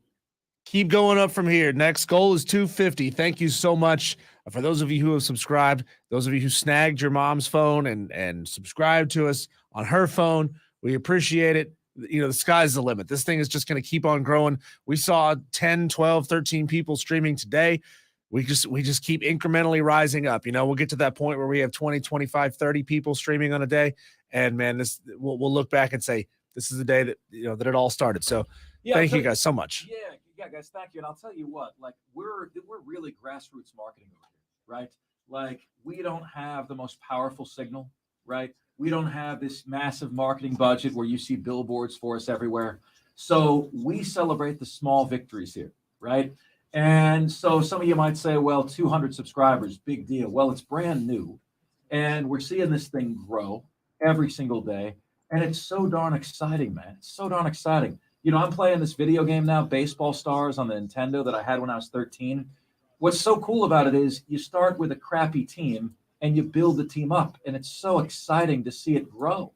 Keep going up from here. Next goal is 250. Thank you so much for those of you who have subscribed, those of you who snagged your mom's phone and subscribed to us on her phone. We appreciate it. You know, the sky's the limit. This thing is just going to keep on growing. We saw 10, 12, 13 people streaming today. We just keep incrementally rising up. You know, we'll get to that point where we have 20, 25, 30 people streaming on a day. And man, we'll look back and say, this is the day that, you know, that it all started. So thank you guys so much. Yeah, guys, thank you. And I'll tell you what, like we're really grassroots marketing over here, right? Like we don't have the most powerful signal, right? We don't have this massive marketing budget where you see billboards for us everywhere. So we celebrate the small victories here, right? And so some of you might say, well, 200 subscribers, big deal. Well, it's brand new. And we're seeing this thing grow every single day. And it's so darn exciting, man. It's so darn exciting. You know, I'm playing this video game now, Baseball Stars, on the Nintendo that I had when I was 13. What's so cool about it is you start with a crappy team and you build the team up. And it's so exciting to see it grow.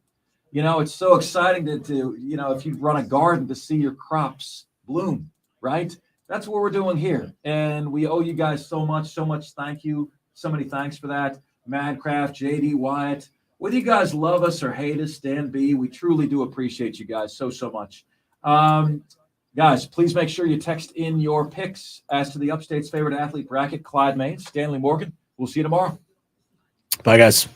You know, it's so exciting to you know, if you run a garden to see your crops bloom, right? That's what we're doing here. And we owe you guys so much thank you. So many thanks for that. Madcraft, JD Wyatt. Whether you guys love us or hate us, Dan B, we truly do appreciate you guys so much. Guys, please make sure you text in your picks as to the Upstate's favorite athlete bracket, Clyde Maines, Stanley Morgan. We'll see you tomorrow. Bye, guys.